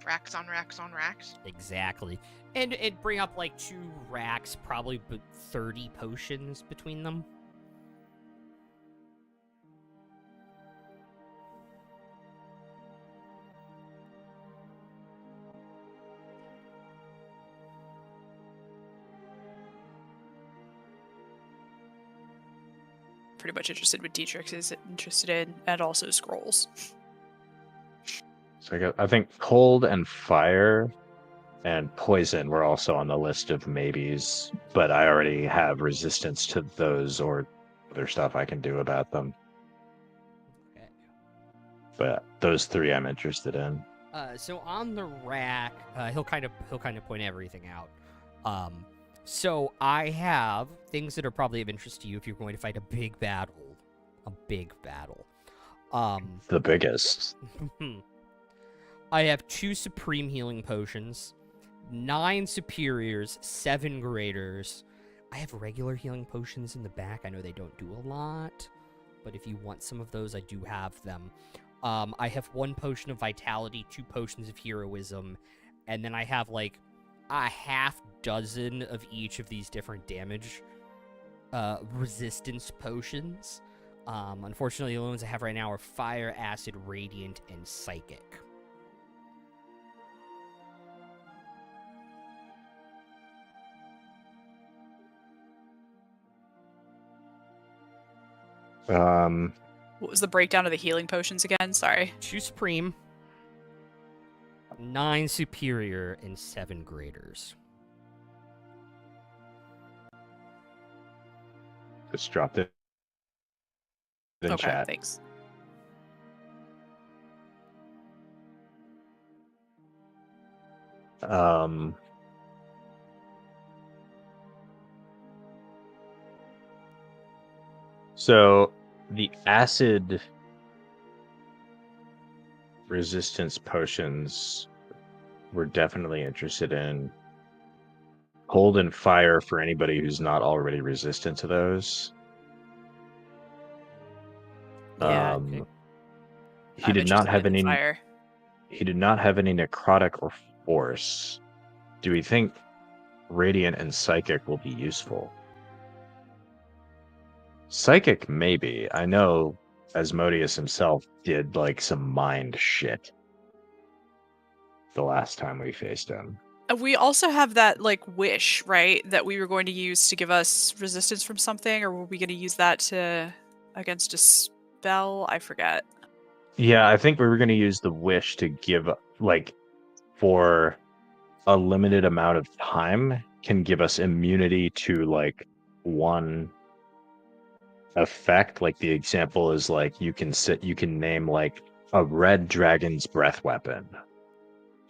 racks on racks on racks. Exactly. And it'd bring up like 2 racks, probably 30 potions between them. Pretty much interested what Dietrich is interested in, and also scrolls. So I think cold and fire and poison were also on the list of maybes, but I already have resistance to those or other stuff I can do about them. Okay. But those 3 I'm interested in. So on the rack, he'll kind of point everything out. So I have things that are probably of interest to you if you're going to fight a big battle. A big battle. The biggest. I have 2 supreme healing potions, 9 superiors, 7 graders. I have regular healing potions in the back. I know they don't do a lot, but if you want some of those, I do have them. I have 1 potion of vitality, 2 potions of heroism, and then I have like a half dozen of each of these different damage resistance potions. Unfortunately, the only ones I have right now are fire, acid, radiant, and psychic. What was the breakdown of the healing potions again? Sorry. 2 supreme, 9 superior, and 7 graders. Just dropped it in Okay, chat. thanks. So the acid resistance potions we're definitely interested in. Cold and fire for anybody who's not already resistant to those. Yeah. Okay. He I'm did not interested have in any. fire. He did not have any necrotic or force. Do we think radiant and psychic will be useful? Psychic, maybe. I know Asmodeus himself did like some mind shit the last time we faced him. We also have that like wish, right? That we were going to use to give us resistance from something, or were we going to use that to against a spell? I forget. Yeah, I think we were going to use the wish to give, like, for a limited amount of time, can give us immunity to, like, one effect. Like, the example is, like, you can name, like, a red dragon's breath weapon.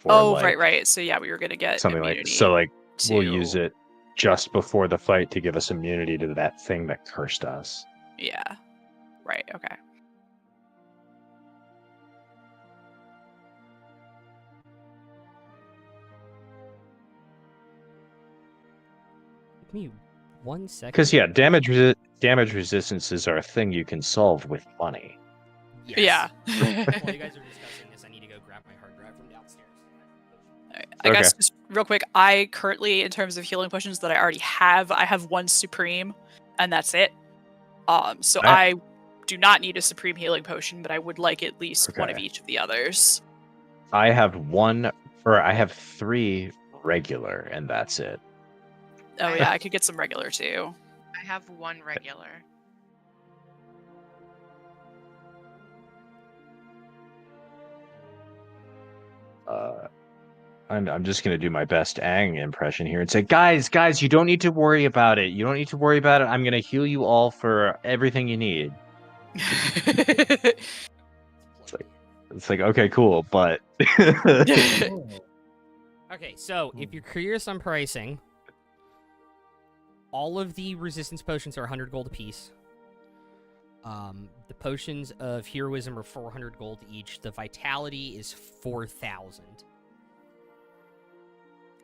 Or, Oh, like, right. So yeah, we were going to get something like immunity. so. Like, we'll to- use it just before the fight to give us immunity to that thing that cursed us. Yeah. Right. Okay. Give me 1 second. Because yeah, damage resistances are a thing you can solve with money. Yes. Yeah. While you guys are discussing this, I need to go grab my hard drive from downstairs. I guess just real quick, I currently, in terms of healing potions that I already have, I have 1 supreme, and that's it. So I do not need a supreme healing potion, but I would like at least one of Okay. each of the others. I have 3 regular, and that's it. Oh yeah, I could get some regular too. I have 1 regular. I'm just gonna do my best Aang impression here and say, guys, you don't need to worry about it. You don't need to worry about it. I'm gonna heal you all for everything you need. It's like okay, cool, but Okay, so if you're curious on pricing, all of the resistance potions are 100 gold apiece. The potions of heroism are 400 gold each. The vitality is 4,000.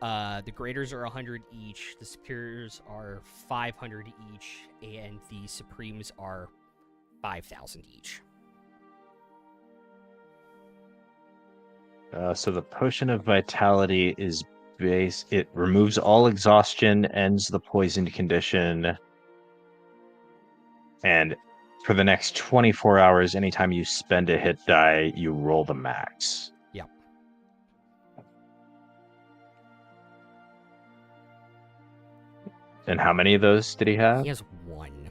The graders are 100 each. The superiors are 500 each, and the supremes are 5,000 each. So the potion of vitality is base. It removes all exhaustion, ends the poisoned condition, and for the next 24 hours, anytime you spend a hit die, you roll the max. Yep. And how many of those did he have? He has 1.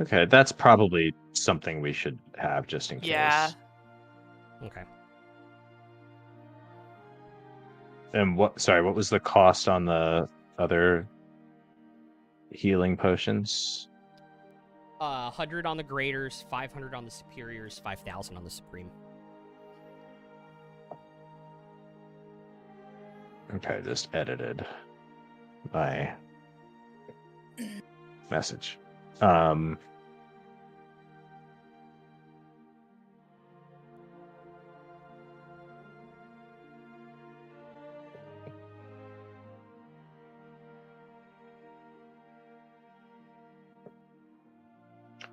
Okay, that's probably something we should have just in case. Yeah. Okay. And what was the cost on the other healing potions? 100 on the graders, 500 on the superiors, 5,000 on the supreme. Okay, just edited my message.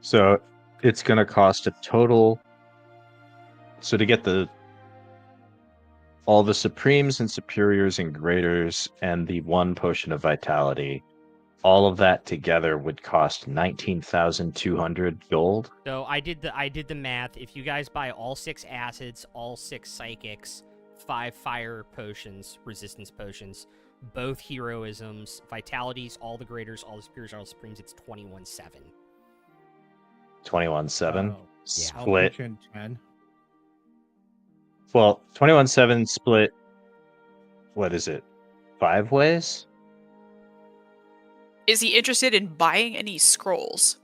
So it's going to cost a total. So to get all the supremes and superiors and graders and the 1 potion of vitality, all of that together would cost 19,200 gold. So I did the math. If you guys buy all 6 acids, all 6 psychics, 5 fire potions, resistance potions, both heroisms, vitalities, all the graders, all the superiors, all the supremes, it's 21,700. 21,700. Oh, Split. 10. Well, 21/7 split. What is it? 5 ways? Is he interested in buying any scrolls?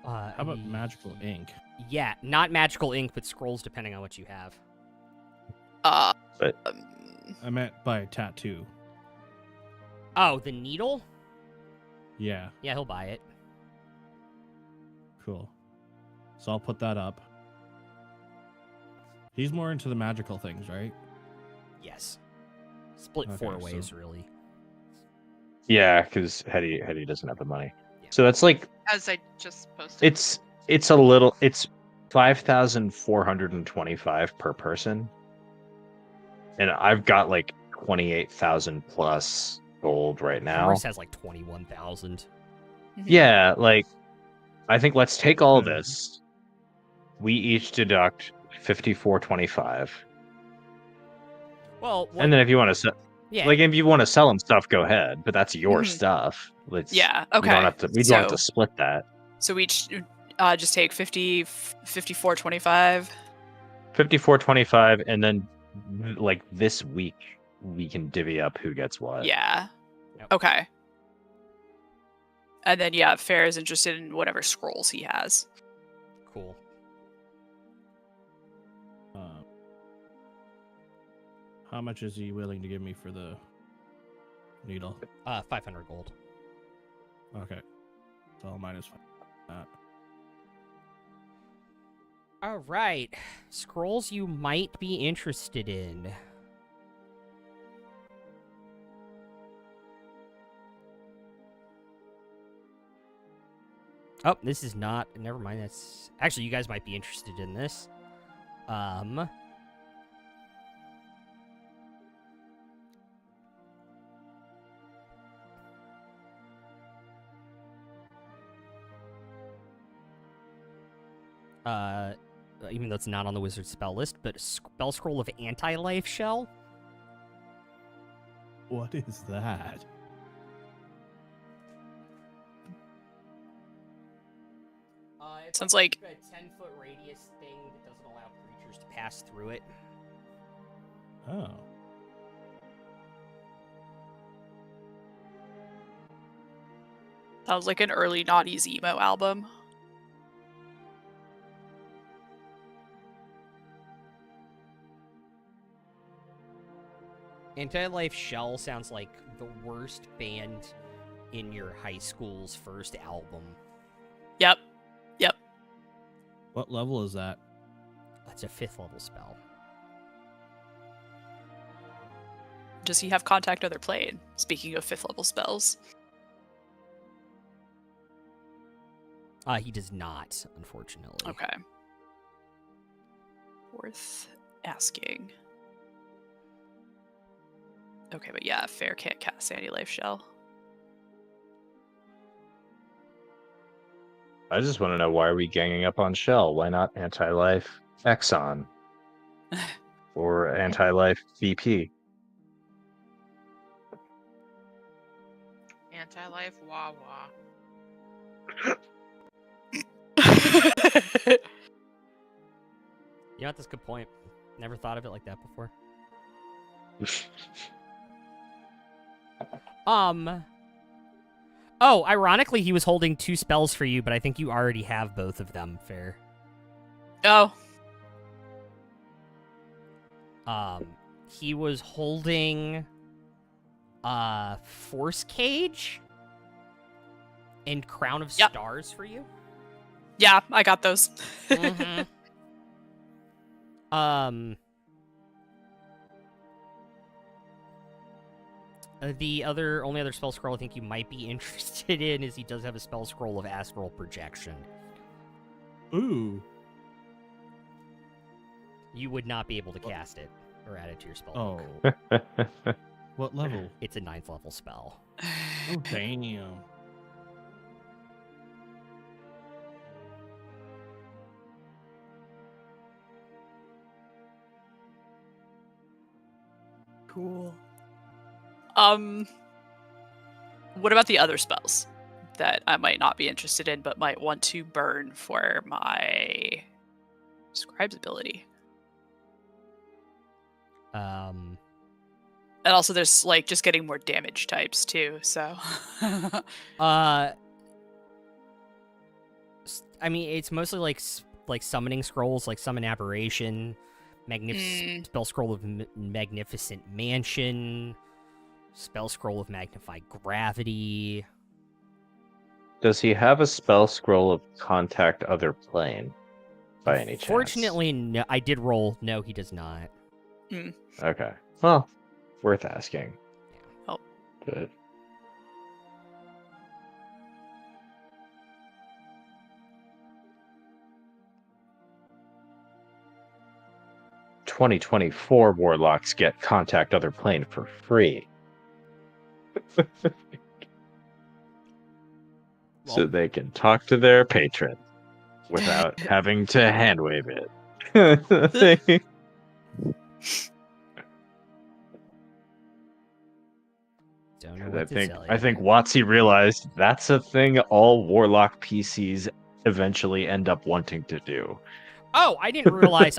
How about magical ink? Yeah, not magical ink, but scrolls depending on what you have. But- I meant by a tattoo. Oh, the needle? Yeah, Yeah, he'll buy it. cool. So I'll put that up. He's more into the magical things, right? Yes. Split Okay, 4 so- ways, really. Yeah, because Hetty doesn't have the money. Yeah. So that's like As I just posted. it's a little. It's 5,425 per person, and I've got like 28,000 plus gold right now. Commerce has like 21,000. Yeah, like I think let's take all Hmm. this. We each deduct 54.25, Well, and then if you want to yeah, like if you want to sell them stuff, go ahead. But that's your Mhm. stuff. Let's. Yeah, We okay. don't have to. We don't have to split that. So we each just take 54.25. 54.25, and then like this week we can divvy up who gets what. Yeah. Yep. Okay. And then yeah, Fair is interested in whatever scrolls he has. cool. How much is he willing to give me for the needle? 500 gold. Okay. So I'll minus that. All right. Scrolls you might be interested in. Oh, this is not. Never mind. That's actually, you guys might be interested in this. Even though it's not on the wizard spell list, but a spell scroll of anti-life shell. What is that? It's Sounds like- a 10-foot radius thing that doesn't allow creatures to pass through it. Oh. Sounds like an early Naughty's emo album. Anti-life shell sounds like the worst band in your high school's first album. Yep. What level is that? That's a 5th level spell. Does he have contact other plane? Speaking of 5th level spells. He does not, unfortunately. Okay. Worth asking. Okay, but yeah, Fair can't cast Anti-Life Shell. I just want to know, why are we ganging up on Shell? Why not anti-life Exxon or anti-life BP? Anti-life Wawa. You know what? That's a good point. Never thought of it like that before. Oh, ironically, he was holding 2 spells for you, but I think you already have both of them, Fair. Oh, He was holding Force Cage and Crown of Yep. Stars for you. yeah, I got those. Mhm. The only other spell scroll I think you might be interested in is he does have a spell scroll of astral projection. Ooh. You would not be able to cast it or add it to your spell Oh. book. What level? It's a 9th level spell. Oh, damn. Cool. What about the other spells? that I might not be interested in, but might want to burn for my scribe's ability. Um, And also there's like just getting more damage types too, so I mean, it's mostly like summoning scrolls, like Summon Aberration, Spell Scroll of Magnificent Mansion, Spell Scroll of Magnified Gravity. Does he have a spell scroll of Contact Other Plane, by any chance? Fortunately, no, I did roll. No, he does not. Okay. Well, worth asking. Oh. Good. "2024 Warlocks get Contact Other Plane for free." So they can talk to their patron without having to hand wave it. Don't know what to tell you. I think WotC realized that's a thing all Warlock PCs eventually end up wanting to do. Oh, I didn't realize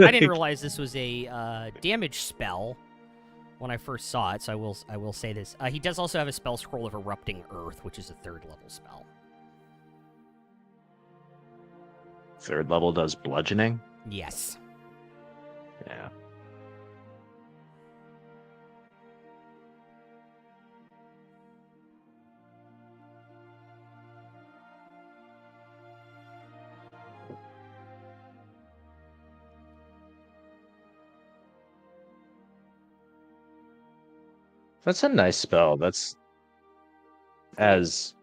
this was a damage spell when I first saw it. So I will say this. He does also have a spell scroll of Erupting Earth, which is a 3rd level spell. 3rd level does bludgeoning? Yes. Yeah. That's a nice spell. That's as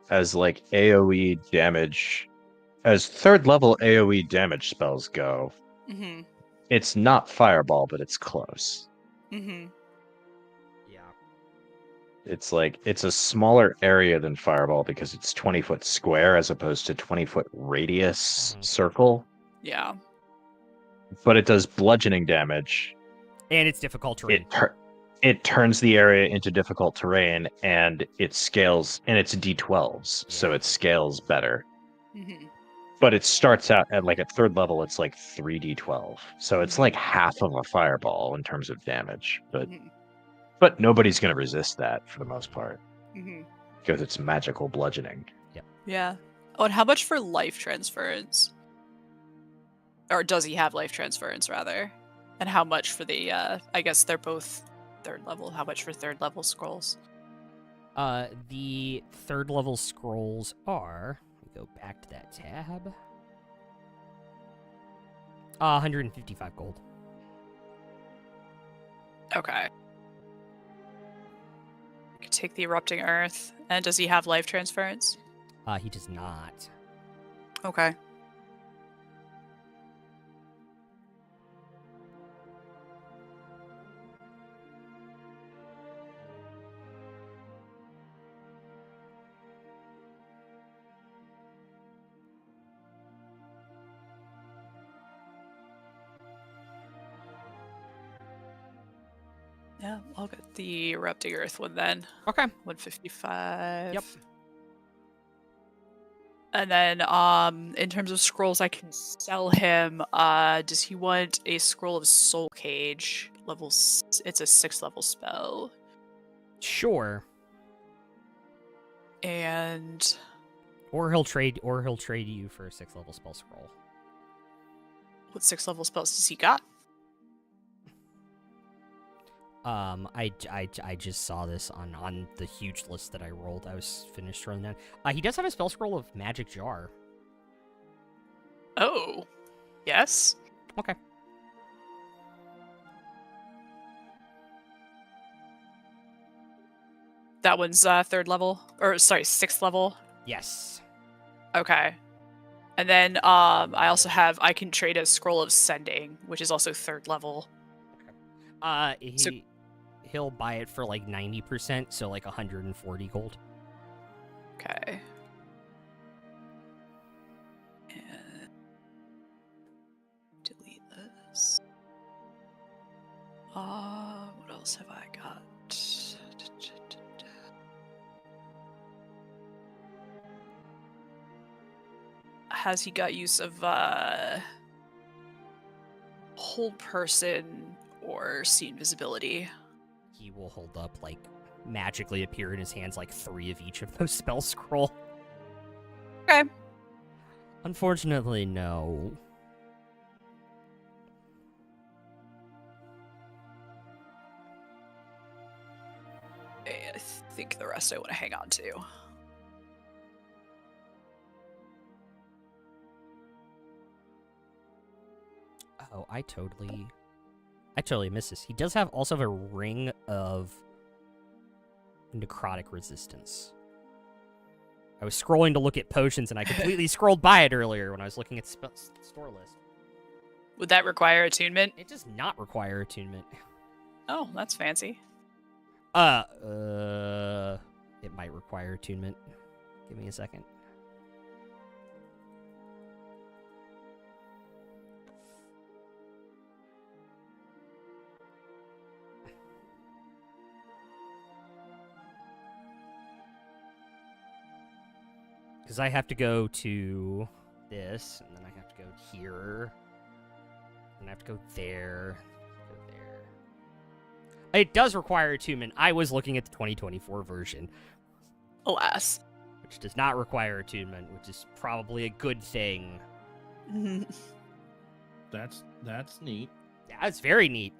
like AoE damage, as 3rd level AoE damage spells go. Mm-hmm. It's not Fireball, but it's close. Mm-hmm. Yeah. It's like it's a smaller area than Fireball because it's 20-foot square as opposed to 20-foot radius circle. Yeah. But it does bludgeoning damage. And it's difficult terrain. It turns the area into difficult terrain, and it scales, and it's D12s, so it scales better. Mm-hmm. But it starts out at like at 3rd level, it's like 3d12, so it's like half of a Fireball in terms of damage. But nobody's gonna resist that for the most part because it's magical bludgeoning. Yep. Yeah. Oh, and how much for life transference? Or does he have life transference rather? And how much for the? I guess they're both 3rd level. How much for 3rd level scrolls? The 3rd level scrolls are. Let me go back to that tab. 155 gold. Okay. I could take the Erupting Earth. And does he have life transference? He does not. Okay. Yeah, I'll get the Erupting Earth one then. Okay. 155. Yep. And then, in terms of scrolls I can sell him, does he want a Scroll of Soul Cage? It's a 6th level spell. Sure. And... Or he'll trade you for a 6th level spell scroll. What 6th level spells does he got? I just saw this on the huge list that I rolled. I was finished running that. He does have a spell scroll of Magic Jar. Oh. Yes? Okay. That one's 3rd level? Or, sorry, 6th level? Yes. Okay. And then, I also have, I can trade a Scroll of Sending, which is also 3rd level. He'll buy it for like 90%, so like 140 gold. Okay. And delete this. What else have I got? has he got use of hold person or see invisibility? He will hold up, like, magically appear in his hands, like, 3 of each of those spell scroll. Okay. Unfortunately, no. I think the rest I want to hang on to. Oh, I totally missed this. He does also have a ring of necrotic resistance. I was scrolling to look at potions, and I completely scrolled by it earlier when I was looking at store list. Would that require attunement? It does not require attunement. Oh, that's fancy. It might require attunement. Give me a second. Because I have to go to this, and then I have to go here, and I have to go there, go there. It does require attunement. I was looking at the 2024 version, Alas. which does not require attunement, which is probably a good thing. That's neat. Yeah, it's very neat.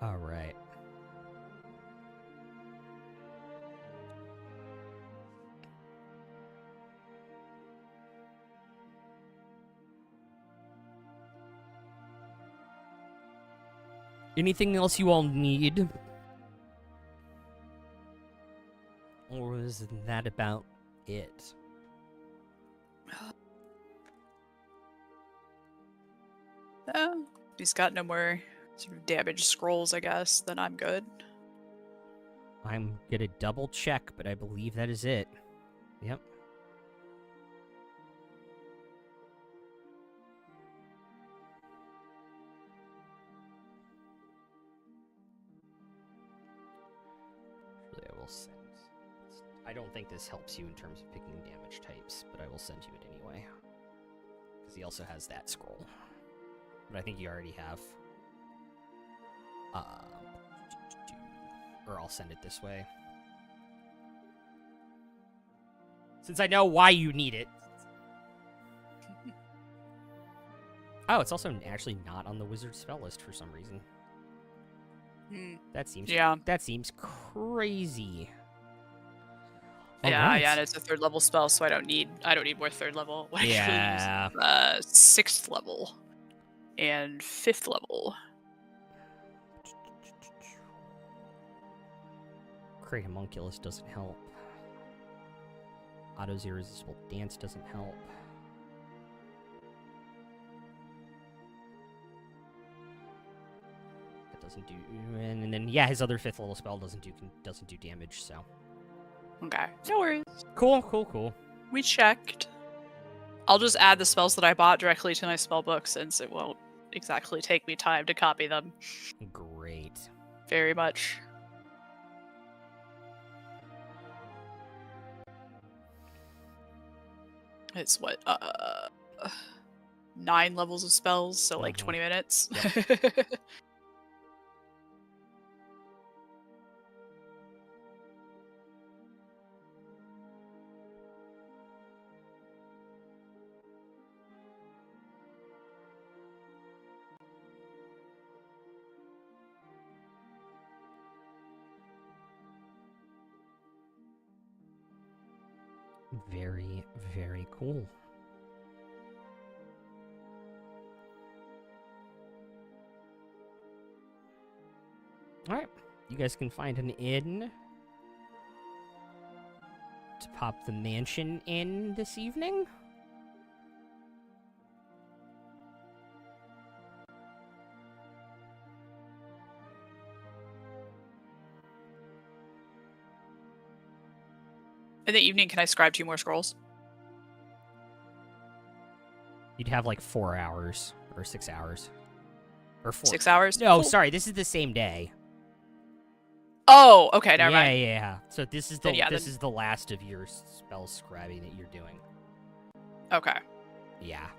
All right. Anything else you all need? Or is that about it? He's got no more sort of damaged scrolls, I guess. Then I'm good. I'm gonna double check, but I believe that is it. Yep. Actually, I will send. I don't think this helps you in terms of picking damage types, but I will send you it anyway. Because he also has that scroll. But I think you already have. Or I'll send it this way. Since I know why you need it. Oh, it's also actually not on the wizard spell list for some reason. That seems crazy. Yeah, Alright. and it's a 3rd level spell, so I don't need more 3rd level. I Yeah. actually use 6th level and 5th level. Great Homunculus doesn't help. Otto's Irresistible Dance doesn't help. That doesn't do, and then yeah, his other 5th level spell doesn't do damage. So Okay, no worries. cool. We checked. I'll just add the spells that I bought directly to my spell book since it won't exactly take me time to copy them. Great. Very much. It's what 9 levels of spells, so like 20 minutes. Very, very cool. Alright, you guys can find an inn to pop the mansion in this evening. In the evening, can I scribe 2 more scrolls? You'd have like 4 hours or 6 hours. Or 4. 6 hours? No, Cool. sorry, this is the same day. Oh, okay, never yeah, mind. yeah. So this is Then the yeah, this then- is the last of your spell scribing that you're doing. Okay. Yeah.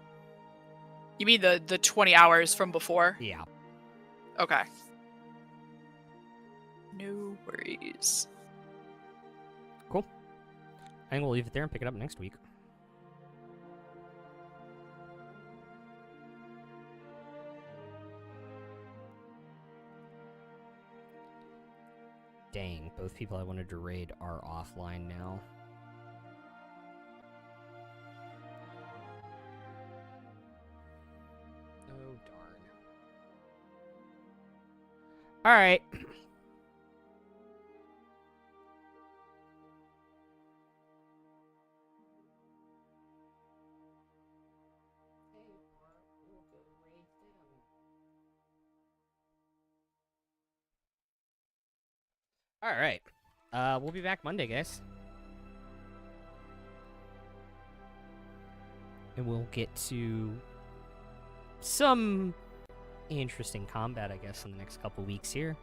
You mean the 20 hours from before? Yeah. Okay. No worries. Cool. I think we'll leave it there and pick it up next week. Dang, both people I wanted to raid are offline now. Oh, darn. Alright. Alright. We'll be back Monday, guys. And we'll get to some interesting combat, I guess, in the next couple weeks here.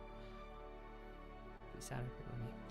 Peace out, everybody.